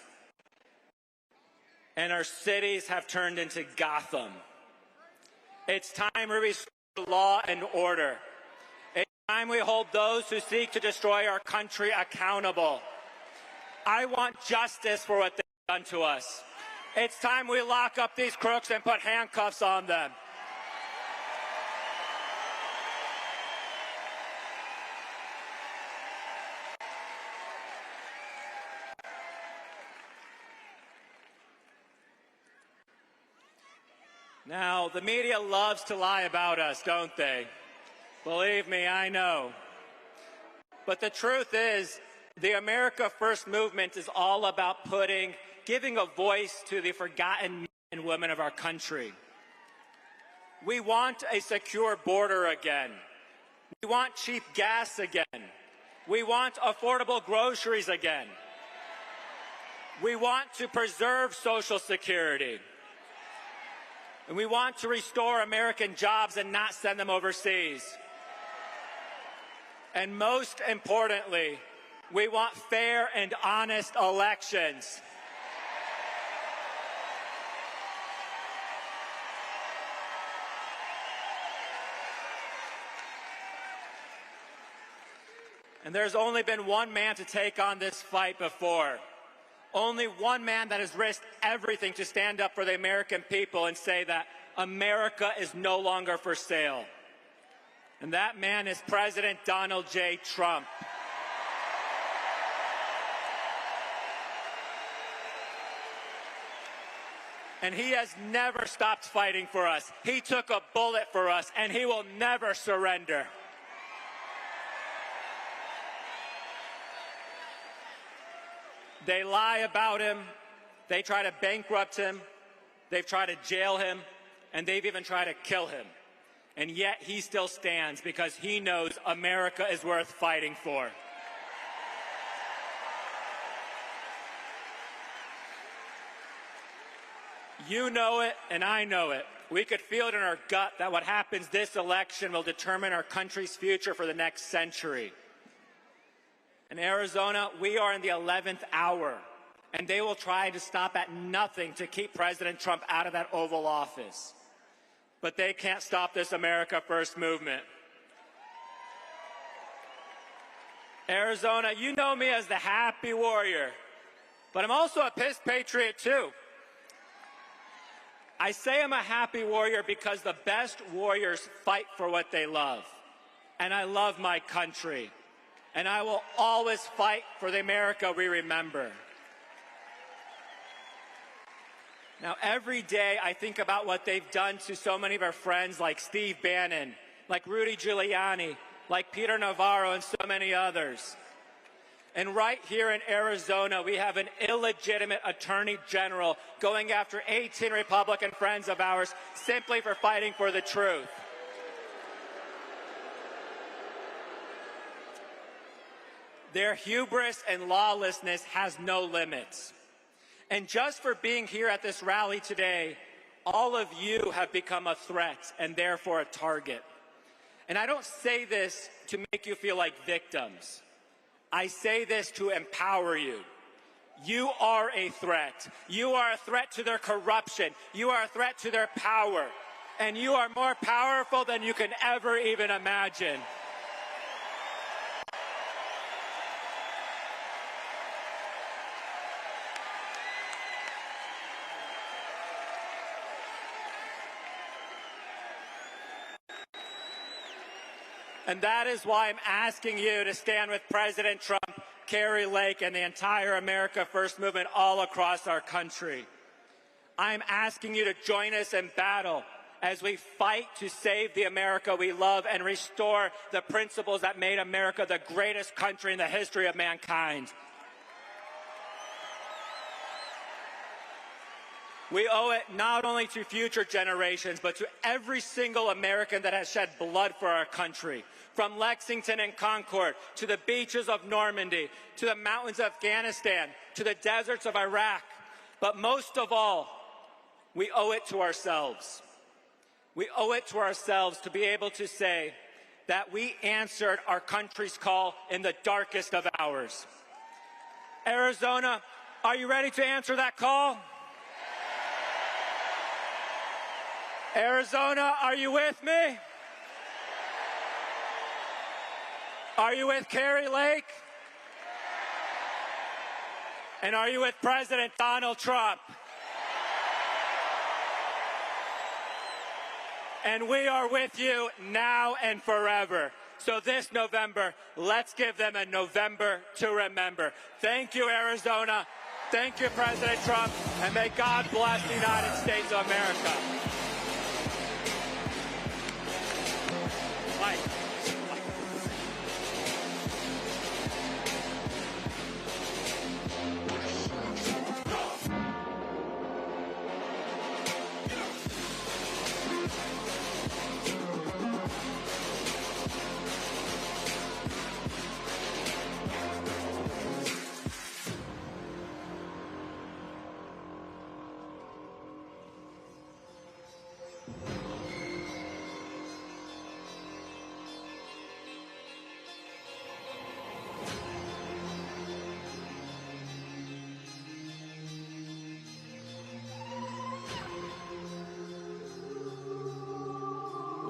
and our cities have turned into Gotham. It's time we restore law and order. It's time we hold those who seek to destroy our country accountable. I want justice for what they've done to us. It's time we lock up these crooks and put handcuffs on them. Now, the media loves to lie about us, don't they? Believe me, I know. But the truth is, the America First movement is all about giving a voice to the forgotten men and women of our country. We want a secure border again. We want cheap gas again. We want affordable groceries again. We want to preserve Social Security. And we want to restore American jobs and not send them overseas. And most importantly, we want fair and honest elections. And there's only been one man to take on this fight before. Only one man that has risked everything to stand up for the American people and say that America is no longer for sale. And that man is President Donald J. Trump. And he has never stopped fighting for us. He took a bullet for us, and he will never surrender. They lie about him, they try to bankrupt him, they've tried to jail him, and they've even tried to kill him. And yet he still stands because he knows America is worth fighting for. You know it, and I know it. We could feel it in our gut that what happens this election will determine our country's future for the next century. In Arizona, we are in the 11th hour, and they will try to stop at nothing to keep President Trump out of that Oval Office. But they can't stop this America First movement. Arizona, you know me as the happy warrior, but I'm also a pissed patriot too. I say I'm a happy warrior because the best warriors fight for what they love. And I love my country. And I will always fight for the America we remember. Now, every day I think about what they've done to so many of our friends like Steve Bannon, like Rudy Giuliani, like Peter Navarro, and so many others. And right here in Arizona, we have an illegitimate attorney general going after 18 Republican friends of ours simply for fighting for the truth. Their hubris and lawlessness has no limits. And just for being here at this rally today, all of you have become a threat and therefore a target. And I don't say this to make you feel like victims. I say this to empower you. You are a threat. You are a threat to their corruption. You are a threat to their power. And you are more powerful than you can ever even imagine. And that is why I'm asking you to stand with President Trump, Kari Lake, and the entire America First movement all across our country. I'm asking you to join us in battle as we fight to save the America we love and restore the principles that made America the greatest country in the history of mankind. We owe it not only to future generations, but to every single American that has shed blood for our country. From Lexington and Concord, to the beaches of Normandy, to the mountains of Afghanistan, to the deserts of Iraq. But most of all, we owe it to ourselves. We owe it to ourselves to be able to say that we answered our country's call in the darkest of hours. Arizona, are you ready to answer that call? Arizona, are you with me? Are you with Kari Lake? And are you with President Donald Trump? And we are with you now and forever. So this November, let's give them a November to remember. Thank you, Arizona. Thank you, President Trump. And may God bless the United States of America. Mike.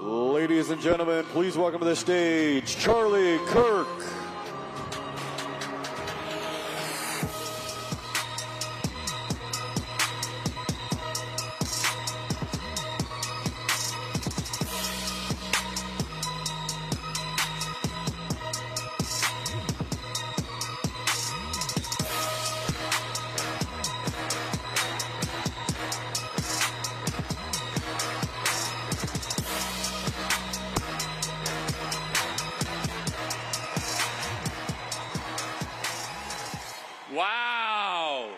Ladies and gentlemen, please welcome to the stage, Charlie Kirk. Wow.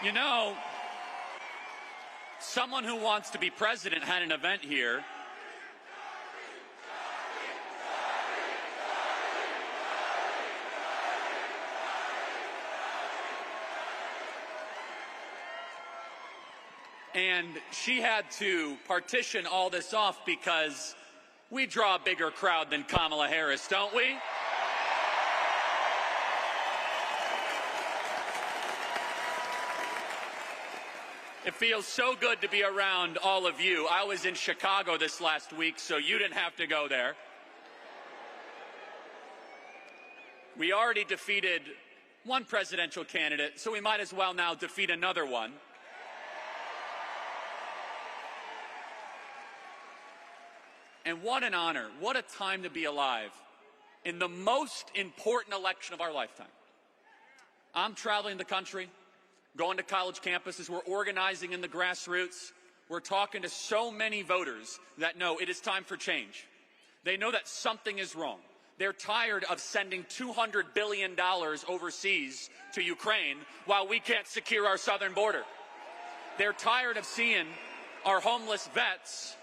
You know, someone who wants to be president had an event here. And she had to partition all this off because we draw a bigger crowd than Kamala Harris, don't we? It feels so good to be around all of you. I was in Chicago this last week, so you didn't have to go there. We already defeated one presidential candidate, so we might as well now defeat another one. And what an honor, what a time to be alive in the most important election of our lifetime. I'm traveling the country, going to college campuses. We're organizing in the grassroots. we're talking to so many voters that know it is time for change. They know that something is wrong. They're tired of sending $200 billion overseas to Ukraine while we can't secure our southern border. They're tired of seeing our homeless vets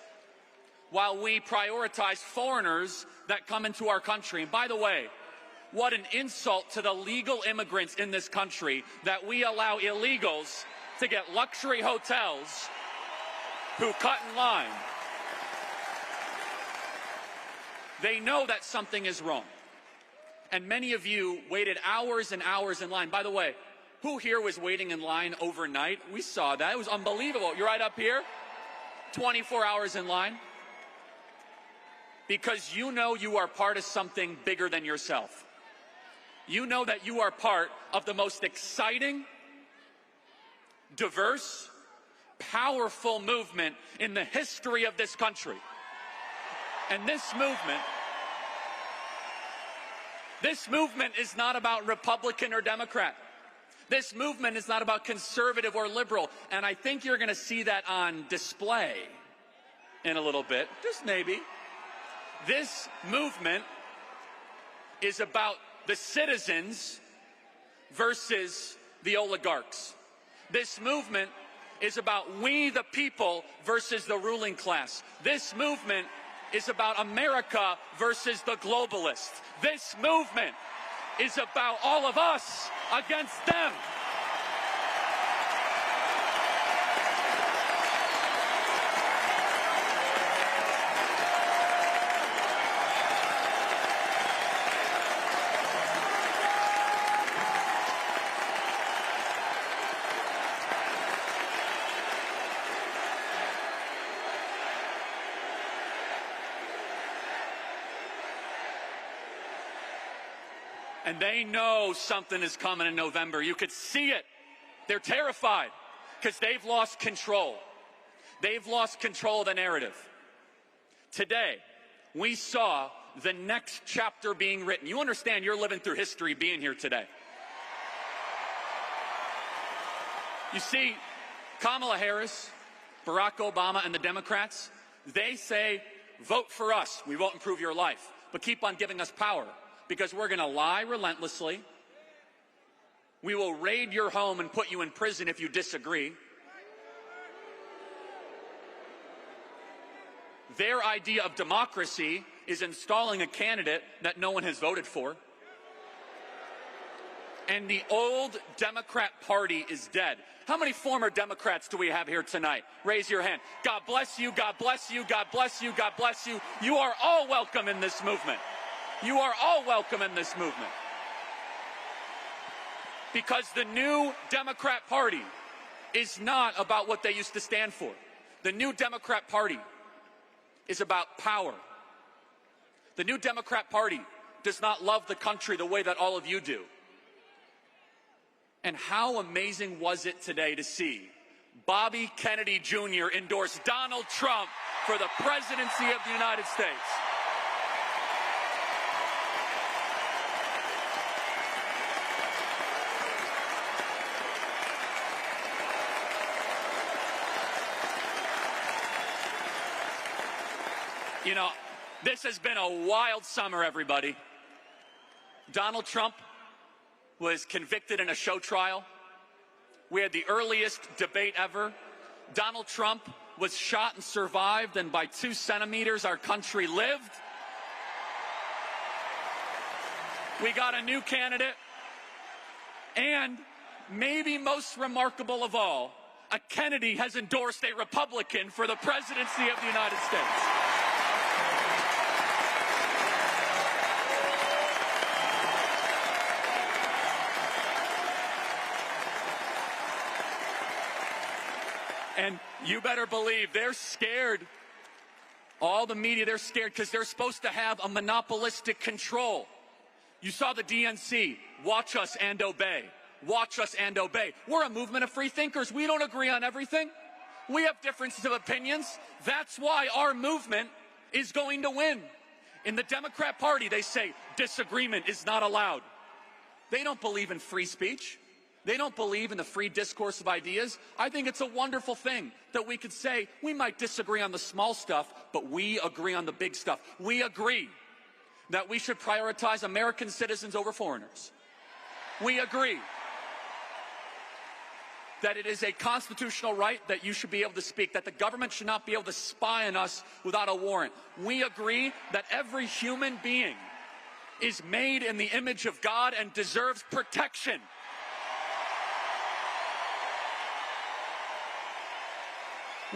while we prioritize foreigners that come into our country. And by the way, what an insult to the legal immigrants in this country that we allow illegals to get luxury hotels who cut in line. They know that something is wrong. And many of you waited hours and hours in line. By the way, who here was waiting in line overnight? We saw that. It was unbelievable. You're right up here. 24 hours in line. Because you know you are part of something bigger than yourself. You know that you are part of the most exciting, diverse, powerful movement in the history of this country. And this movement is not about Republican or Democrat. This movement is not about conservative or liberal. And I think you're going to see that on display in a little bit, just maybe. This movement is about the citizens versus the oligarchs. This movement is about we the people versus the ruling class. This movement is about America versus the globalists. This movement is about all of us against them. And they know something is coming in November. You could see it. They're terrified because they've lost control. They've lost control of the narrative. Today, we saw the next chapter being written. You understand you're living through history being here today. You see, Kamala Harris, Barack Obama, and the Democrats, they say, vote for us. We won't improve your life, but keep on giving us power. Because we're going to lie relentlessly. We will raid your home and put you in prison if you disagree. Their idea of democracy is installing a candidate that no one has voted for. And the old Democrat Party is dead. How many former Democrats do we have here tonight? Raise your hand. God bless you, God bless you, God bless you, God bless you. You are all welcome in this movement. You are all welcome in this movement. Because the new Democrat Party is not about what they used to stand for. The new Democrat Party is about power. The new Democrat Party does not love the country the way that all of you do. And how amazing was it today to see Bobby Kennedy Jr. endorse Donald Trump for the presidency of the United States? You know, this has been a wild summer, everybody. Donald Trump was convicted in a show trial. We had the earliest debate ever. Donald Trump was shot and survived, and by 2 centimeters, our country lived. We got a new candidate. And maybe most remarkable of all, a Kennedy has endorsed a Republican for the presidency of the United States. And you better believe they're scared. All the media, they're scared because they're supposed to have a monopolistic control. You saw the DNC, watch us and obey. Watch us and obey. We're a movement of free thinkers. We don't agree on everything. We have differences of opinions. That's why our movement is going to win. In the Democrat Party, they say disagreement is not allowed. They don't believe in free speech. They don't believe in the free discourse of ideas. I think it's a wonderful thing that we could say we might disagree on the small stuff, but we agree on the big stuff. We agree that we should prioritize American citizens over foreigners. We agree that it is a constitutional right that you should be able to speak, that the government should not be able to spy on us without a warrant. We agree that every human being is made in the image of God and deserves protection.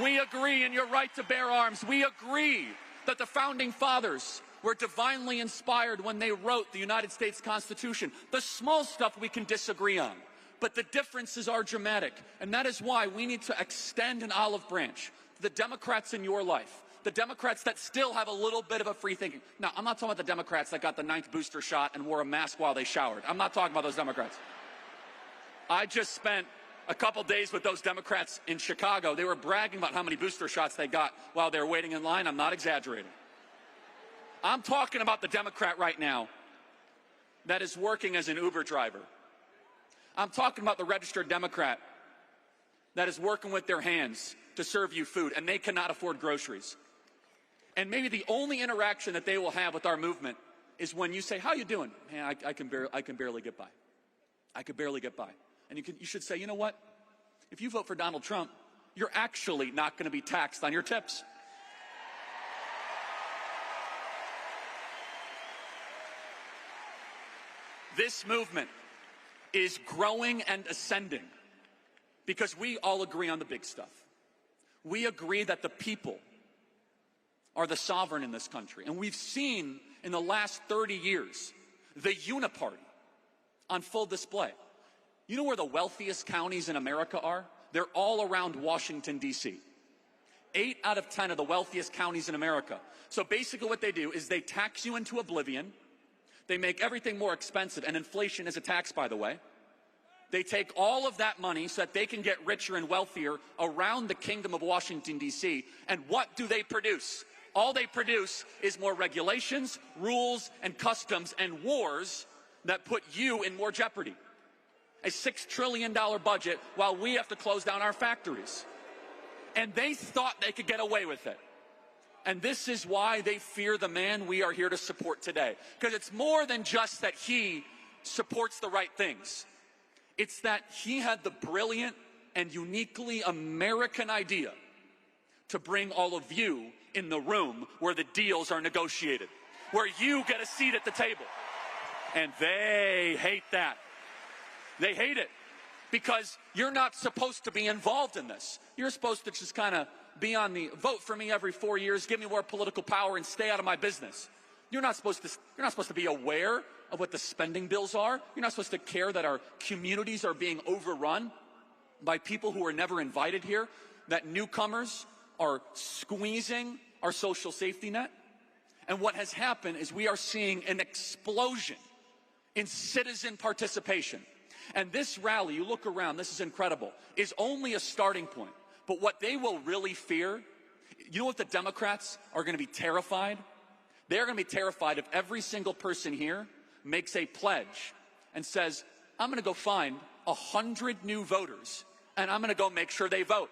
We agree in your right to bear arms. We agree that the Founding Fathers were divinely inspired when they wrote the United States Constitution. The small stuff we can disagree on, but the differences are dramatic. And that is why we need to extend an olive branch to the Democrats in your life, the Democrats that still have a little bit of a free thinking. Now, I'm not talking about the Democrats that got the 9th booster shot and wore a mask while they showered. I'm not talking about those Democrats. I just spent a couple days with those Democrats in Chicago. They were bragging about how many booster shots they got while they were waiting in line. I'm not exaggerating. I'm talking about the Democrat right now that is working as an Uber driver. I'm talking about the registered Democrat that is working with their hands to serve you food, and they cannot afford groceries. And maybe the only interaction that they will have with our movement is when you say, "How you doing?" "Man, I can barely get by. I could barely get by." And you should say, "You know what? If you vote for Donald Trump, you're actually not going to be taxed on your tips." This movement is growing and ascending because we all agree on the big stuff. We agree that the people are the sovereign in this country. And we've seen in the last 30 years the uniparty on full display. You know where the wealthiest counties in America are? They're all around Washington, D.C. 8 out of 10 of the wealthiest counties in America. So basically what they do is they tax you into oblivion. They make everything more expensive, and inflation is a tax, by the way. They take all of that money so that they can get richer and wealthier around the kingdom of Washington, D.C. And what do they produce? All they produce is more regulations, rules, and customs, and wars that put you in more jeopardy. A $6 trillion budget while we have to close down our factories. And they thought they could get away with it. And this is why they fear the man we are here to support today. Because it's more than just that he supports the right things. It's that he had the brilliant and uniquely American idea to bring all of you in the room where the deals are negotiated, where you get a seat at the table. And they hate that. They hate it because you're not supposed to be involved in this. You're supposed to just kind of be on the vote for me every 4 years, give me more political power, and stay out of my business. You're not supposed to be aware of what the spending bills are. You're not supposed to care that our communities are being overrun by people who are never invited here, that newcomers are squeezing our social safety net. And what has happened is we are seeing an explosion in citizen participation. And this rally, you look around, this is incredible, is only a starting point. But what they will really fear, you know what the Democrats are going to be terrified? They're going to be terrified if every single person here makes a pledge and says, I'm going to go find 100 new voters, and I'm going to go make sure they vote.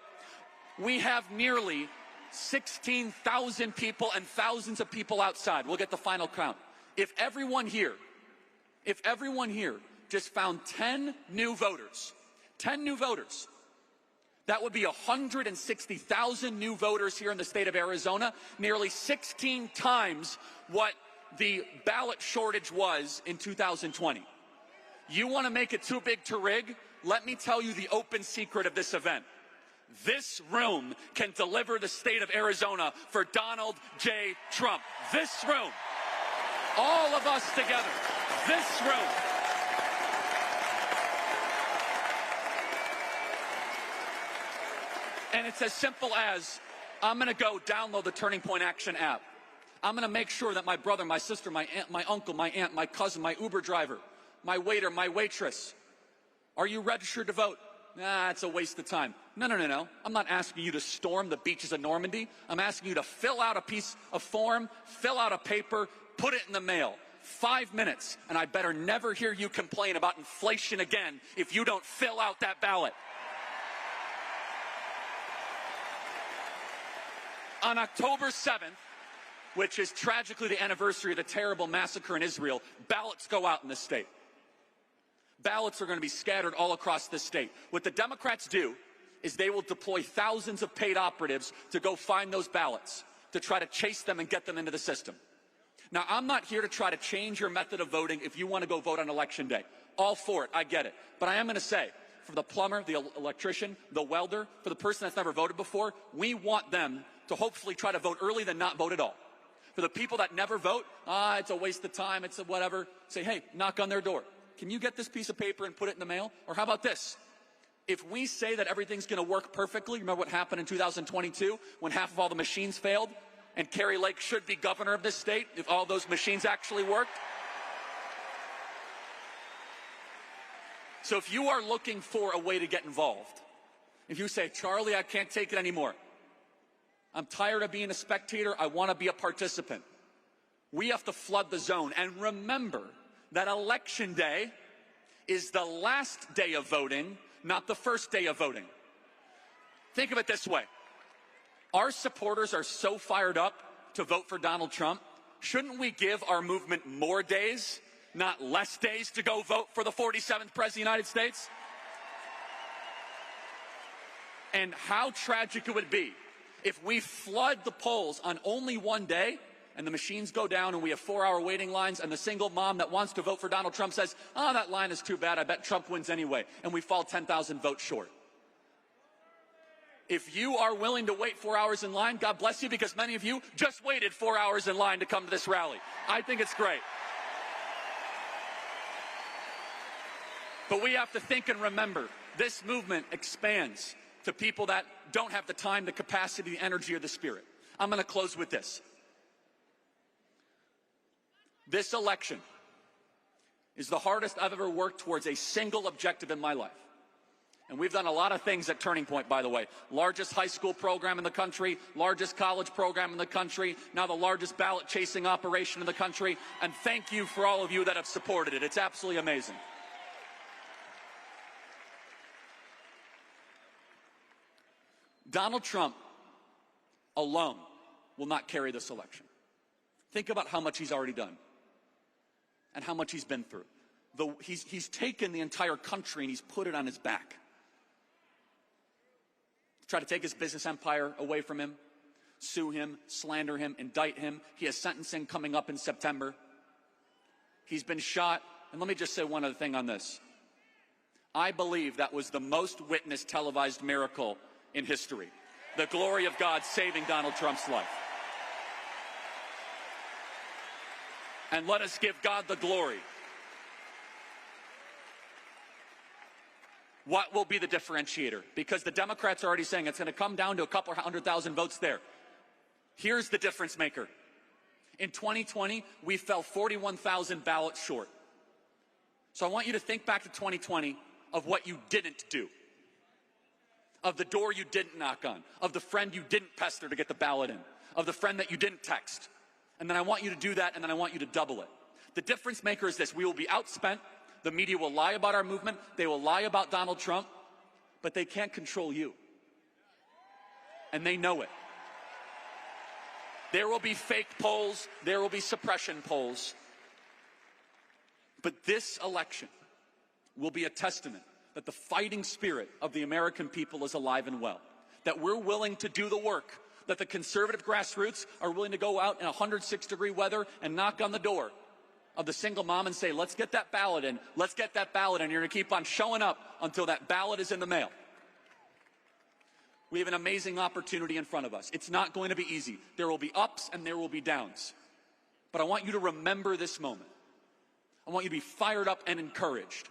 We have nearly 16,000 people and thousands of people outside. We'll get the final count. If everyone here just found 10 new voters, that would be 160,000 new voters here in the state of Arizona, nearly 16 times what the ballot shortage was in 2020. You want to make it too big to rig? Let me tell you the open secret of this event. This room can deliver the state of Arizona for Donald J. Trump. This room. All of us together. This room. And it's as simple as, I'm going to go download the Turning Point Action app. I'm going to make sure that my brother, my sister, my aunt, my uncle, my aunt, my cousin, my Uber driver, my waiter, my waitress, are you registered to vote? Nah, it's a waste of time. No. I'm not asking you to storm the beaches of Normandy. I'm asking you to fill out a piece of form, fill out a paper, put it in the mail. 5 minutes, and I better never hear you complain about inflation again if you don't fill out that ballot. On October 7th, which is tragically the anniversary of the terrible massacre in Israel, ballots go out in this state. Ballots are going to be scattered all across this state. What the Democrats do is they will deploy thousands of paid operatives to go find those ballots, to try to chase them and get them into the system. Now, I'm not here to try to change your method of voting if you want to go vote on Election Day. All for it, I get it. But I am going to say, for the plumber, the electrician, the welder, for the person that's never voted before, we want them to hopefully try to vote early than not vote at all. For the people that never vote, it's a waste of time, it's a whatever, say, hey, knock on their door. Can you get this piece of paper and put it in the mail? Or how about this? If we say that everything's going to work perfectly, remember what happened in 2022 when half of all the machines failed? And Kari Lake should be governor of this state if all those machines actually worked? So if you are looking for a way to get involved, if you say, Charlie, I can't take it anymore. I'm tired of being a spectator. I want to be a participant. We have to flood the zone. And remember that Election Day is the last day of voting, not the first day of voting. Think of it this way. Our supporters are so fired up to vote for Donald Trump. Shouldn't we give our movement more days, not less days, to go vote for the 47th President of the United States? And how tragic it would be if we flood the polls on only one day and the machines go down and we have 4-hour waiting lines and the single mom that wants to vote for Donald Trump says, that line is too bad, I bet Trump wins anyway, and we fall 10,000 votes short. If you are willing to wait 4 hours in line, God bless you, because many of you just waited 4 hours in line to come to this rally. I think it's great. But we have to think and remember, this movement expands to people that don't have the time, the capacity, the energy, or the spirit. I'm going to close with this. This election is the hardest I've ever worked towards a single objective in my life. And we've done a lot of things at Turning Point, by the way. Largest high school program in the country, largest college program in the country, now the largest ballot chasing operation in the country. And thank you for all of you that have supported it. It's absolutely amazing. Donald Trump alone will not carry this election. Think about how much he's already done and how much he's been through. He's taken the entire country and he's put it on his back. Try to take his business empire away from him, sue him, slander him, indict him. He has sentencing coming up in September. He's been shot. And let me just say one other thing on this. I believe that was the most witnessed televised miracle in history. The glory of God saving Donald Trump's life. And let us give God the glory. What will be the differentiator? Because the Democrats are already saying it's going to come down to a couple 100,000 votes there. Here's the difference maker. In 2020, we fell 41,000 ballots short. So I want you to think back to 2020 of what you didn't do, of the door you didn't knock on, of the friend you didn't pester to get the ballot in, of the friend that you didn't text. And then I want you to do that, and then I want you to double it. The difference maker is this. We will be outspent. The media will lie about our movement. They will lie about Donald Trump, but they can't control you. And they know it. There will be fake polls. There will be suppression polls. But this election will be a testament that the fighting spirit of the American people is alive and well, that we're willing to do the work, that the conservative grassroots are willing to go out in 106-degree weather and knock on the door of the single mom and say, let's get that ballot in, let's get that ballot in. You're going to keep on showing up until that ballot is in the mail. We have an amazing opportunity in front of us. It's not going to be easy. There will be ups and there will be downs. But I want you to remember this moment. I want you to be fired up and encouraged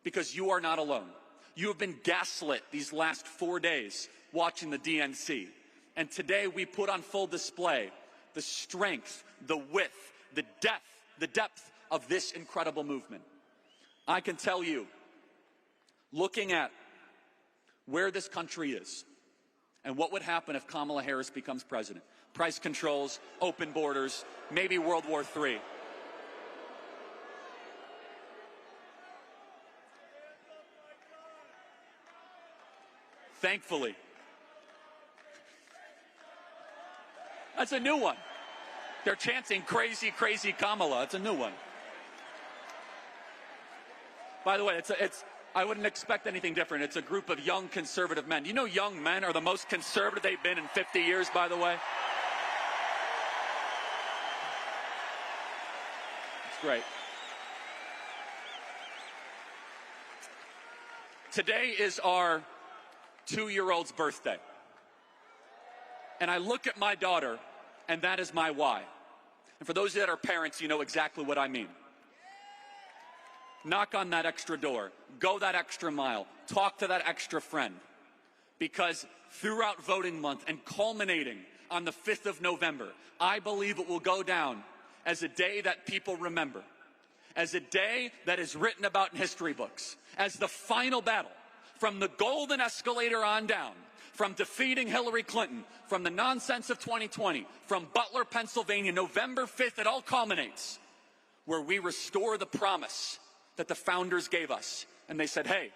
because you are not alone. You have been gaslit these last 4 days watching the DNC. And today we put on full display the strength, the width, the depth of this incredible movement. I can tell you, looking at where this country is and what would happen if Kamala Harris becomes president, price controls, open borders, maybe World War III. Thankfully. That's a new one. They're chanting crazy, crazy Kamala. It's a new one. By the way, I wouldn't expect anything different. It's a group of young conservative men. You know young men are the most conservative they've been in 50 years, by the way? It's great. Today is our 2-year-old's birthday. And I look at my daughter, and that is my why. And for those of you that are parents, you know exactly what I mean. Knock on that extra door. Go that extra mile. Talk to that extra friend. Because throughout voting month and culminating on the 5th of November, I believe it will go down as a day that people remember. As a day that is written about in history books. As the final battle from the golden escalator on down. From defeating Hillary Clinton, from the nonsense of 2020, from Butler, Pennsylvania, November 5th, it all culminates where we restore the promise that the founders gave us. And they said, hey,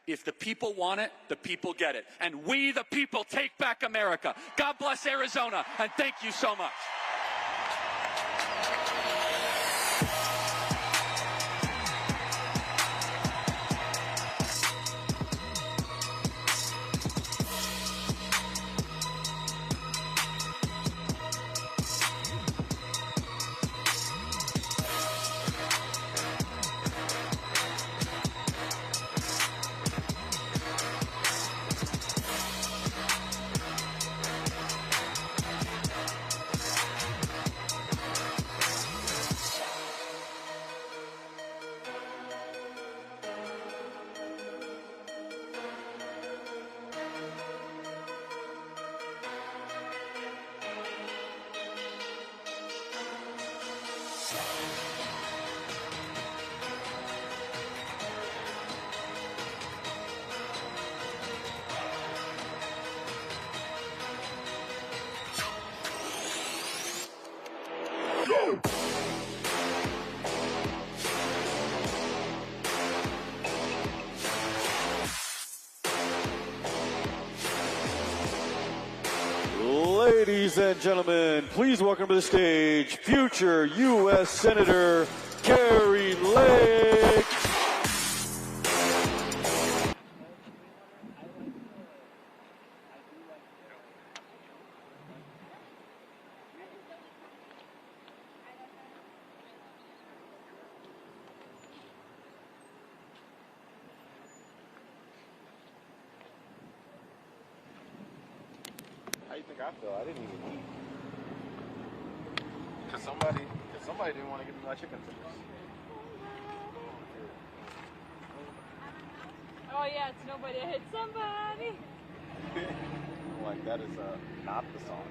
if the people want it, the people get it. And we, the people, take back America. God bless Arizona, and thank you so much. Ladies and gentlemen, please welcome to the stage future U.S. Senator Kari Lake. How you think I feel? I didn't even eat. Cause somebody didn't want to give me my chicken fingers. Oh yeah, it's nobody. I hit somebody. Like that is not the song.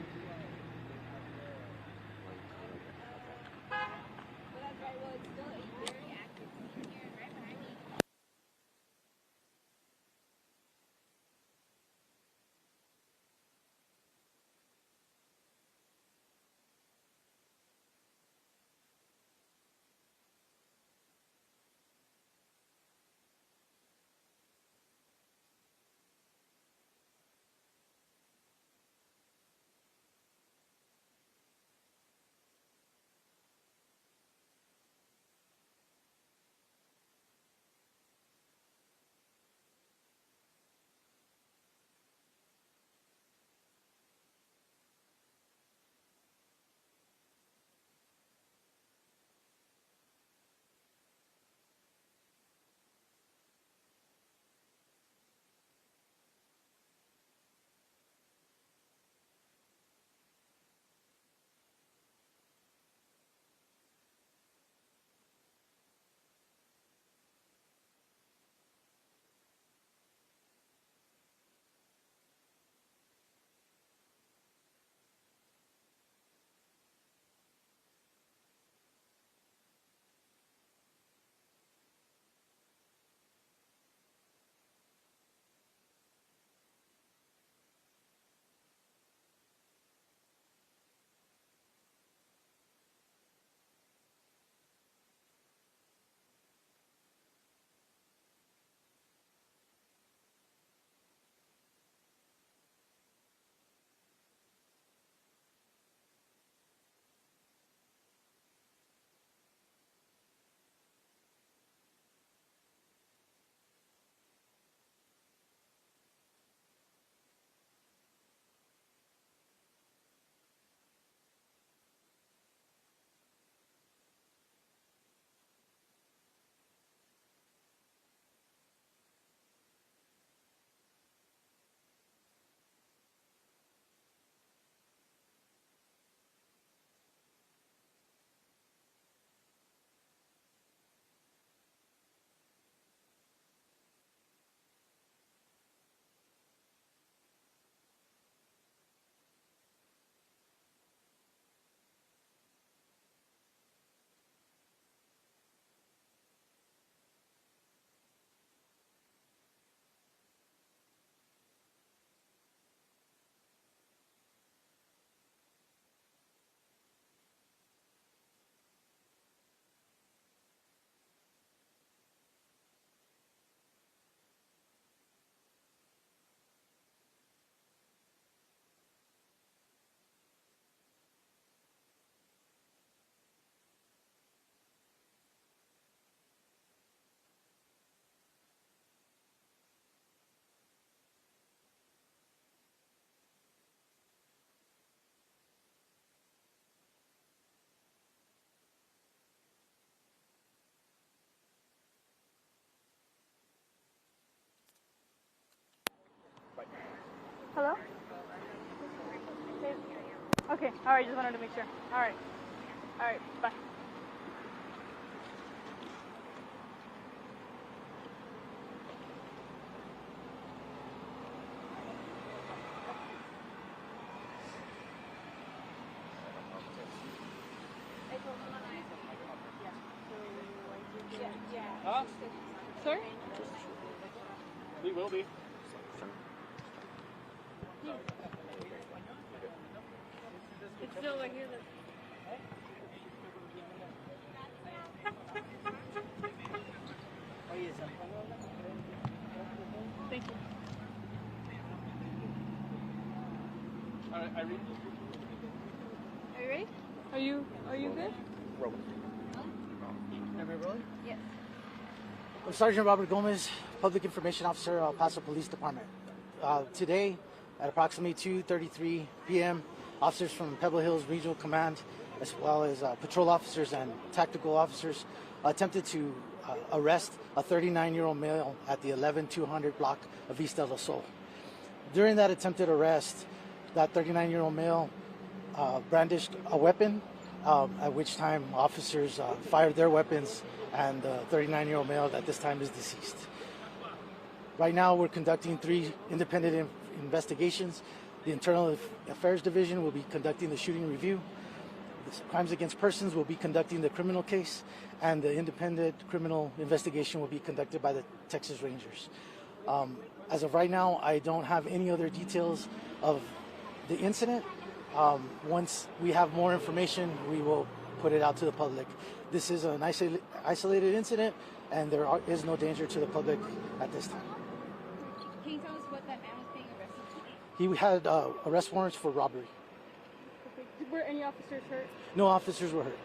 Okay. All right. Just wanted to make sure. All right. All right. Bye. Huh? Sorry? We will be. It's still right here. Thank you. All right, Irene. Are you ready? Are you good? Yes. I'm Sergeant Robert Gomez, Public Information Officer, El Paso Police Department. Today, at approximately 2:33 p.m., officers from Pebble Hills Regional Command, as well as patrol officers and tactical officers, attempted to arrest a 39-year-old male at the 11200 block of East El Sol. During that attempted arrest, that 39-year-old male brandished a weapon, at which time officers fired their weapons, and the 39-year-old male at this time is deceased. Right now, we're conducting 3 independent investigations. The Internal Affairs Division will be conducting the shooting review. The Crimes Against Persons will be conducting the criminal case, and the independent criminal investigation will be conducted by the Texas Rangers. As of right now, I don't have any other details of the incident. Once we have more information, we will put it out to the public. This is an isolated incident, and there is no danger to the public at this time. Can you tell us what that man was being arrested for? He had arrest warrants for robbery. Okay. Were any officers hurt? No officers were hurt.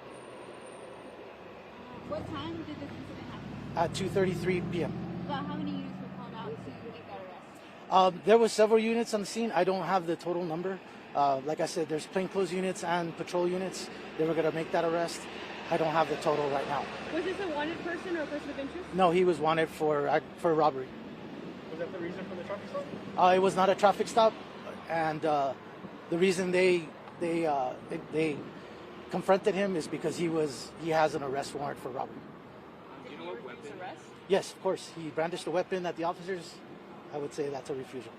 What time did this incident happen? At 2:33 p.m. About how many units were called out to make that arrest? There were several units on the scene. I don't have the total number. Like I said, there's plainclothes units and patrol units. They were going to make that arrest. I don't have the total right now. Was this a wanted person or a person of interest? No, he was wanted for robbery. Was that the reason for the traffic stop? It was not a traffic stop, and the reason they confronted him is because he has an arrest warrant for robbery. Do you know what weapon? Yes, of course. He brandished a weapon at the officers. I would say that's a refusal.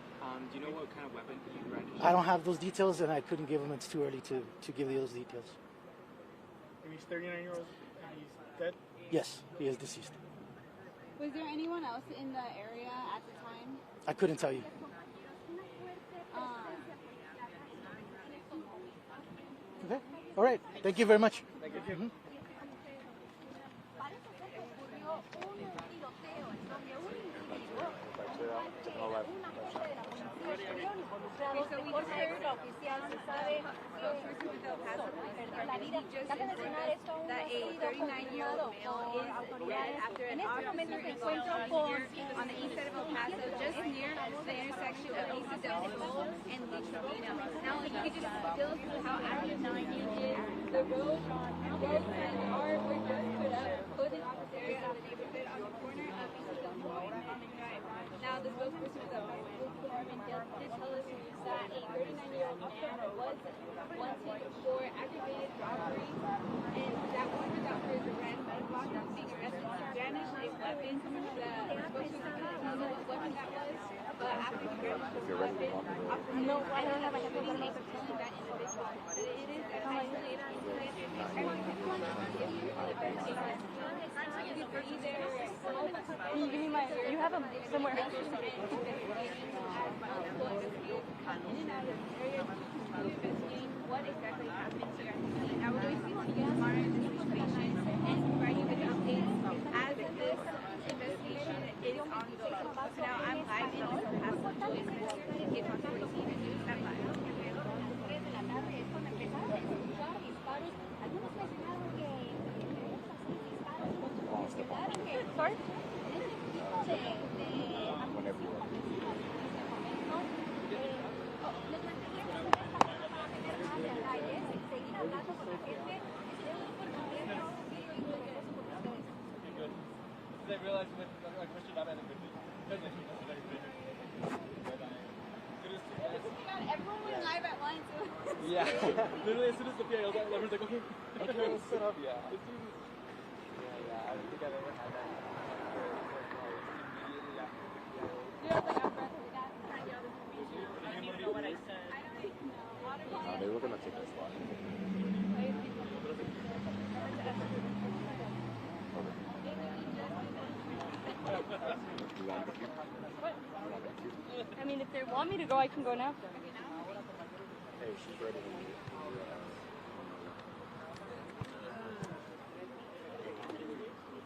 Do you know what kind of weapon he brandished? I don't have those details, and I couldn't give them. It's too early to give you those details. And he's 39-year-old and he's dead? Yes, he is deceased. Was there anyone else in the area at the time? I couldn't tell you. Okay. All right. Thank you very much. Thank you. Mhm. So we just heard that a 39-year-old male is dead after an officer encountered here on the east side of El Paso, just near the intersection of East Del Sol and La Trevino. Now, you could just tell us how active the roads and our were just put up close in office area of the neighborhood on the corner of East Del Sol and Common Drive. Now, the spokesperson of the police department did tell us that a 39-year-old officer was wanted for aggravated robbery, and that one was out for his arrest. While he was being arrested, he brandished a weapon. The spokesperson couldn't tell us what weapon that was, but after he brandished the weapon, no, I don't have a shooting and killing that individual. But it is an isolated incident. Everyone can come if you feel like there's a you could be there. Can you give me you have them somewhere. What exactly happened here. Now we're going to monitor the situation and provide you with updates as this investigation is ongoing. So now I'm live in El Paso, Joyce Center, in Monterrey News. I'm live. Sorry? Whenever you want. They realize like Mr. Dama and Everyone went live at once. Yeah. Literally, as soon as the PA yelled out, everyone's like, okay, okay, let's set up. Yeah. Yeah, I don't think I've ever had that. Immediately after the PA. Yeah, like I'm breath of that. I don't even know what I said. No, they were gonna take this spot. I mean, if they want me to go, I can go now. Hey, she's ready to leave.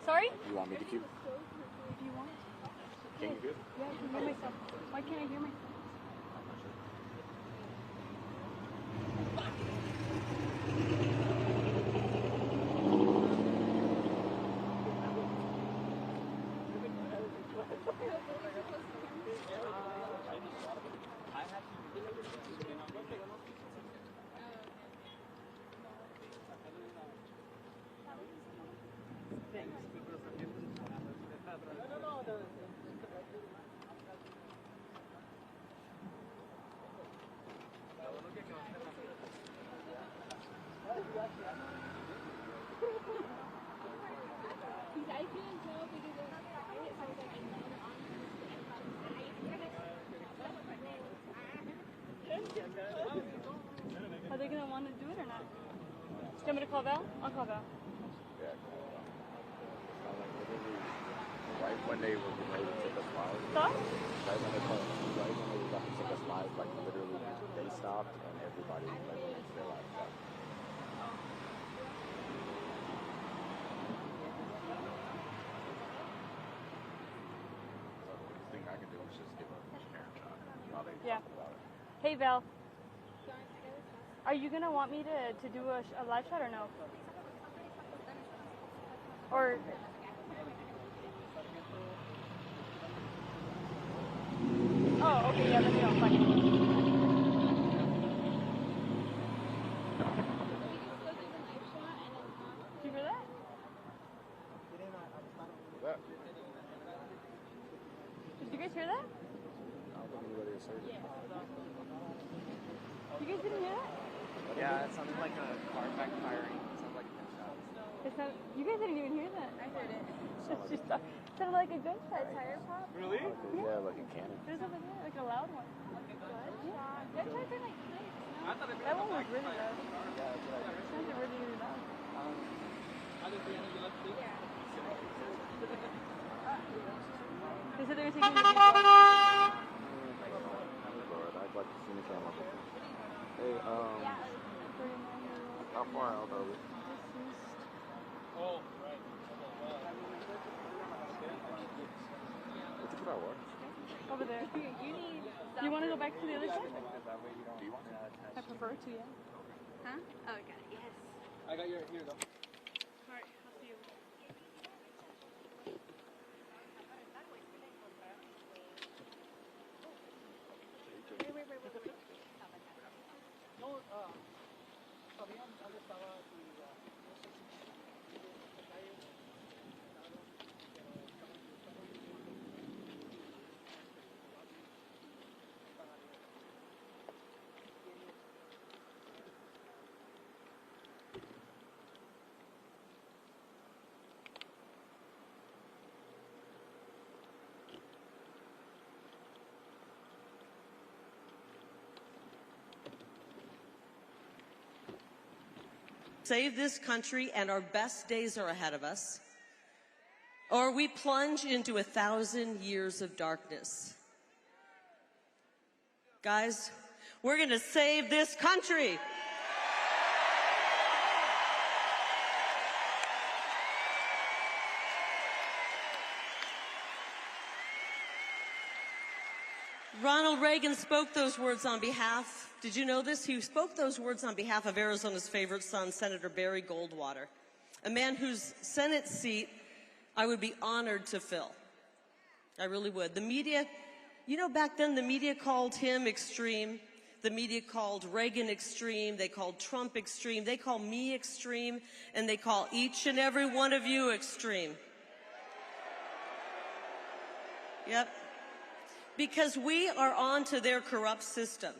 Sorry? You want me to keep? If you want. Can you do it? Yeah, I can hear myself. Why can't I hear myself? Are they going to want to do it or not? Do you want me to call Val? I'll call Val. Yeah. Right when they were ready to take us live. Stop? Right when they were about to take us live, like literally they stopped and everybody like went into their live chat. So the biggest thing I can do is just give a Karen shot while they Yeah. talk about it. Hey, Val. Are you going to want me to do a live shot or no? Or... Oh, okay, yeah, let me know. Fine. Did you hear that? Did you guys hear that? I don't think anybody has heard it. You guys didn't hear that? Yeah, it sounded like a car backfiring. It sounded like a gunshot. It sounded, you guys didn't even hear that. I heard it. It sounded like a gunshot. Tire pop? Really? Yeah, like a cannon. There's over there, like a loud one. Yeah. That tried to like that one was really loud. It sounded really, really loud. They said they were taking the video. I'd like to see the camera. Hey, how far out are we? Oh, right. What's it about? What? over there. You want to go back to the other side? Do you want to? I prefer to, yeah. Huh? Oh, got it. Yes. I got your, here you go. All right, I'll see you. Wait. No, Fabián, ¿dónde estaba tu... Save this country and our best days are ahead of us, or we plunge into 1,000 years of darkness. Guys, we're going to save this country. Ronald Reagan spoke those words on behalf, did you know this? He spoke those words on behalf of Arizona's favorite son, Senator Barry Goldwater, a man whose Senate seat I would be honored to fill. I really would. The media, you know, back then the media called him extreme. The media called Reagan extreme. They called Trump extreme. They call me extreme. And they call each and every one of you extreme. Yep. Because we are on to their corrupt system.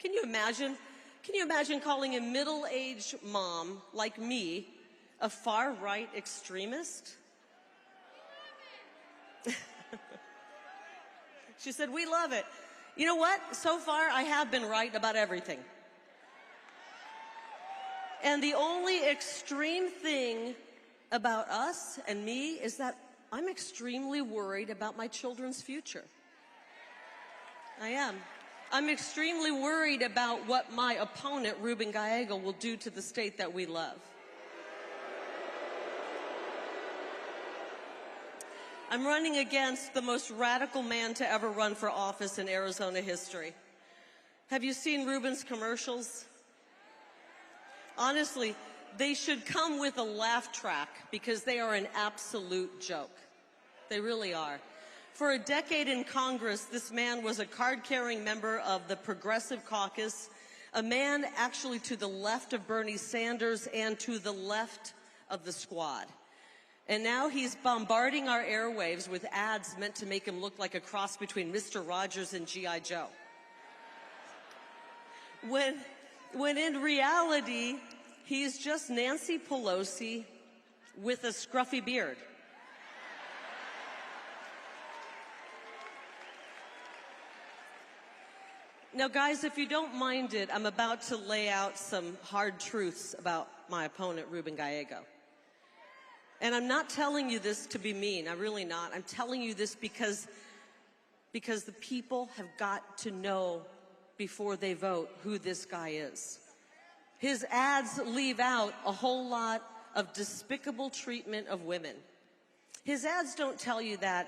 Can you imagine Can you imagine calling a middle-aged mom like me a far-right extremist? She said, we love it. You know what? So far, I have been right about everything. And the only extreme thing about us and me is that I'm extremely worried about my children's future. I am. I'm extremely worried about what my opponent, Ruben Gallego, will do to the state that we love. I'm running against the most radical man to ever run for office in Arizona history. Have you seen Ruben's commercials? Honestly, they should come with a laugh track because they are an absolute joke. They really are. For a decade in Congress, this man was a card-carrying member of the Progressive Caucus, a man actually to the left of Bernie Sanders and to the left of the Squad. And now he's bombarding our airwaves with ads meant to make him look like a cross between Mr. Rogers and G.I. Joe. When in reality, he's just Nancy Pelosi with a scruffy beard. Now, guys, if you don't mind it, I'm about to lay out some hard truths about my opponent, Ruben Gallego. And I'm not telling you this to be mean. I'm really not. I'm telling you this because the people have got to know before they vote who this guy is. His ads leave out a whole lot of despicable treatment of women. His ads don't tell you that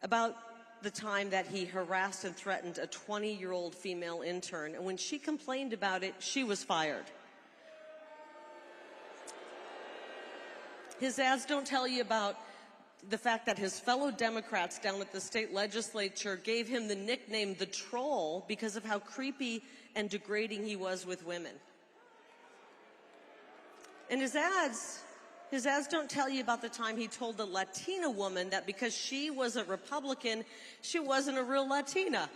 about the time that he harassed and threatened a 20-year-old female intern, and when she complained about it, she was fired. His ads don't tell you about the fact that his fellow Democrats down at the state legislature gave him the nickname the Troll because of how creepy and degrading he was with women. And his ads don't tell you about the time he told a Latina woman that because she was a Republican, she wasn't a real Latina.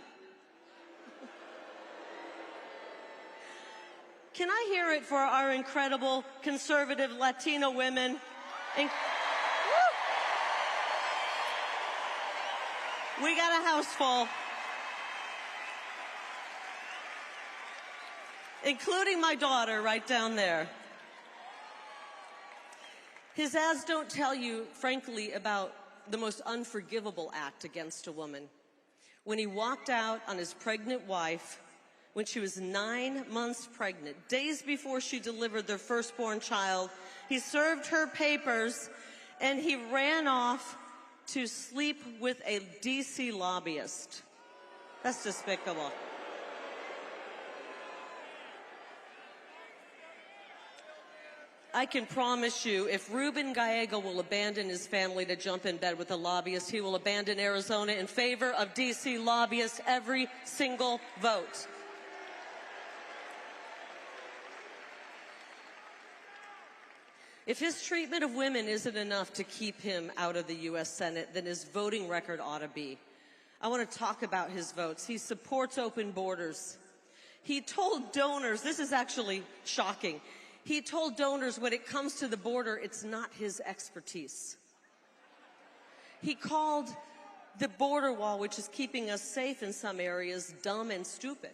Can I hear it for our incredible conservative Latino women? We got a house full, including my daughter right down there. His ads don't tell you, frankly, about the most unforgivable act against a woman. When he walked out on his pregnant wife, when she was 9 months pregnant, days before she delivered their firstborn child, he served her papers and he ran off to sleep with a DC lobbyist. That's despicable. I can promise you, if Ruben Gallego will abandon his family to jump in bed with a lobbyist, he will abandon Arizona in favor of DC lobbyists every single vote. If his treatment of women isn't enough to keep him out of the U.S. Senate, then his voting record ought to be. I want to talk about his votes. He supports open borders. He told donors, this is actually shocking, he told donors when it comes to the border, it's not his expertise. He called the border wall, which is keeping us safe in some areas, dumb and stupid.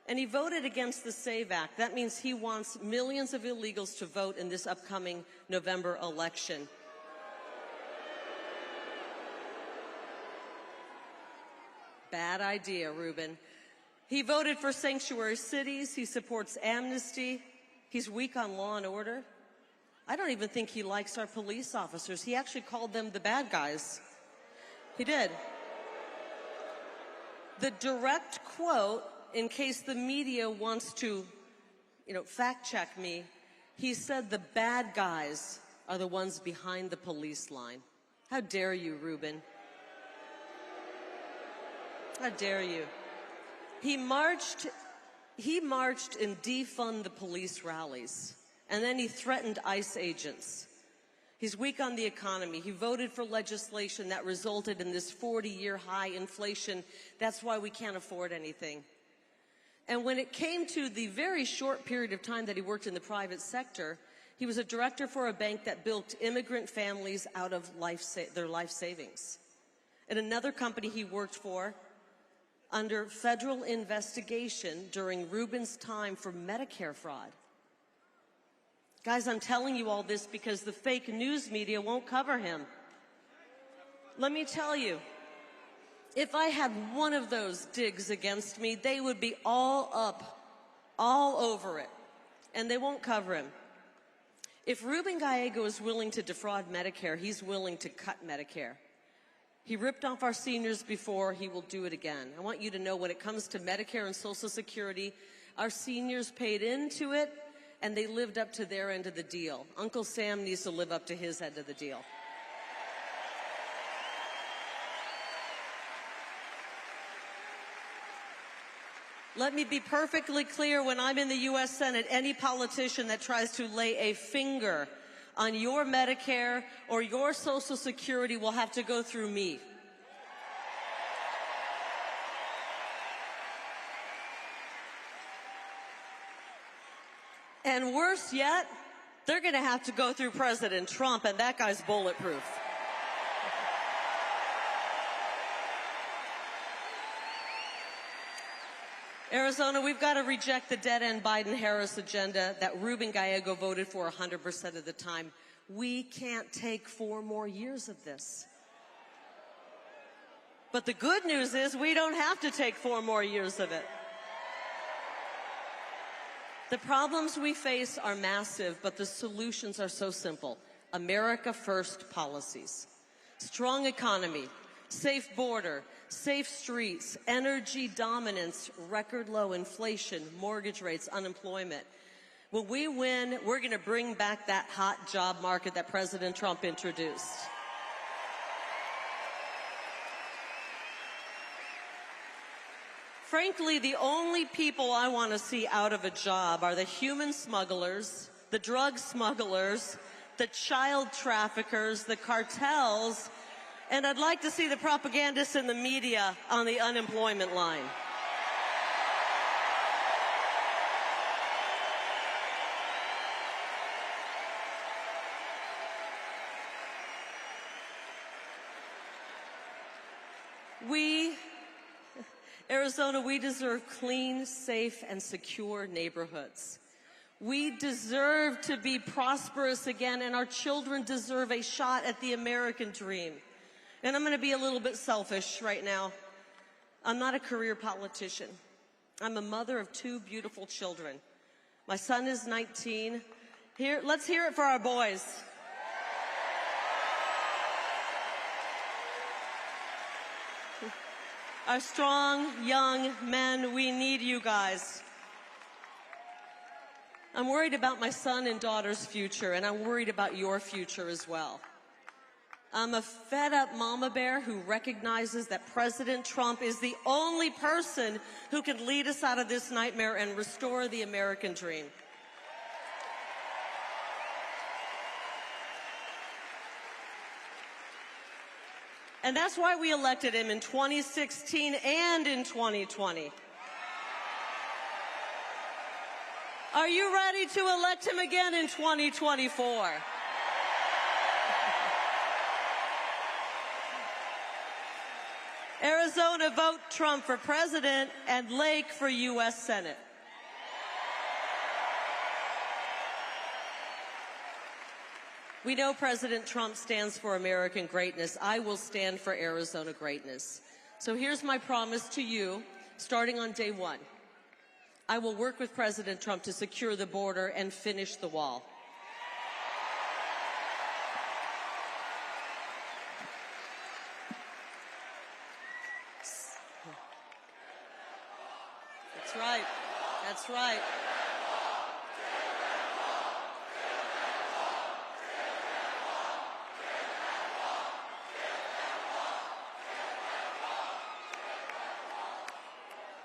And he voted against the SAVE Act. That means he wants millions of illegals to vote in this upcoming November election. Bad idea, Ruben. He voted for sanctuary cities. He supports amnesty. He's weak on law and order. I don't even think he likes our police officers. He actually called them the bad guys. He did. The direct quote, in case the media wants to, fact check me, he said the bad guys are the ones behind the police line. How dare you, Ruben? How dare you? He marched and defund the police rallies, and then he threatened ICE agents. He's weak on the economy. He voted for legislation that resulted in this 40-year high inflation. That's why we can't afford anything. And when it came to the very short period of time that he worked in the private sector, he was a director for a bank that built immigrant families out of their life savings. And another company he worked for under federal investigation during Rubin's time for Medicare fraud. Guys, I'm telling you all this because the fake news media won't cover him. Let me tell you, if I had one of those digs against me, they would be all up, all over it, and they won't cover him. If Ruben Gallego is willing to defraud Medicare, he's willing to cut Medicare. He ripped off our seniors before, he will do it again. I want you to know when it comes to Medicare and Social Security, our seniors paid into it and they lived up to their end of the deal. Uncle Sam needs to live up to his end of the deal. Let me be perfectly clear, when I'm in the U.S. Senate, any politician that tries to lay a finger on your Medicare or your Social Security will have to go through me. And worse yet, they're going to have to go through President Trump, and that guy's bulletproof. Arizona, we've got to reject the dead-end Biden-Harris agenda that Ruben Gallego voted for 100% of the time. We can't take 4 more years of this. But the good news is we don't have to take 4 more years of it. The problems we face are massive, but the solutions are so simple. America First policies. Strong economy, safe border, safe streets, energy dominance, record low inflation, mortgage rates, unemployment. When we win, we're going to bring back that hot job market that President Trump introduced. Frankly, the only people I want to see out of a job are the human smugglers, the drug smugglers, the child traffickers, the cartels, and I'd like to see the propagandists in the media on the unemployment line. Arizona, we deserve clean, safe, and secure neighborhoods. We deserve to be prosperous again, and our children deserve a shot at the American dream. And I'm going to be a little bit selfish right now. I'm not a career politician. I'm a mother of 2 beautiful children. My son is 19. Let's hear it for our boys. Our strong, young men, we need you guys. I'm worried about my son and daughter's future, and I'm worried about your future as well. I'm a fed-up mama bear who recognizes that President Trump is the only person who can lead us out of this nightmare and restore the American dream. And that's why we elected him in 2016 and in 2020. Are you ready to elect him again in 2024? Arizona, vote Trump for president and Lake for U.S. Senate. We know President Trump stands for American greatness. I will stand for Arizona greatness. So here's my promise to you, starting on day 1. I will work with President Trump to secure the border and finish the wall. That's right. That's right.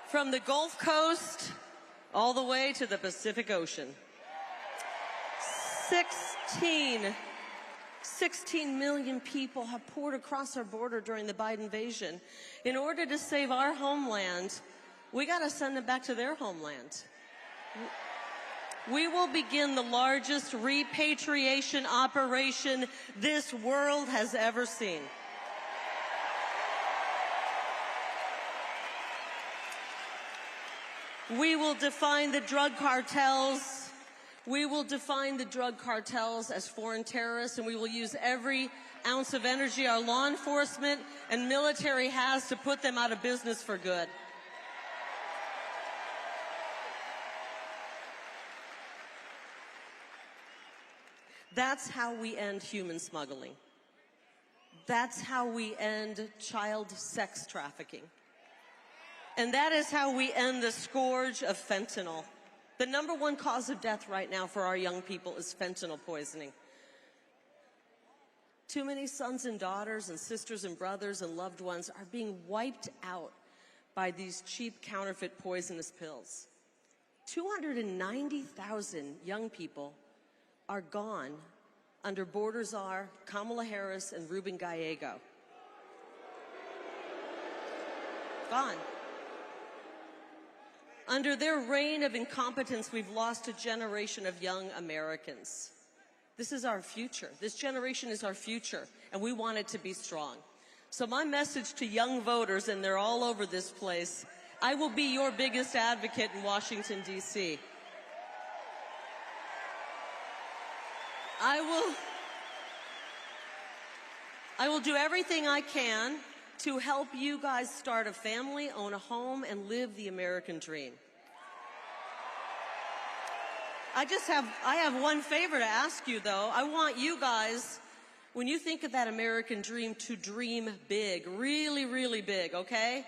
From the Gulf Coast all the way to the Pacific Ocean. 16 million people have poured across our border during the Biden invasion. In order to save our homeland, we got to send them back to their homeland. We will begin the largest repatriation operation this world has ever seen. We will define the drug cartels. We will define the drug cartels as foreign terrorists, and we will use every ounce of energy our law enforcement and military has to put them out of business for good. That's how we end human smuggling. That's how we end child sex trafficking. And that is how we end the scourge of fentanyl. The #1 cause of death right now for our young people is fentanyl poisoning. Too many sons and daughters and sisters and brothers and loved ones are being wiped out by these cheap counterfeit poisonous pills. 290,000 young people are gone under border czar Kamala Harris and Ruben Gallego. Gone. Under their reign of incompetence, we've lost a generation of young Americans. This is our future. This generation is our future, and we want it to be strong. So my message to young voters, and they're all over this place, I will be your biggest advocate in Washington, D.C. I will do everything I can to help you guys start a family, own a home, and live the American dream. I have one favor to ask you, though. I want you guys, when you think of that American dream, to dream big, really, really big, okay?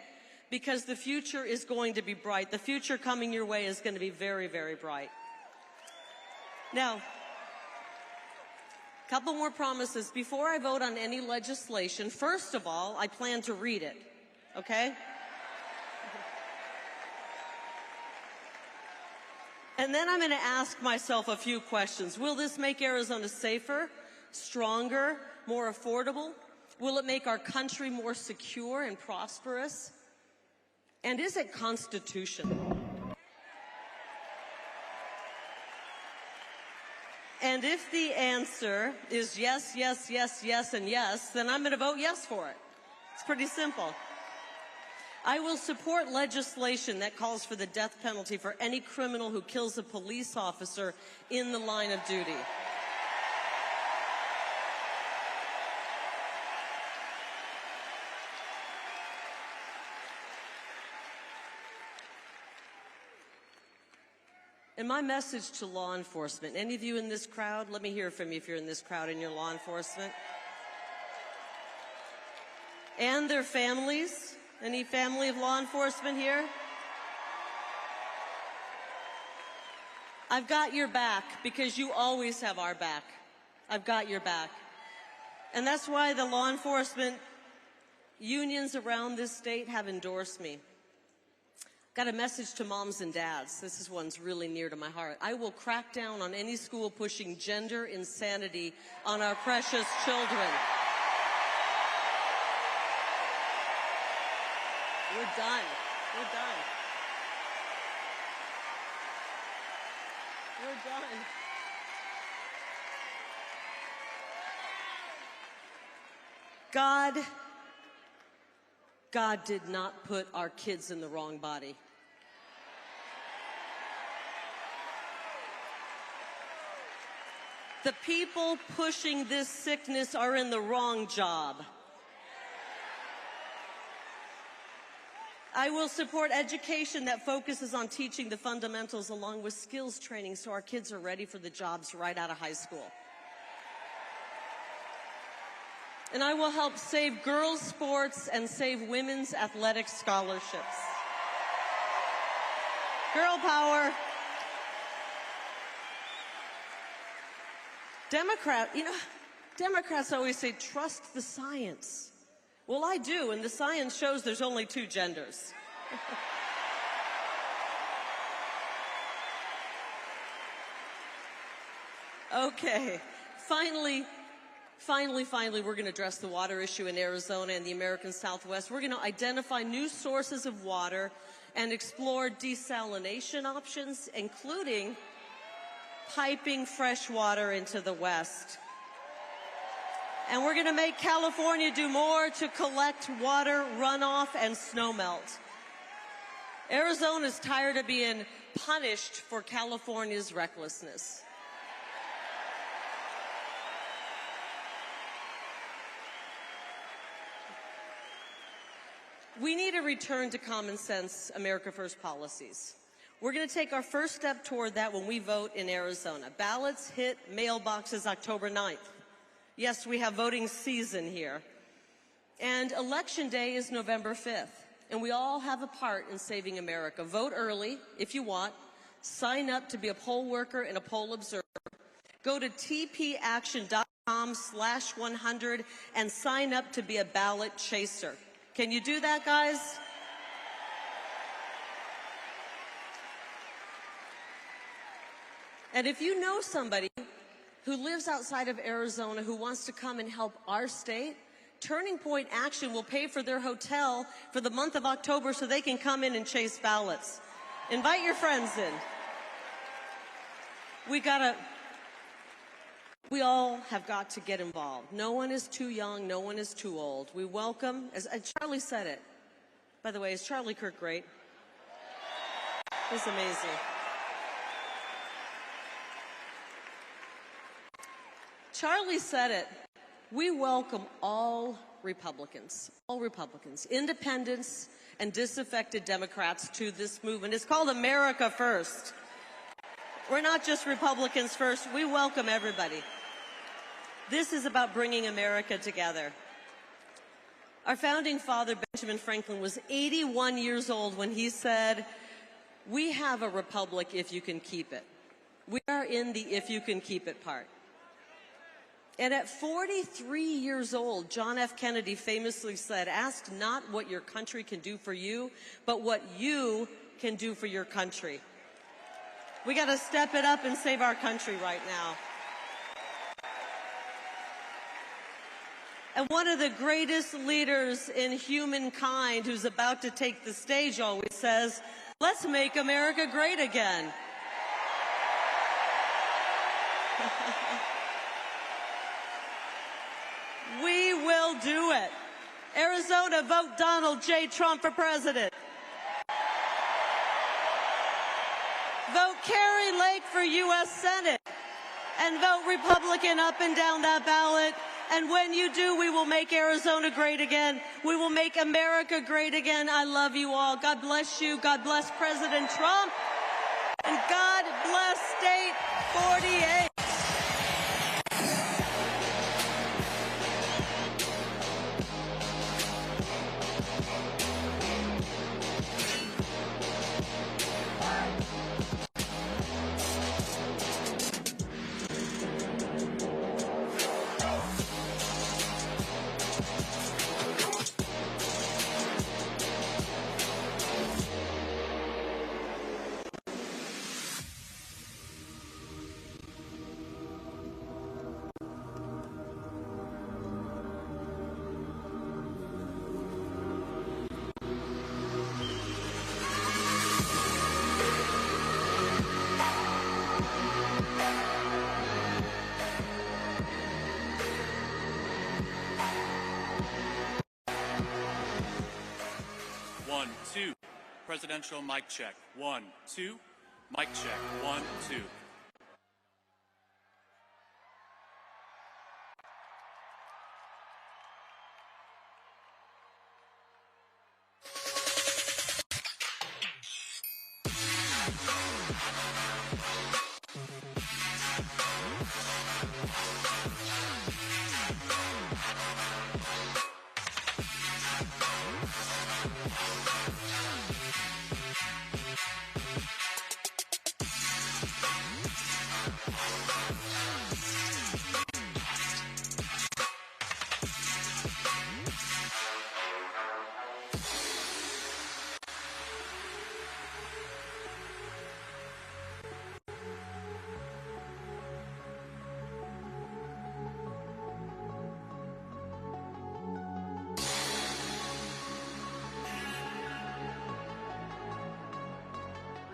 Because the future is going to be bright. The future coming your way is going to be very, very bright. Now, a couple more promises. Before I vote on any legislation, first of all, I plan to read it, okay? And then I'm going to ask myself a few questions. Will this make Arizona safer, stronger, more affordable? Will it make our country more secure and prosperous? And is it constitutional? And if the answer is yes, yes, yes, yes, and yes, then I'm going to vote yes for it. It's pretty simple. I will support legislation that calls for the death penalty for any criminal who kills a police officer in the line of duty. And my message to law enforcement, any of you in this crowd, let me hear from you if you're in this crowd and you're law enforcement. And their families. Any family of law enforcement here? I've got your back because you always have our back. I've got your back. And that's why the law enforcement unions around this state have endorsed me. Got a message to moms and dads. This one's really near to my heart. I will crack down on any school pushing gender insanity on our precious children. We're done. We're done. We're done. God did not put our kids in the wrong body. The people pushing this sickness are in the wrong job. I will support education that focuses on teaching the fundamentals along with skills training so our kids are ready for the jobs right out of high school. And I will help save girls' sports and save women's athletic scholarships. Girl power. Democrats always say, trust the science. Well, I do, and the science shows there's only 2 genders. Okay, finally, Finally, we're going to address the water issue in Arizona and the American Southwest. We're going to identify new sources of water and explore desalination options, including piping fresh water into the West. And we're going to make California do more to collect water runoff and snowmelt. Arizona is tired of being punished for California's recklessness. We need a return to common sense America First policies. We're going to take our first step toward that when we vote in Arizona. Ballots hit mailboxes October 9th. Yes, we have voting season here. And Election Day is November 5th. And we all have a part in saving America. Vote early if you want. Sign up to be a poll worker and a poll observer. Go to tpaction.com/100 and sign up to be a ballot chaser. Can you do that, guys? And if you know somebody who lives outside of Arizona who wants to come and help our state, Turning Point Action will pay for their hotel for the month of October so they can come in and chase ballots. Invite your friends in. We all have got to get involved. No one is too young, no one is too old. We welcome, as Charlie said it. By the way, is Charlie Kirk great? He's amazing. Charlie said it. We welcome all Republicans, independents, and disaffected Democrats to this movement. It's called America First. We're not just Republicans first. We welcome everybody. This is about bringing America together. Our founding father, Benjamin Franklin, was 81 years old when he said, "We have a republic if you can keep it." We are in the if you can keep it part. And at 43 years old, John F. Kennedy famously said, "Ask not what your country can do for you, but what you can do for your country." We got to step it up and save our country right now. And one of the greatest leaders in humankind who's about to take the stage always says, "Let's make America great again." We will do it. Arizona, vote Donald J. Trump for president. Vote Kari Lake for U.S. Senate. And vote Republican up and down that ballot. And when you do, we will make Arizona great again. We will make America great again. I love you all. God bless you. God bless President Trump. And God bless State 48. Presidential mic check. 1, 2. Mic check. 1, 2.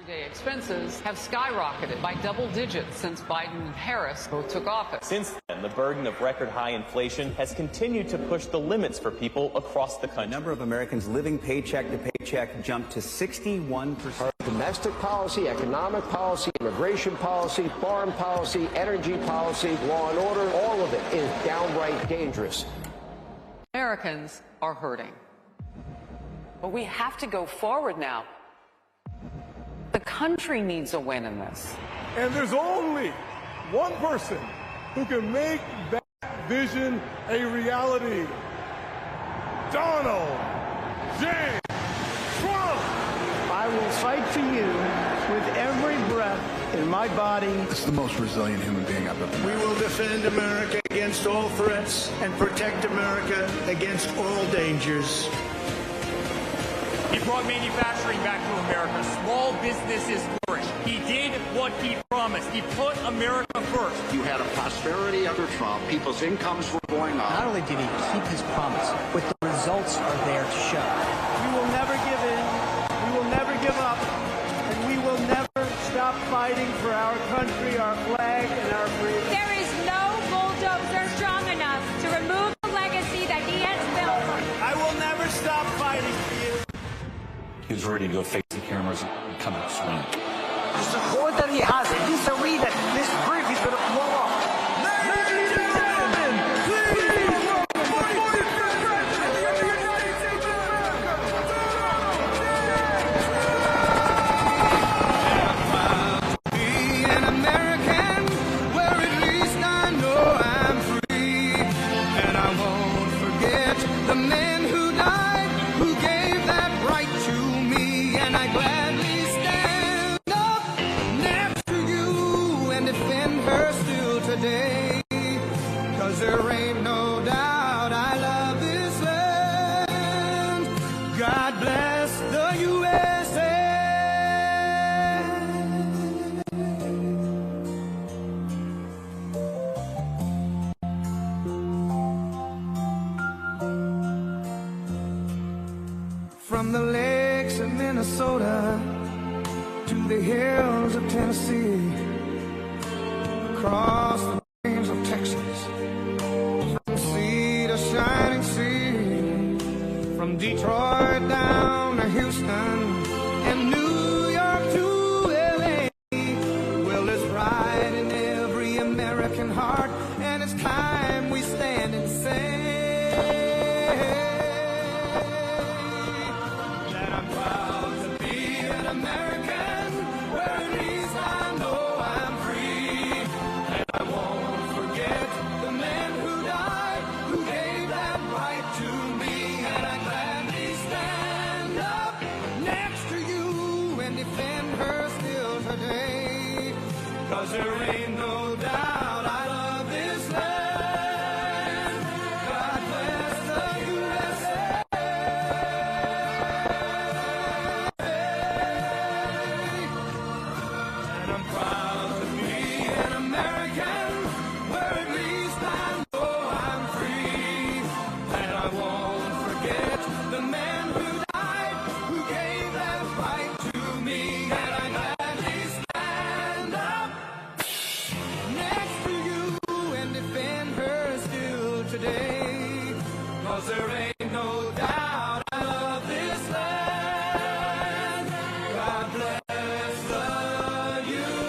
Everyday expenses have skyrocketed by double digits since Biden and Harris both took office. Since then, the burden of record high inflation has continued to push the limits for people across the country. The number of Americans living paycheck to paycheck jumped to 61%. Domestic policy, economic policy, immigration policy, foreign policy, energy policy, law and order, all of it is downright dangerous. Americans are hurting. But we have to go forward now. The country needs a win in this. And there's only one person who can make that vision a reality. Donald J. Trump! I will fight for you with every breath in my body. This is the most resilient human being I've ever met. We will defend America against all threats and protect America against all dangers. He brought manufacturing back to America. Small businesses flourished. He did what he promised. He put America first. You had a prosperity under Trump. People's incomes were going up. Not only did he keep his promise, but the results are there to show. We will never give in. We will never give up. And we will never stop fighting for our country, our flag, and our freedom. There is no bulldozer strong enough to remove the legacy that he has built. I will never stop fighting for you. He was ready to go face the cameras and come out swinging. The support that he has, it needs to read that this brief is going to blow up. Ladies and gentlemen, please welcome the 45th President of the United States of America, Be an American, where at least I know I'm free. And I won't forget the men who died, who gave that right to me. And I gladly stand up next to you and defend her still today. 'Cause there ain't no doubt I love this land. God bless the USA. From the lakes of Minnesota to the hills of Tennessee, across the plains of Texas, from sea to shining sea, from Detroit down to Houston and New York to LA. Well, there's pride in every American heart, and it's time we stand and say that I'm proud to be an American, where at least I know I'm free. And I won't forget the men who died, who gave that right to me. And I gladly stand up next to you and defend her still today. 'Cause there ain't no doubt I love this land. God bless the USA. And I'm proud to be an American, where at least I know I'm free. And I won't forget the men who died, who gave that right to me. And I gladly stand up next to you and defend her still today. 'Cause there ain't no doubt I love this land. God bless the USA.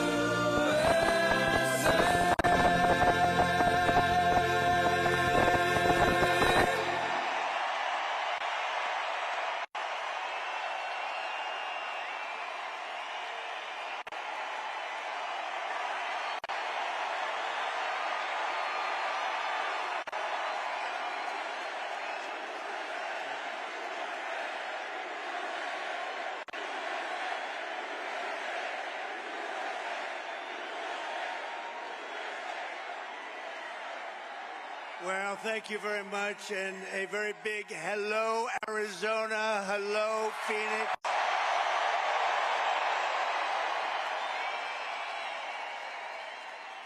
Well, thank you very much, and a very big hello, Arizona. Hello, Phoenix.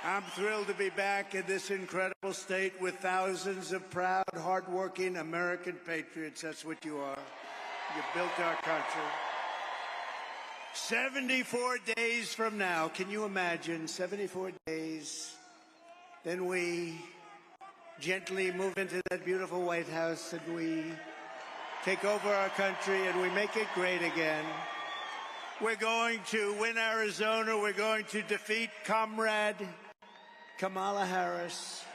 I'm thrilled to be back in this incredible state with thousands of proud, hardworking American patriots. That's what you are. You built our country. 74 days from now, can you imagine? 74 days. Then we gently move into that beautiful White House and we take over our country and we make it great again. We're going to win Arizona. We're going to defeat Comrade Kamala Harris.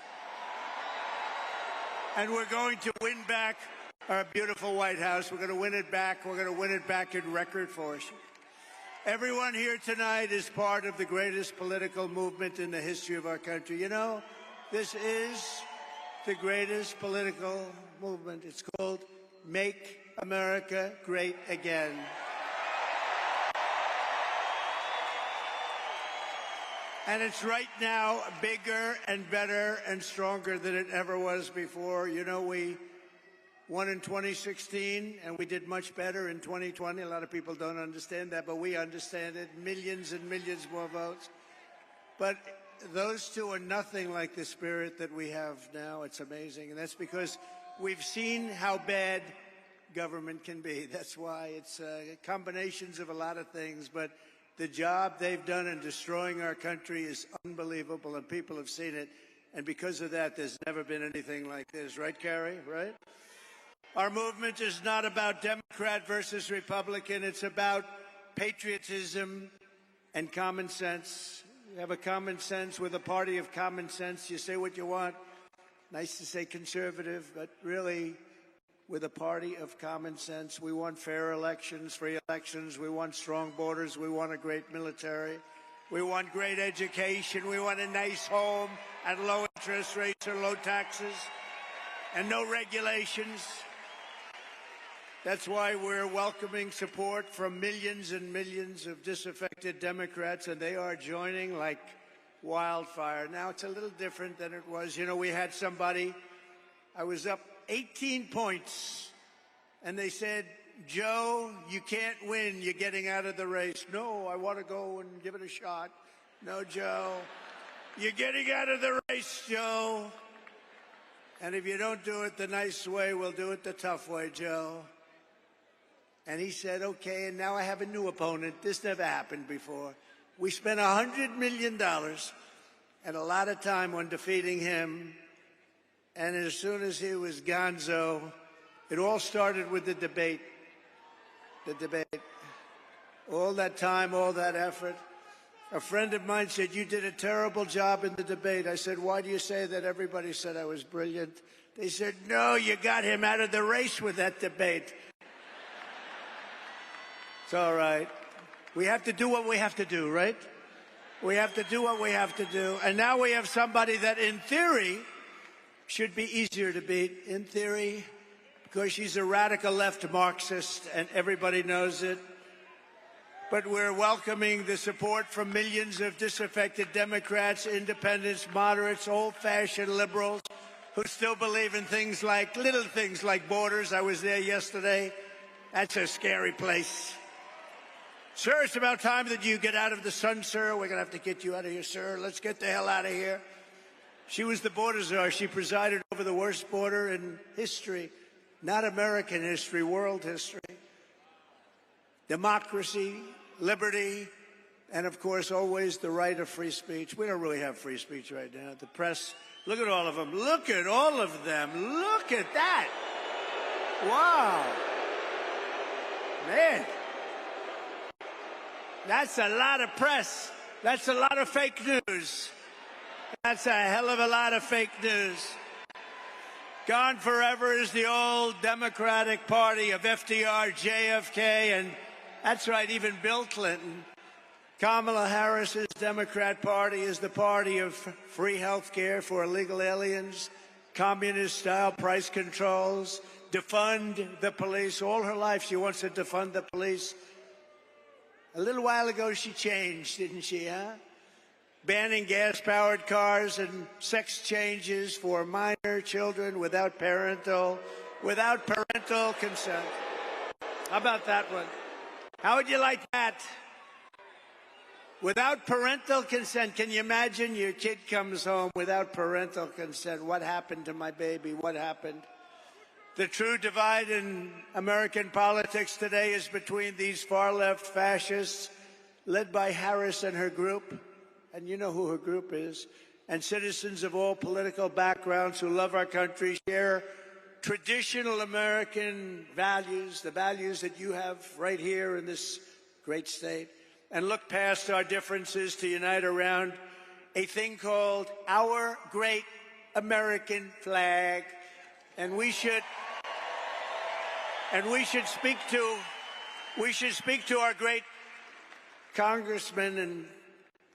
And we're going to win back our beautiful White House. We're going to win it back. We're going to win it back in record force. Everyone here tonight is part of the greatest political movement in the history of our country. You know, this is the greatest political movement. It's called Make America Great Again. And it's right now bigger and better and stronger than it ever was before. You know, we won in 2016, and we did much better in 2020. A lot of people don't understand that, but we understand it. Millions and millions more votes. But those two are nothing like the spirit that we have now. It's amazing. And that's because we've seen how bad government can be. That's why it's combinations of a lot of things. But the job they've done in destroying our country is unbelievable, and people have seen it. And because of that, there's never been anything like this. Right, Carrie? Right? Our movement is not about Democrat versus Republican. It's about patriotism and common sense. You have a common sense with a party of common sense. You say what you want. Nice to say conservative, but really, with a party of common sense, we want fair elections, free elections. We want strong borders. We want a great military. We want great education. We want a nice home at low interest rates or low taxes and no regulations. That's why we're welcoming support from millions and millions of disaffected Democrats, and they are joining like wildfire. Now, it's a little different than it was. You know, we had somebody, I was up 18 points, and they said, Joe, you can't win. You're getting out of the race. No, I want to go and give it a shot. No, Joe, you're getting out of the race, Joe. And if you don't do it the nice way, we'll do it the tough way, Joe. And he said, okay, and now I have a new opponent. This never happened before. We spent $100 million and a lot of time on defeating him. And as soon as he was gonzo, it all started with the debate. The debate. All that time, all that effort. A friend of mine said, you did a terrible job in the debate. I said, why do you say that? Everybody said I was brilliant. They said, no, you got him out of the race with that debate. It's all right. We have to do what we have to do, right? We have to do what we have to do. And now we have somebody that, in theory, should be easier to beat. In theory, because she's a radical left Marxist, and everybody knows it. But we're welcoming the support from millions of disaffected Democrats, independents, moderates, old-fashioned liberals who still believe in things like, little things like borders. I was there yesterday. That's a scary place. Sir, it's about time that you get out of the sun, sir. We're going to have to get you out of here, sir. Let's get the hell out of here. She was the border czar. She presided over the worst border in history. Not American history, world history. Democracy, liberty, and, of course, always the right of free speech. We don't really have free speech right now. The press, look at all of them. Look at all of them. Look at that. Wow. Man. That's a lot of press. That's a lot of fake news. That's a hell of a lot of fake news. Gone forever is the old Democratic Party of FDR, JFK, and that's right, even Bill Clinton. Kamala Harris's Democrat Party is the party of free health care for illegal aliens, communist-style price controls, defund the police. All her life she wants to defund the police. A little while ago, she changed, didn't she, huh? Banning gas-powered cars and sex changes for minor children without parental consent. How about that one? How would you like that? Without parental consent. Can you imagine your kid comes home without parental consent? What happened to my baby? What happened? The true divide in American politics today is between these far-left fascists, led by Harris and her group, and you know who her group is, and citizens of all political backgrounds who love our country, share traditional American values, the values that you have right here in this great state, and look past our differences to unite around a thing called our great American flag. And we should speak to our great congressmen and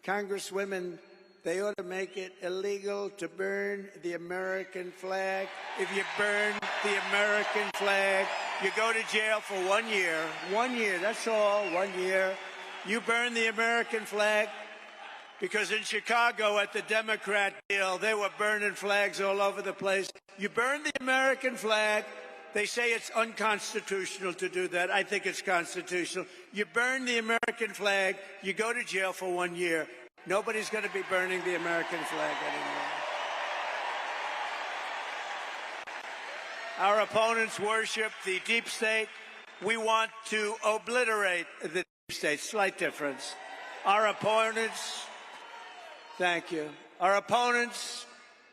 congresswomen. They ought to make it illegal to burn the American flag. If you burn the American flag, you go to jail for 1 year. 1 year, that's all, 1 year. You burn the American flag, because in Chicago at the Democrat deal, they were burning flags all over the place. You burn the American flag. They say it's unconstitutional to do that. I think it's constitutional. You burn the American flag, you go to jail for 1 year. Nobody's going to be burning the American flag anymore. Our opponents worship the deep state. We want to obliterate the deep state. Slight difference. Our opponents, thank you. Our opponents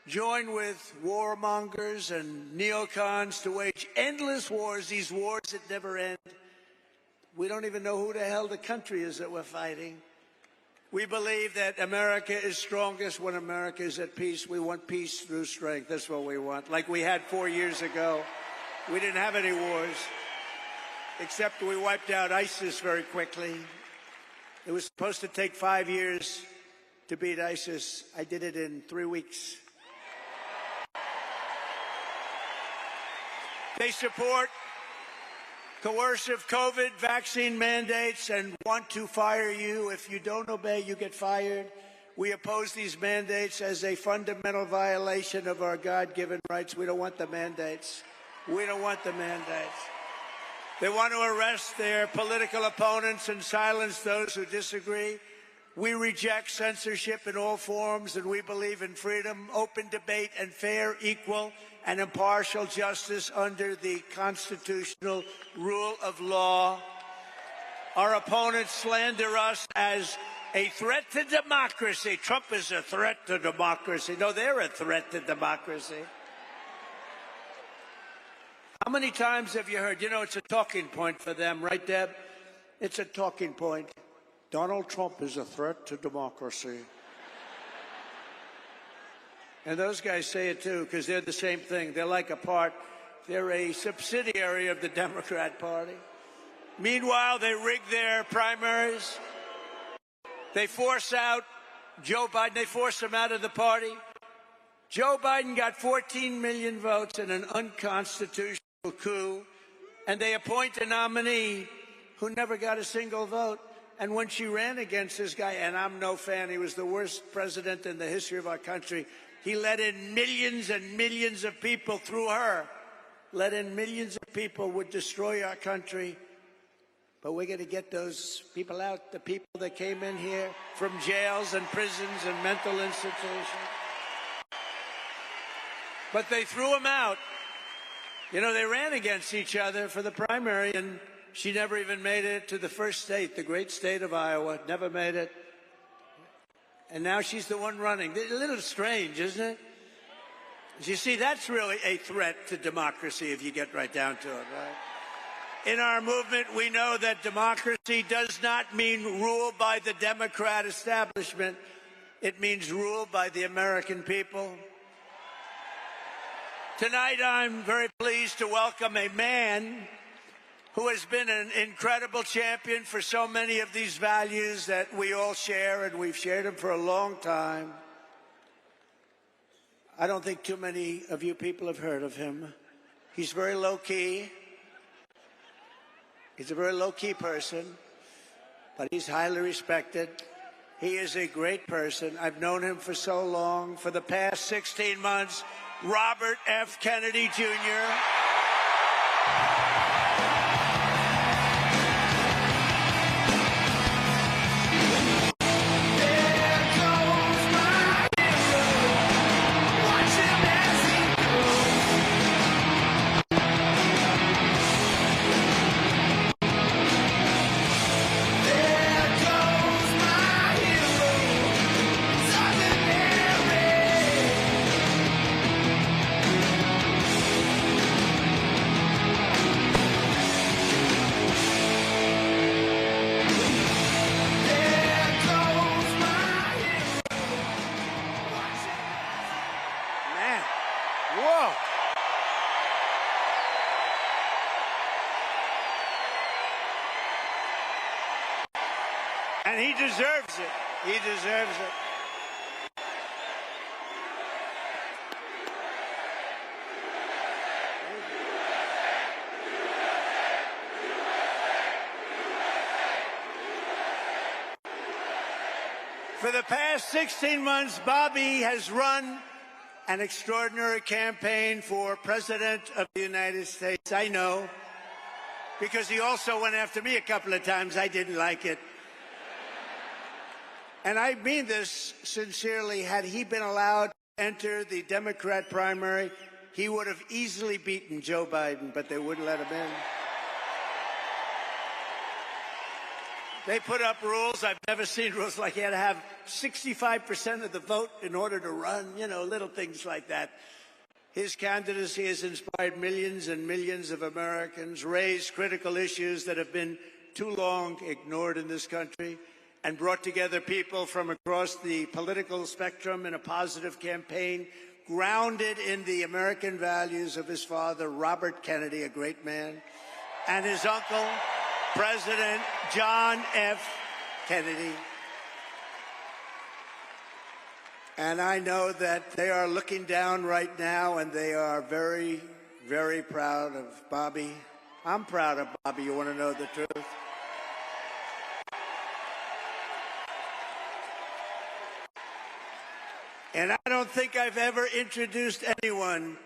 join with warmongers and neocons to wage endless wars, these wars that never end. We don't even know who the hell the country is that we're fighting. We believe that America is strongest when America is at peace. We want peace through strength. That's what we want. Like we had 4 years ago. We didn't have any wars, except we wiped out ISIS very quickly. It was supposed to take 5 years to beat ISIS. I did it in 3 weeks. They support coercive COVID vaccine mandates and want to fire you. If you don't obey, you get fired. We oppose these mandates as a fundamental violation of our God-given rights. We don't want the mandates. We don't want the mandates. They want to arrest their political opponents and silence those who disagree. We reject censorship in all forms, and we believe in freedom, open debate, and fair, equal, and impartial justice under the constitutional rule of law. Our opponents slander us as a threat to democracy. Trump is a threat to democracy. No, they're a threat to democracy. How many times have you heard, it's a talking point for them, right, Deb? It's a talking point. Donald Trump is a threat to democracy. And those guys say it too, because they're the same thing. They're like a part. They're a subsidiary of the Democrat Party. Meanwhile, they rig their primaries. They force out Joe Biden. They force him out of the party. Joe Biden got 14 million votes in an unconstitutional coup, and they appoint a nominee who never got a single vote. And when she ran against this guy, and I'm no fan, he was the worst president in the history of our country. He let in millions and millions of people through her. Let in millions of people would destroy our country. But we're going to get those people out, the people that came in here from jails and prisons and mental institutions. But they threw them out. They ran against each other for the primary, and she never even made it to the first state, the great state of Iowa. Never made it. And now she's the one running. A little strange, isn't it? You see, that's really a threat to democracy if you get right down to it, right? In our movement, we know that democracy does not mean rule by the Democrat establishment. It means rule by the American people. Tonight, I'm very pleased to welcome a man who has been an incredible champion for so many of these values that we all share, and we've shared them for a long time. I don't think too many of you people have heard of him. He's very low-key. He's a very low-key person, but he's highly respected. He is a great person. I've known him for so long. For the past 16 months, Robert F. Kennedy, Jr. And he deserves it. He deserves it. For the past 16 months, Bobby has run an extraordinary campaign for President of the United States. I know, because he also went after me a couple of times. I didn't like it. And I mean this sincerely. Had he been allowed to enter the Democrat primary, he would have easily beaten Joe Biden, but they wouldn't let him in. They put up rules. I've never seen rules like you had to have 65% of the vote in order to run, you know, little things like that. His candidacy has inspired millions and millions of Americans, raised critical issues that have been too long ignored in this country, and brought together people from across the political spectrum in a positive campaign grounded in the American values of his father, Robert Kennedy, a great man, and his uncle, President John F. Kennedy. And I know that they are looking down right now, and they are very, very proud of Bobby. I'm proud of Bobby, you want to know the truth. And I don't think I've ever introduced anyone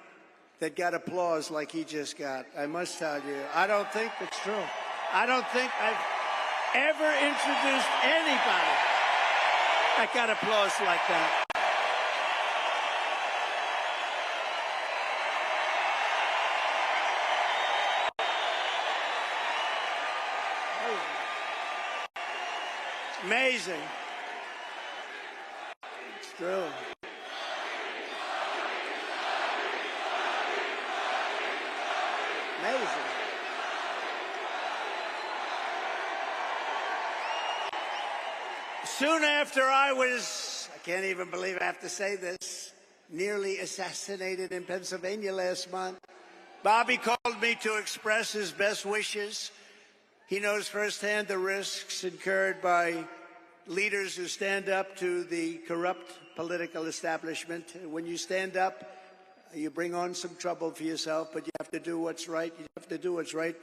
that got applause like he just got. I must tell you, I don't think it's true. I don't think I've ever introduced anybody that got applause like that. Amazing. It's true. Amazing. Soon after I can't even believe I have to say this, nearly assassinated in Pennsylvania last month, Bobby called me to express his best wishes. He knows firsthand the risks incurred by leaders who stand up to the corrupt political establishment. When you stand up, you bring on some trouble for yourself, but you have to do what's right. You have to do what's right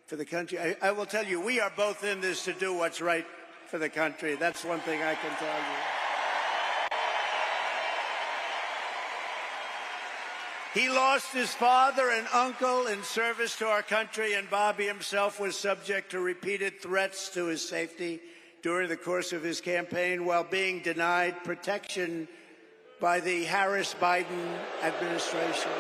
for the country. I will tell you, we are both in this to do what's right for the country. That's one thing I can tell you. He lost his father and uncle in service to our country, and Bobby himself was subject to repeated threats to his safety during the course of his campaign while being denied protection by the Harris-Biden administration.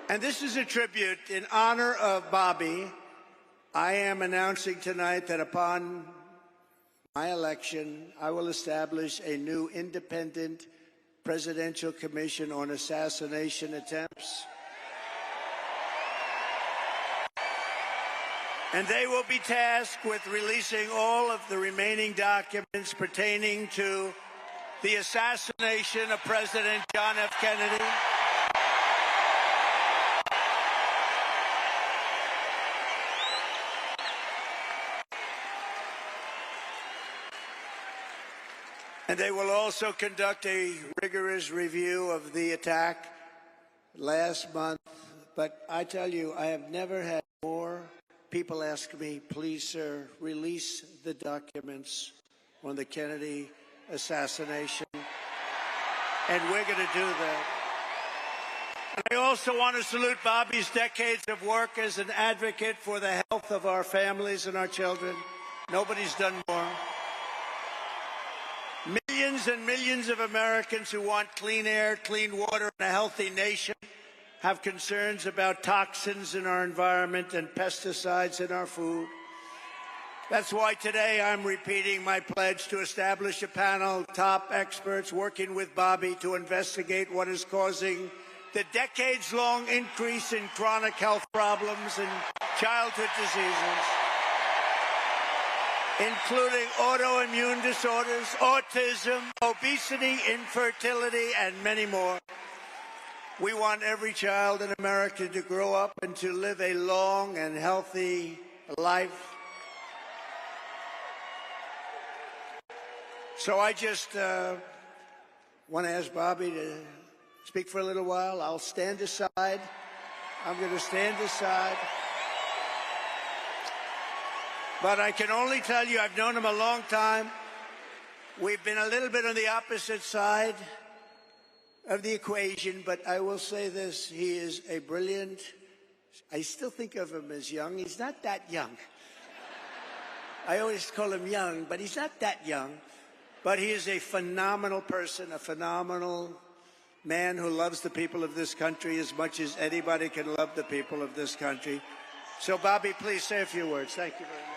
And this is a tribute in honor of Bobby. I am announcing tonight that upon my election, I will establish a new independent presidential commission on assassination attempts. And they will be tasked with releasing all of the remaining documents pertaining to the assassination of President John F. Kennedy, and they will also conduct a rigorous review of the attack last month. But I tell you, I have never had more people ask me, please, sir, release the documents on the Kennedy assassination. And we're going to do that. And I also want to salute Bobby's decades of work as an advocate for the health of our families and our children. Nobody's done more. Millions and millions of Americans who want clean air, clean water, and a healthy nation have concerns about toxins in our environment and pesticides in our food. That's why today I'm repeating my pledge to establish a panel of top experts working with Bobby to investigate what is causing the decades-long increase in chronic health problems and childhood diseases, including autoimmune disorders, autism, obesity, infertility, and many more. We want every child in America to grow up and to live a long and healthy life. So I just want to ask Bobby to speak for a little while. I'll stand aside. I'm going to stand aside. But I can only tell you, I've known him a long time. We've been a little bit on the opposite side of the equation, but I will say this, he is a brilliant, I still think of him as young. He's not that young. I always call him young, but he's not that young. But he is a phenomenal person, a phenomenal man who loves the people of this country as much as anybody can love the people of this country. So, Bobby, please say a few words. Thank you very much.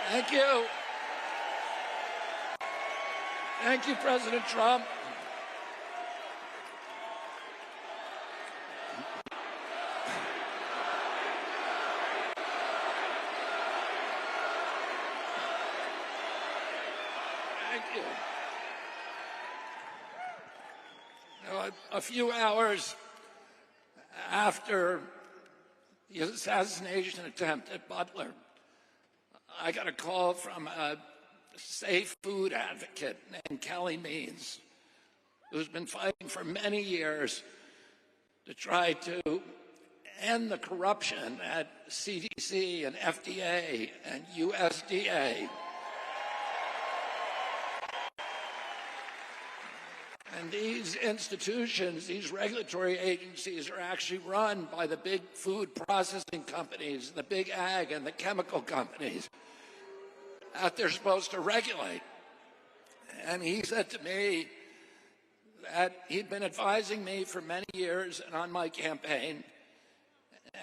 Thank you. Thank you, President Trump. Thank you. Now, a few hours after the assassination attempt at Butler, I got a call from a safe food advocate named Kelly Means, who's been fighting for many years to try to end the corruption at CDC and FDA and USDA. And these institutions, these regulatory agencies, are actually run by the big food processing companies, the big ag and the chemical companies that they're supposed to regulate. And he said to me that he'd been advising me for many years and on my campaign.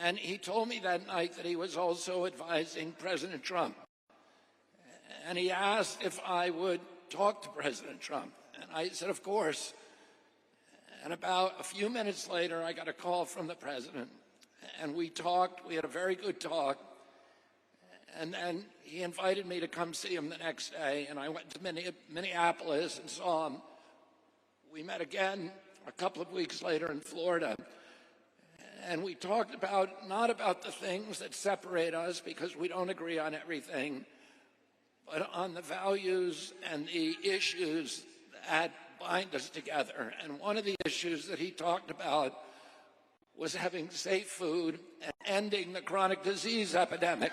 And he told me that night that he was also advising President Trump. And he asked if I would talk to President Trump. And I said, of course. And about a few minutes later, I got a call from the president. And we talked. We had a very good talk. And then he invited me to come see him the next day. And I went to Minneapolis and saw him. We met again a couple of weeks later in Florida. And we talked about, not about the things that separate us because we don't agree on everything, but on the values and the issues that bind us together. And one of the issues that he talked about was having safe food and ending the chronic disease epidemic.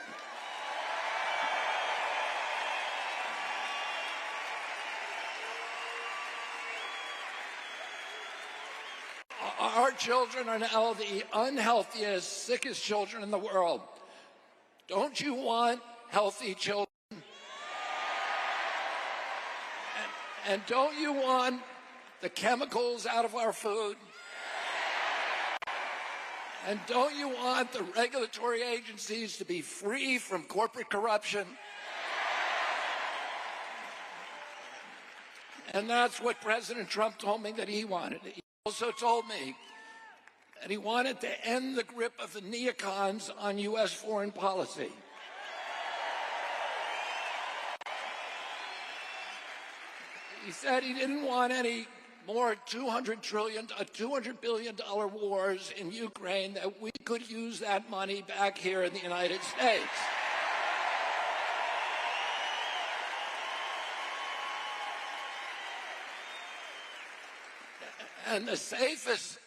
Our children are now the unhealthiest, sickest children in the world. Don't you want healthy children? And don't you want the chemicals out of our food? And don't you want the regulatory agencies to be free from corporate corruption? And that's what President Trump told me that he wanted. He also told me that he wanted to end the grip of the neocons on U.S. foreign policy. He said he didn't want any more $200 billion wars in Ukraine, that we could use that money back here in the United States. And the safest,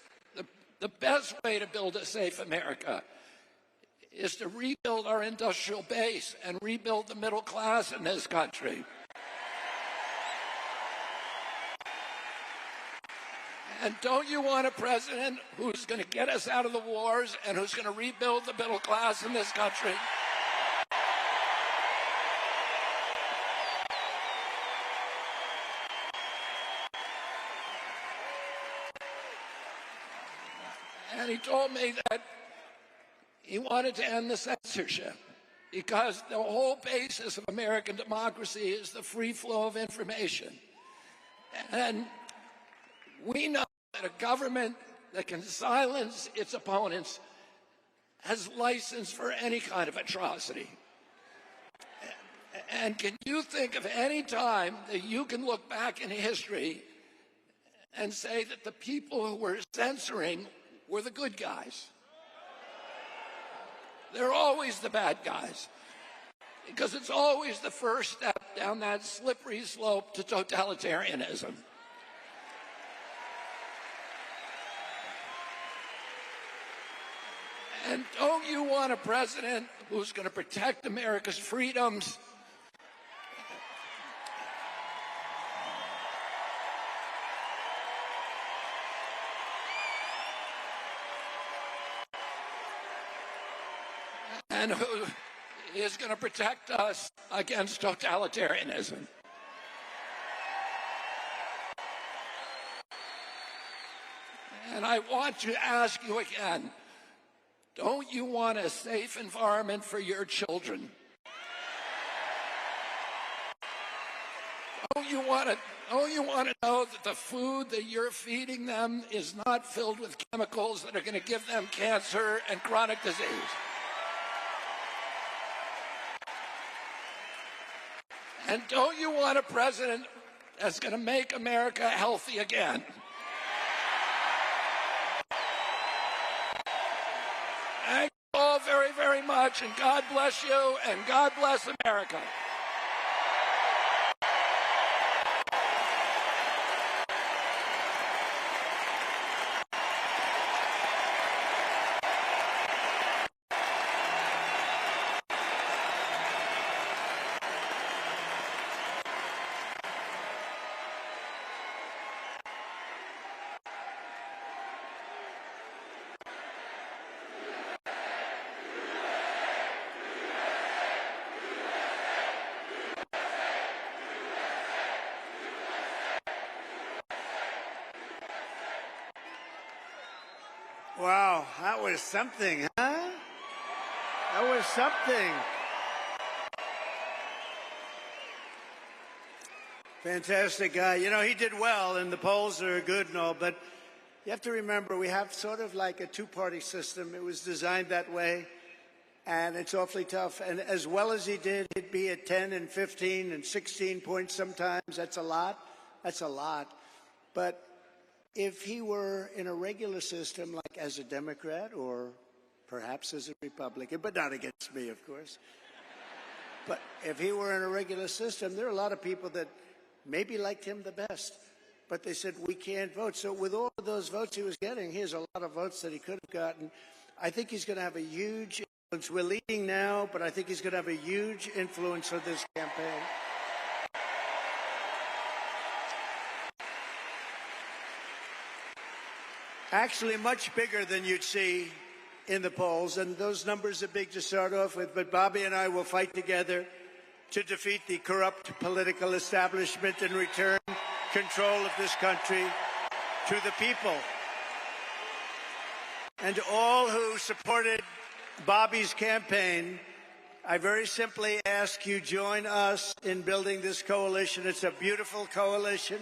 the best way to build a safe America is to rebuild our industrial base and rebuild the middle class in this country. And don't you want a president who's going to get us out of the wars and who's going to rebuild the middle class in this country? And he told me that he wanted to end the censorship because the whole basis of American democracy is the free flow of information. And we know that a government that can silence its opponents has license for any kind of atrocity. And can you think of any time that you can look back in history and say that the people who were censoring were the good guys? They're always the bad guys. Because it's always the first step down that slippery slope to totalitarianism. And don't you want a president who's going to protect America's freedoms? And who is going to protect us against totalitarianism? And I want to ask you again, don't you want a safe environment for your children? Don't you want to know that the food that you're feeding them is not filled with chemicals that are going to give them cancer and chronic disease? And don't you want a president that's going to make America healthy again? Thank you all very, very much, and God bless you, and God bless America. Wow, that was something, huh? That was something. Fantastic guy. You know, he did well, and the polls are good and all, but you have to remember we have sort of like a two-party system. It was designed that way, and it's awfully tough. And as well as he did, he'd be at 10 and 15 and 16 points sometimes. That's a lot. That's a lot. But if he were in a regular system, like as a Democrat or perhaps as a Republican, but not against me, of course. But if he were in a regular system, there are a lot of people that maybe liked him the best, but they said, we can't vote. So with all of those votes he was getting, here's a lot of votes that he could have gotten. I think he's going to have a huge influence. We're leading now, but I think he's going to have a huge influence on this campaign. Actually, much bigger than you'd see in the polls, and those numbers are big to start off with, but Bobby and I will fight together to defeat the corrupt political establishment and return control of this country to the people. And to all who supported Bobby's campaign, I very simply ask you join us in building this coalition. It's a beautiful coalition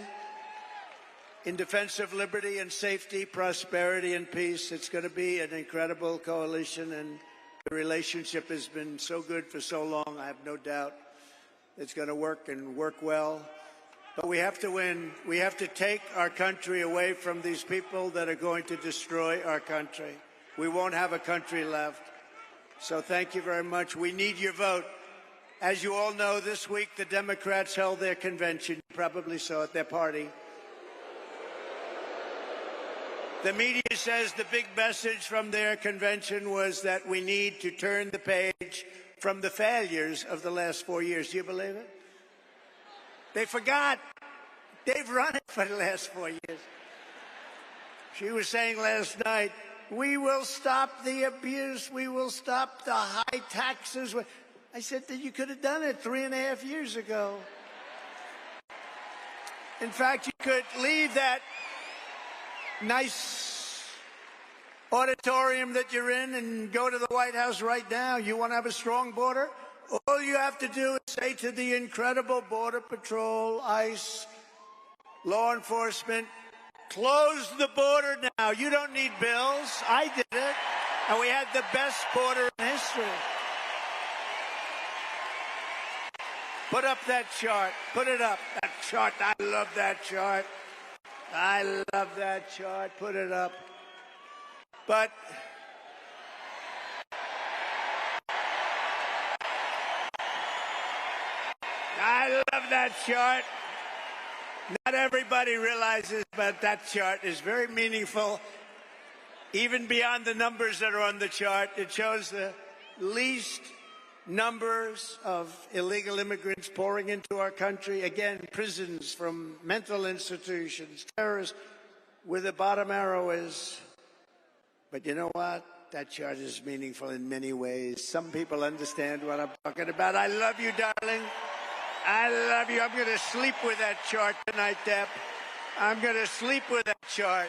in defense of liberty and safety, prosperity and peace. It's going to be an incredible coalition, and the relationship has been so good for so long. I have no doubt it's going to work and work well. But we have to win. We have to take our country away from these people that are going to destroy our country. We won't have a country left. So thank you very much. We need your vote. As you all know, this week the Democrats held their convention. You probably saw it, their party. The media says the big message from their convention was that we need to turn the page from the failures of the last 4 years. Do you believe it? They forgot. They've run it for the last 4 years. She was saying last night, we will stop the abuse. We will stop the high taxes. I said that you could have done it 3.5 years ago. In fact, you could leave that nice auditorium that you're in and go to the White House right now. You want to have a strong border? All you have to do is say to the incredible Border Patrol, ICE, law enforcement, close the border now. You don't need bills. I did it. And we had the best border in history. Put up that chart. Put it up. That chart. I love that chart. I love that chart. Put it up. But love that chart. Not everybody realizes, but that chart is very meaningful. Even beyond the numbers that are on the chart, it shows the least numbers of illegal immigrants pouring into our country. Again, prisons from mental institutions, terrorists, where the bottom arrow is. But you know what? That chart is meaningful in many ways. Some people understand what I'm talking about. I love you, darling. I love you. I'm going to sleep with that chart tonight, Deb. I'm going to sleep with that chart.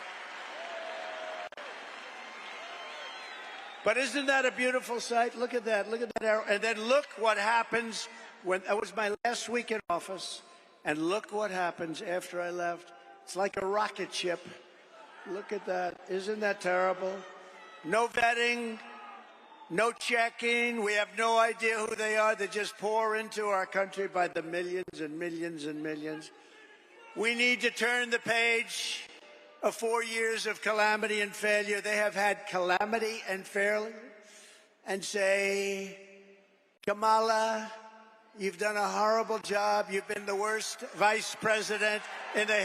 But isn't that a beautiful sight? Look at that. Look at that arrow. And then look what happens when that was my last week in office. And look what happens after I left. It's like a rocket ship. Look at that. Isn't that terrible? No vetting, no checking. We have no idea who they are. They just pour into our country by the millions and millions and millions. We need to turn the page of 4 years of calamity and failure. They have had calamity and failure, and say, Kamala, you've done a horrible job. You've been the worst vice president in the